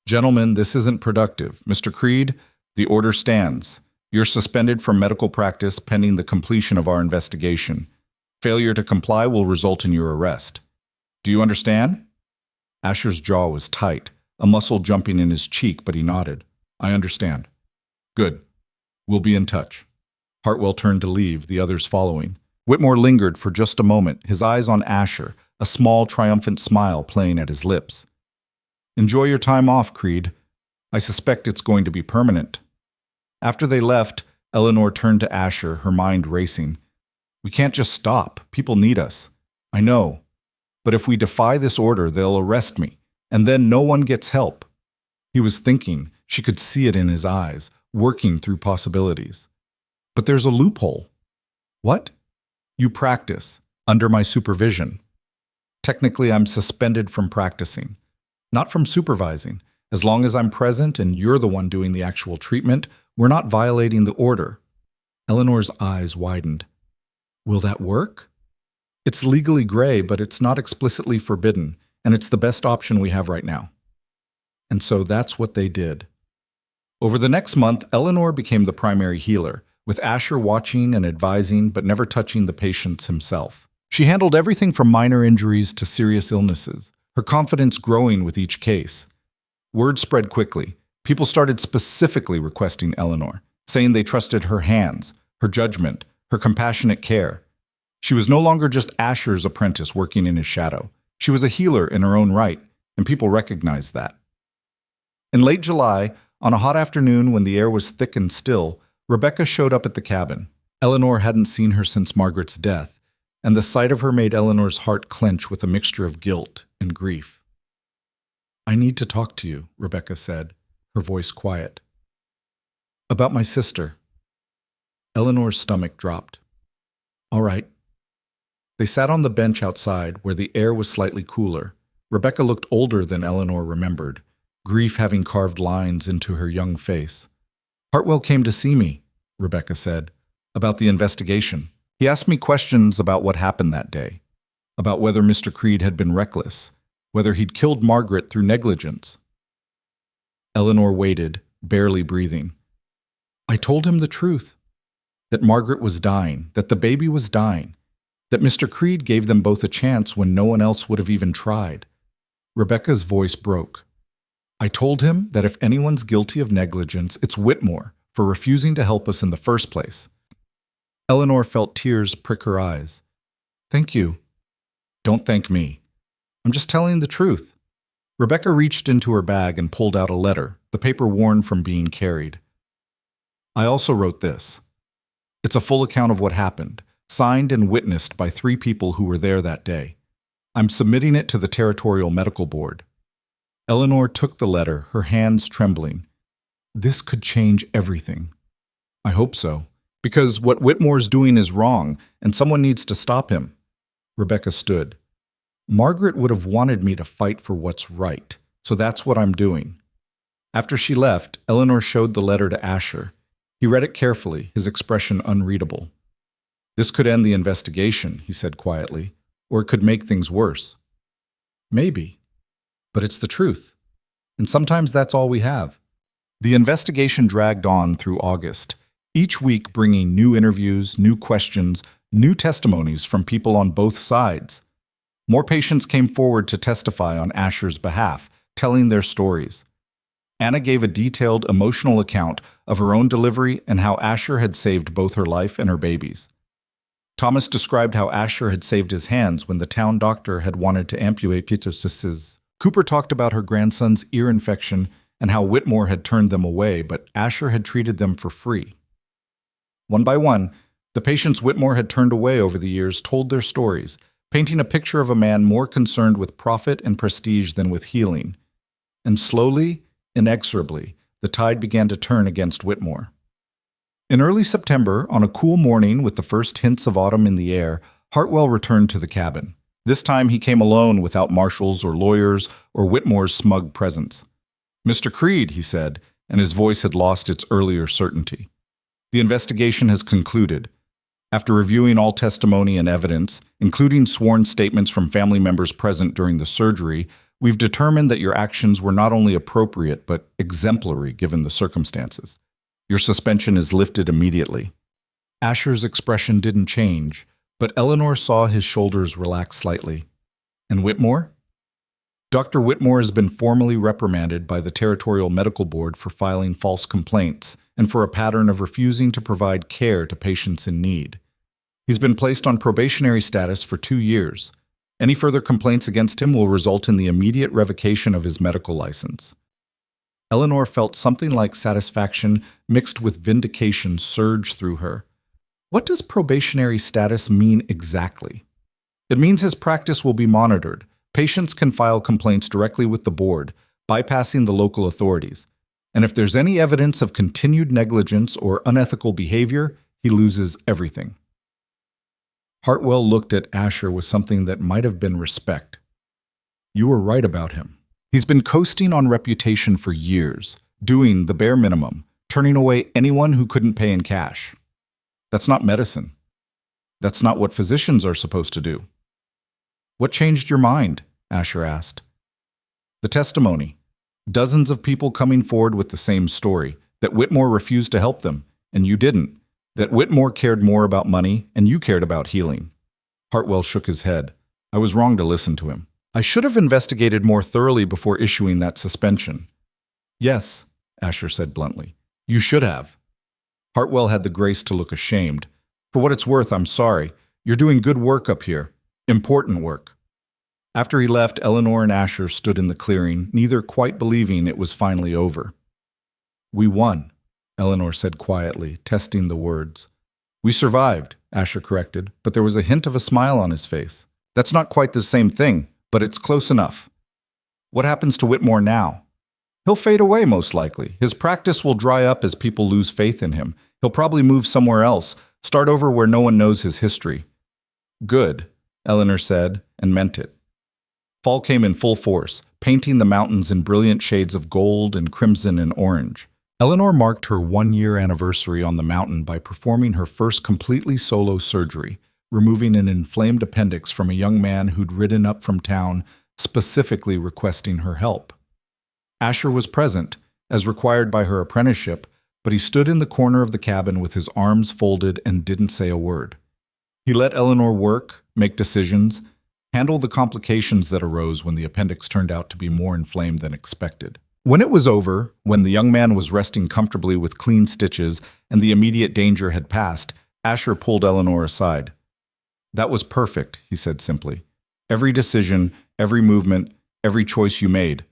"Gentlemen, this isn't productive. Mr. Creed, the order stands. You're suspended from medical practice pending the completion of our investigation. Failure to comply will result in your arrest. Do you understand?" Asher's jaw was tight, a muscle jumping in his cheek, but he nodded. "I understand." "Good. We'll be in touch." Hartwell turned to leave, the others following. Whitmore lingered for just a moment, his eyes on Asher, a small, triumphant smile playing at his lips. "Enjoy your time off, Creed. I suspect it's going to be permanent." After they left, Eleanor turned to Asher, her mind racing. "We can't just stop. People need us. I know. But if we defy this order, they'll arrest me, and then no one gets help." He was thinking. She could see it in his eyes, working through possibilities. "But there's a loophole." "What?" "You practice, under my supervision. Technically, I'm suspended from practicing. Not from supervising. As long as I'm present and you're the one doing the actual treatment, we're not violating the order." Eleanor's eyes widened. "Will that work?" "It's legally gray, but it's not explicitly forbidden, and it's the best option we have right now." And so that's what they did. Over the next month, Eleanor became the primary healer, with Asher watching and advising but never touching the patients himself. She handled everything from minor injuries to serious illnesses, her confidence growing with each case. Word spread quickly. People started specifically requesting Eleanor, saying they trusted her hands, her judgment, her compassionate care. She was no longer just Asher's apprentice working in his shadow. She was a healer in her own right, and people recognized that. In late July, on a hot afternoon when the air was thick and still, Rebecca showed up at the cabin. Eleanor hadn't seen her since Margaret's death, and the sight of her made Eleanor's heart clench with a mixture of guilt and grief. "I need to talk to you," Rebecca said, her voice quiet. "About my sister." Eleanor's stomach dropped. "All right." They sat on the bench outside, where the air was slightly cooler. Rebecca looked older than Eleanor remembered, grief having carved lines into her young face. "Hartwell came to see me," Rebecca said, "about the investigation. He asked me questions about what happened that day, about whether Mr. Creed had been reckless, whether he'd killed Margaret through negligence." Eleanor waited, barely breathing. "I told him the truth, that Margaret was dying, that the baby was dying, that Mr. Creed gave them both a chance when no one else would have even tried." Rebecca's voice broke. "I told him that if anyone's guilty of negligence, it's Whitmore for refusing to help us in the first place." Eleanor felt tears prick her eyes. "Thank you." "Don't thank me. I'm just telling the truth." Rebecca reached into her bag and pulled out a letter, the paper worn from being carried. "I also wrote this. It's a full account of what happened, signed and witnessed by 3 people who were there that day. I'm submitting it to the Territorial Medical Board." Eleanor took the letter, her hands trembling. "This could change everything." "I hope so. Because what Whitmore's doing is wrong, and someone needs to stop him." Rebecca stood. "Margaret would have wanted me to fight for what's right, so that's what I'm doing." After she left, Eleanor showed the letter to Asher. He read it carefully, his expression unreadable. "This could end the investigation," he said quietly, "or it could make things worse." "Maybe. But it's the truth. And sometimes that's all we have." The investigation dragged on through August, each week bringing new interviews, new questions, new testimonies from people on both sides. More patients came forward to testify on Asher's behalf, telling their stories. Anna gave a detailed, emotional account of her own delivery and how Asher had saved both her life and her baby's. Thomas described how Asher had saved his hands when the town doctor had wanted to amputate Peter's. Cooper talked about her grandson's ear infection and how Whitmore had turned them away, but Asher had treated them for free. One by one, the patients Whitmore had turned away over the years told their stories, painting a picture of a man more concerned with profit and prestige than with healing. And slowly, inexorably, the tide began to turn against Whitmore. In early September, on a cool morning with the first hints of autumn in the air, Hartwell returned to the cabin. This time he came alone without marshals or lawyers or Whitmore's smug presence. "Mr. Creed," he said, and his voice had lost its earlier certainty. "The investigation has concluded. After reviewing all testimony and evidence, including sworn statements from family members present during the surgery, we've determined that your actions were not only appropriate but exemplary given the circumstances. Your suspension is lifted immediately." Asher's expression didn't change, but Eleanor saw his shoulders relax slightly. "And Whitmore?" "Dr. Whitmore has been formally reprimanded by the Territorial Medical Board for filing false complaints and for a pattern of refusing to provide care to patients in need. He's been placed on probationary status for 2 years. Any further complaints against him will result in the immediate revocation of his medical license." Eleanor felt something like satisfaction mixed with vindication surge through her. What does probationary status mean exactly? It means his practice will be monitored. Patients can file complaints directly with the board, bypassing the local authorities. And if there's any evidence of continued negligence or unethical behavior, he loses everything. Hartwell looked at Asher with something that might have been respect. "You were right about him. He's been coasting on reputation for years, doing the bare minimum, turning away anyone who couldn't pay in cash. That's not medicine. That's not what physicians are supposed to do." "What changed your mind?" Asher asked. "The testimony. Dozens of people coming forward with the same story, that Whitmore refused to help them, and you didn't. That Whitmore cared more about money, and you cared about healing." Hartwell shook his head. "I was wrong to listen to him. I should have investigated more thoroughly before issuing that suspension." "Yes," Asher said bluntly. "You should have." Hartwell had the grace to look ashamed. "For what it's worth, I'm sorry. You're doing good work up here. Important work." After he left, Eleanor and Asher stood in the clearing, neither quite believing it was finally over. "We won," Eleanor said quietly, testing the words. "We survived," Asher corrected, but there was a hint of a smile on his face. "That's not quite the same thing, but it's close enough. What happens to Whitmore now?" "He'll fade away, most likely. His practice will dry up as people lose faith in him. He'll probably move somewhere else, start over where no one knows his history." "Good," Eleanor said, and meant it. Fall came in full force, painting the mountains in brilliant shades of gold and crimson and orange. Eleanor marked her 1-year anniversary on the mountain by performing her first completely solo surgery, removing an inflamed appendix from a young man who'd ridden up from town specifically requesting her help. Asher was present, as required by her apprenticeship, but he stood in the corner of the cabin with his arms folded and didn't say a word. He let Eleanor work, make decisions, handle the complications that arose when the appendix turned out to be more inflamed than expected. When it was over, when the young man was resting comfortably with clean stitches and the immediate danger had passed, Asher pulled Eleanor aside. "That was perfect," he said simply. "Every decision, every movement, every choice you made.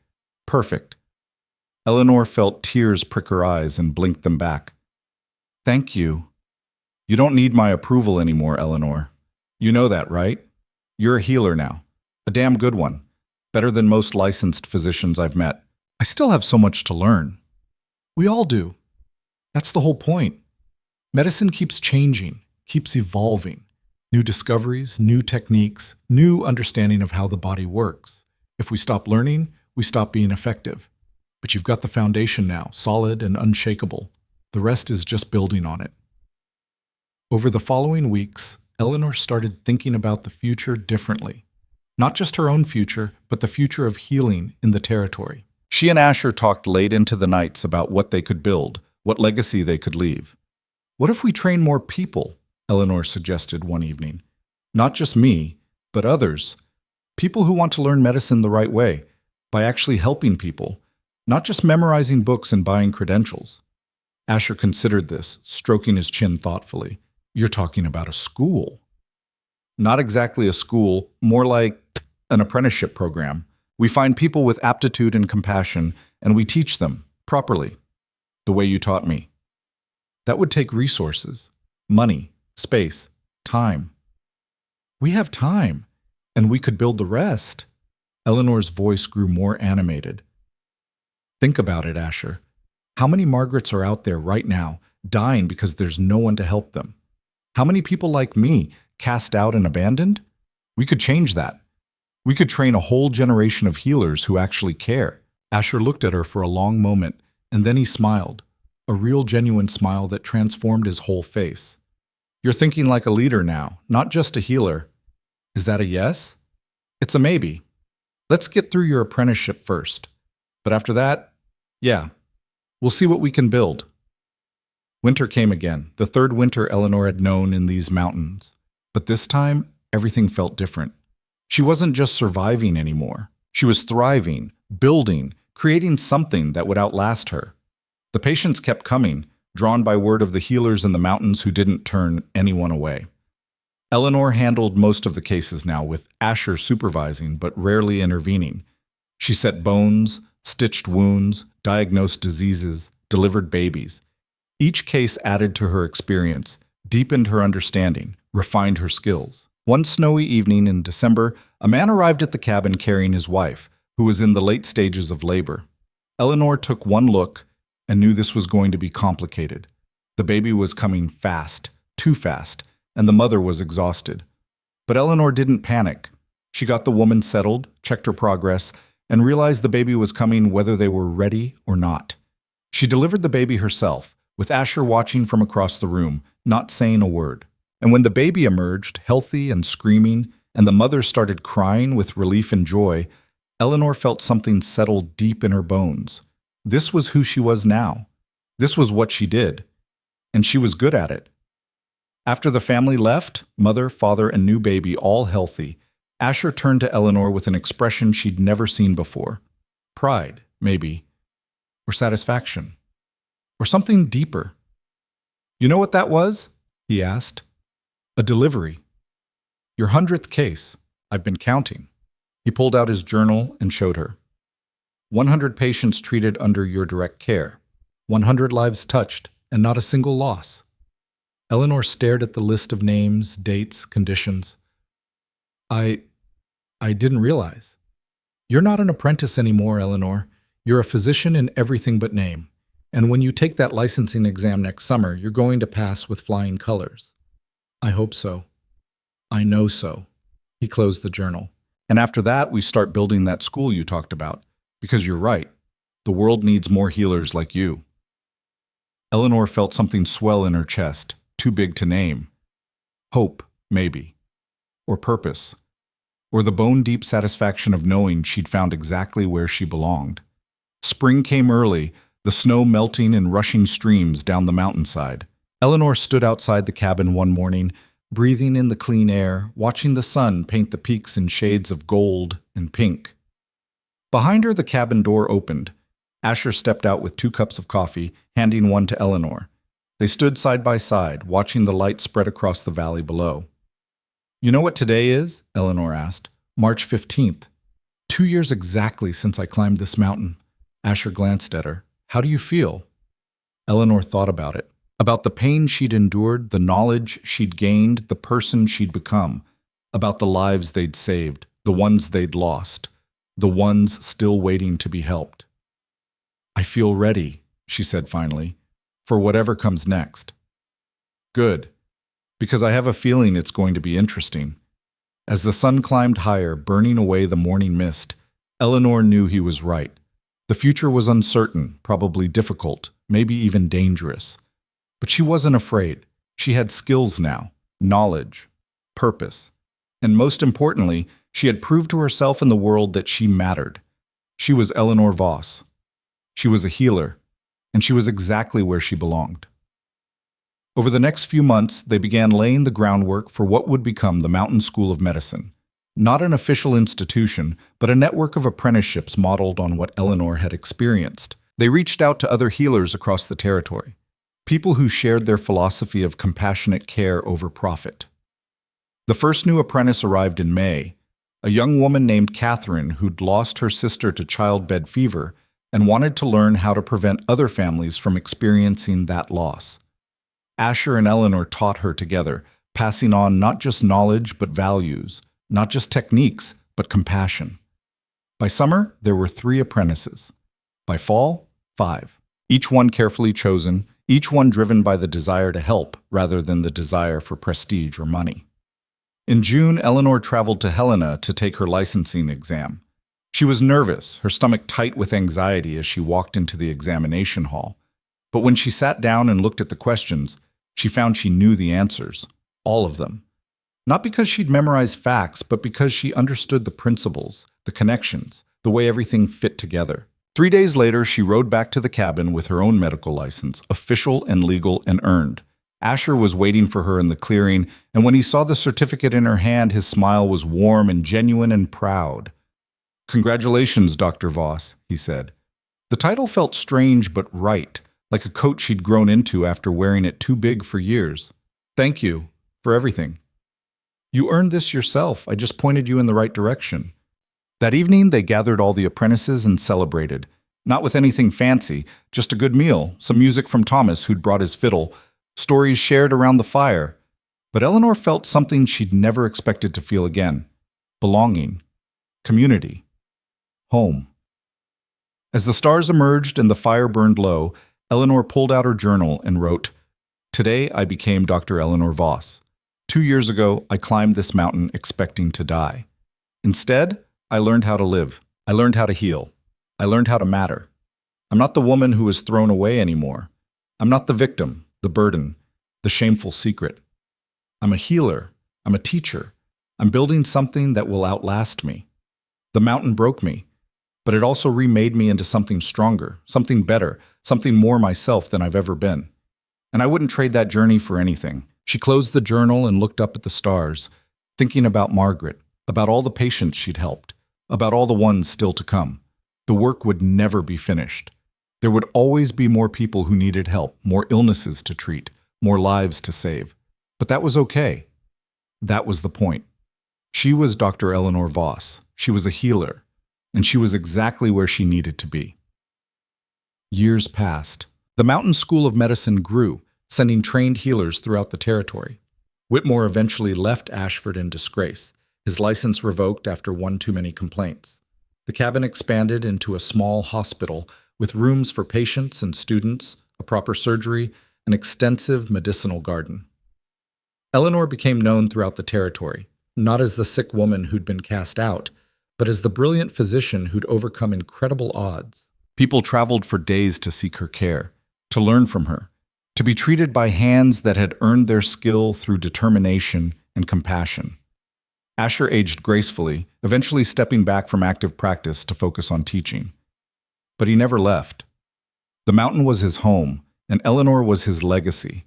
Perfect." Eleanor felt tears prick her eyes and blinked them back. "Thank you." "You don't need my approval anymore, Eleanor. You know that, right? You're a healer now. A damn good one. Better than most licensed physicians I've met. I still have so much to learn." "We all do. That's the whole point. Medicine keeps changing, keeps evolving. New discoveries, new techniques, new understanding of how the body works. If we stop learning, we stop being effective. But you've got the foundation now, solid and unshakable. The rest is just building on it." Over the following weeks, Eleanor started thinking about the future differently. Not just her own future, but the future of healing in the territory. She and Asher talked late into the nights about what they could build, what legacy they could leave. "What if we train more people?" Eleanor suggested one evening. "Not just me, but others. People who want to learn medicine the right way, by actually helping people, not just memorizing books and buying credentials." Asher considered this, stroking his chin thoughtfully. "You're talking about a school." "Not exactly a school, more like an apprenticeship program. We find people with aptitude and compassion, and we teach them, properly, the way you taught me." "That would take resources, money, space, time." "We have time, and we could build the rest." Eleanor's voice grew more animated. "Think about it, Asher. How many Margarets are out there right now, dying because there's no one to help them? How many people like me, cast out and abandoned? We could change that. We could train a whole generation of healers who actually care." Asher looked at her for a long moment, and then he smiled, a real genuine smile that transformed his whole face. "You're thinking like a leader now, not just a healer. Is that a yes?" "It's a maybe. Let's get through your apprenticeship first. But after that, yeah, we'll see what we can build." Winter came again, the third winter Eleanor had known in these mountains. But this time, everything felt different. She wasn't just surviving anymore. She was thriving, building, creating something that would outlast her. The patients kept coming, drawn by word of the healers in the mountains who didn't turn anyone away. Eleanor handled most of the cases now, with Asher supervising but rarely intervening. She set bones, stitched wounds, diagnosed diseases, delivered babies. Each case added to her experience, deepened her understanding, refined her skills. One snowy evening in December, a man arrived at the cabin carrying his wife, who was in the late stages of labor. Eleanor took one look and knew this was going to be complicated. The baby was coming fast, too fast, and the mother was exhausted. But Eleanor didn't panic. She got the woman settled, checked her progress, and realized the baby was coming whether they were ready or not. She delivered the baby herself, with Asher watching from across the room, not saying a word. And when the baby emerged, healthy and screaming, and the mother started crying with relief and joy, Eleanor felt something settle deep in her bones. This was who she was now. This was what she did. And she was good at it. After the family left, mother, father, and new baby all healthy, Asher turned to Eleanor with an expression she'd never seen before. Pride, maybe. Or satisfaction. Or something deeper. "You know what that was?" he asked. "A delivery. Your 100th case. I've been counting." He pulled out his journal and showed her. 100 patients treated under your direct care. 100 lives touched, and not a single loss. Eleanor stared at the list of names, dates, conditions. I didn't realize. You're not an apprentice anymore, Eleanor. You're a physician in everything but name. And when you take that licensing exam next summer, you're going to pass with flying colors. I hope so. I know so. He closed the journal. And after that, we start building that school you talked about. Because you're right. The world needs more healers like you. Eleanor felt something swell in her chest, too big to name. Hope, maybe. Or purpose. Or the bone-deep satisfaction of knowing she'd found exactly where she belonged. Spring came early, the snow melting in rushing streams down the mountainside. Eleanor stood outside the cabin one morning, breathing in the clean air, watching the sun paint the peaks in shades of gold and pink. Behind her, the cabin door opened. Asher stepped out with 2 cups of coffee, handing one to Eleanor. They stood side by side, watching the light spread across the valley below. You know what today is? Eleanor asked. March 15th. 2 years exactly since I climbed this mountain. Asher glanced at her. How do you feel? Eleanor thought about it. About the pain she'd endured, the knowledge she'd gained, the person she'd become. About the lives they'd saved, the ones they'd lost, the ones still waiting to be helped. I feel ready, she said finally, for whatever comes next. Good. Because I have a feeling it's going to be interesting. As the sun climbed higher, burning away the morning mist, Eleanor knew he was right. The future was uncertain, probably difficult, maybe even dangerous. But she wasn't afraid. She had skills now, knowledge, purpose. And most importantly, she had proved to herself and the world that she mattered. She was Eleanor Voss. She was a healer, and she was exactly where she belonged. Over the next few months, they began laying the groundwork for what would become the Mountain School of Medicine. Not an official institution, but a network of apprenticeships modeled on what Eleanor had experienced. They reached out to other healers across the territory, people who shared their philosophy of compassionate care over profit. The first new apprentice arrived in May, a young woman named Catherine who'd lost her sister to childbed fever and wanted to learn how to prevent other families from experiencing that loss. Asher and Eleanor taught her together, passing on not just knowledge but values, not just techniques but compassion. By summer, there were 3 apprentices. By fall, 5. Each one carefully chosen, each one driven by the desire to help rather than the desire for prestige or money. In June, Eleanor traveled to Helena to take her licensing exam. She was nervous, her stomach tight with anxiety as she walked into the examination hall. But when she sat down and looked at the questions, she found she knew the answers, all of them. Not because she'd memorized facts, but because she understood the principles, the connections, the way everything fit together. 3 days later, she rode back to the cabin with her own medical license, official and legal and earned. Asher was waiting for her in the clearing, and when he saw the certificate in her hand, his smile was warm and genuine and proud. Congratulations, Dr. Voss, he said. The title felt strange but right, like a coat she'd grown into after wearing it too big for years. Thank you for everything. You earned this yourself. I just pointed you in the right direction. That evening, they gathered all the apprentices and celebrated. Not with anything fancy, just a good meal, some music from Thomas, who'd brought his fiddle, stories shared around the fire. But Eleanor felt something she'd never expected to feel again. Belonging. Community. Home. As the stars emerged and the fire burned low, Eleanor pulled out her journal and wrote, Today I became Dr. Eleanor Voss. 2 years ago, I climbed this mountain expecting to die. Instead, I learned how to live. I learned how to heal. I learned how to matter. I'm not the woman who was thrown away anymore. I'm not the victim, the burden, the shameful secret. I'm a healer. I'm a teacher. I'm building something that will outlast me. The mountain broke me, but it also remade me into something stronger, something better, something more myself than I've ever been. And I wouldn't trade that journey for anything. She closed the journal and looked up at the stars, thinking about Margaret, about all the patients she'd helped, about all the ones still to come. The work would never be finished. There would always be more people who needed help, more illnesses to treat, more lives to save. But that was okay. That was the point. She was Dr. Eleanor Voss. She was a healer, and she was exactly where she needed to be. Years passed. The Mountain School of Medicine grew, sending trained healers throughout the territory. Whitmore eventually left Ashford in disgrace, his license revoked after one too many complaints. The cabin expanded into a small hospital with rooms for patients and students, a proper surgery, an extensive medicinal garden. Eleanor became known throughout the territory, not as the sick woman who'd been cast out, but as the brilliant physician who'd overcome incredible odds. People traveled for days to seek her care, to learn from her, to be treated by hands that had earned their skill through determination and compassion. Asher aged gracefully, eventually stepping back from active practice to focus on teaching. But he never left. The mountain was his home, and Eleanor was his legacy.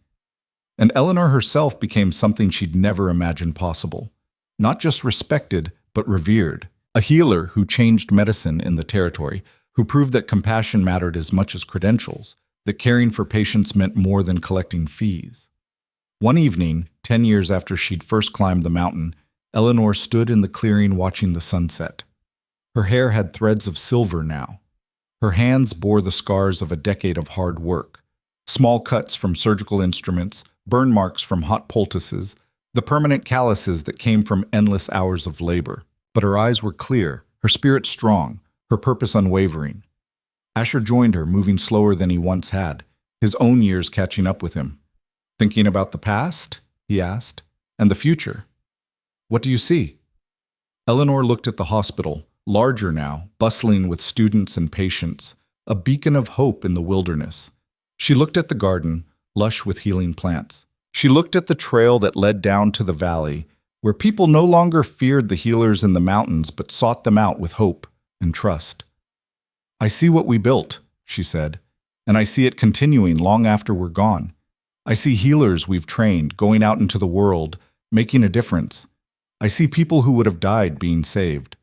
And Eleanor herself became something she'd never imagined possible. Not just respected, but revered. A healer who changed medicine in the territory, who proved that compassion mattered as much as credentials, that caring for patients meant more than collecting fees. One evening, 10 years after she'd first climbed the mountain, Eleanor stood in the clearing watching the sunset. Her hair had threads of silver now. Her hands bore the scars of a decade of hard work. Small cuts from surgical instruments, burn marks from hot poultices, the permanent calluses that came from endless hours of labor. But her eyes were clear, her spirit strong, her purpose unwavering. Asher joined her, moving slower than he once had, his own years catching up with him. "Thinking about the past?" he asked. "And the future? What do you see?" Eleanor looked at the hospital, larger now, bustling with students and patients, a beacon of hope in the wilderness. She looked at the garden, lush with healing plants. She looked at the trail that led down to the valley, where people no longer feared the healers in the mountains but sought them out with hope and trust. "I see what we built," she said, "and I see it continuing long after we're gone. I see healers we've trained going out into the world, making a difference. I see people who would have died being saved.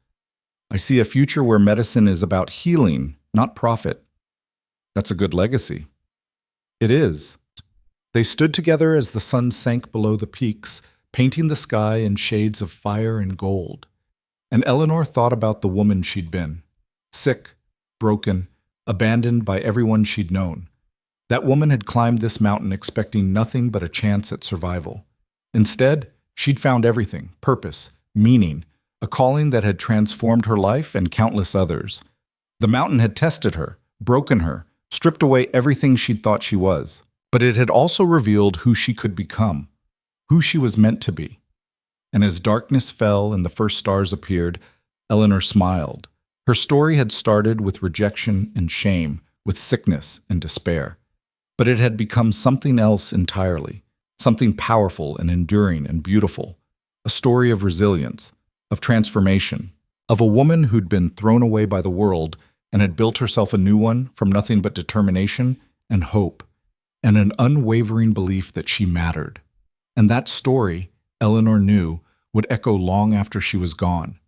I see a future where medicine is about healing, not profit. That's a good legacy." It is. They stood together as the sun sank below the peaks, painting the sky in shades of fire and gold. And Eleanor thought about the woman she'd been. Sick, broken, abandoned by everyone she'd known. That woman had climbed this mountain expecting nothing but a chance at survival. Instead, she'd found everything: purpose, meaning, a calling that had transformed her life and countless others. The mountain had tested her, broken her, stripped away everything she'd thought she was. But it had also revealed who she could become, who she was meant to be. And as darkness fell and the first stars appeared, Eleanor smiled. Her story had started with rejection and shame, with sickness and despair. But it had become something else entirely, something powerful and enduring and beautiful. A story of resilience, of transformation, of a woman who'd been thrown away by the world and had built herself a new one from nothing but determination and hope, and an unwavering belief that she mattered. And that story, Eleanor knew, would echo long after she was gone.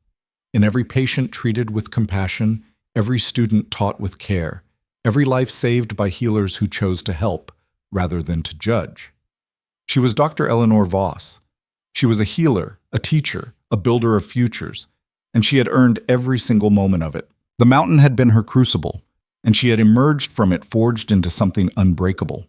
In every patient treated with compassion, every student taught with care, every life saved by healers who chose to help rather than to judge. She was Dr. Eleanor Voss. She was a healer, a teacher, a builder of futures, and she had earned every single moment of it. The mountain had been her crucible, and she had emerged from it forged into something unbreakable.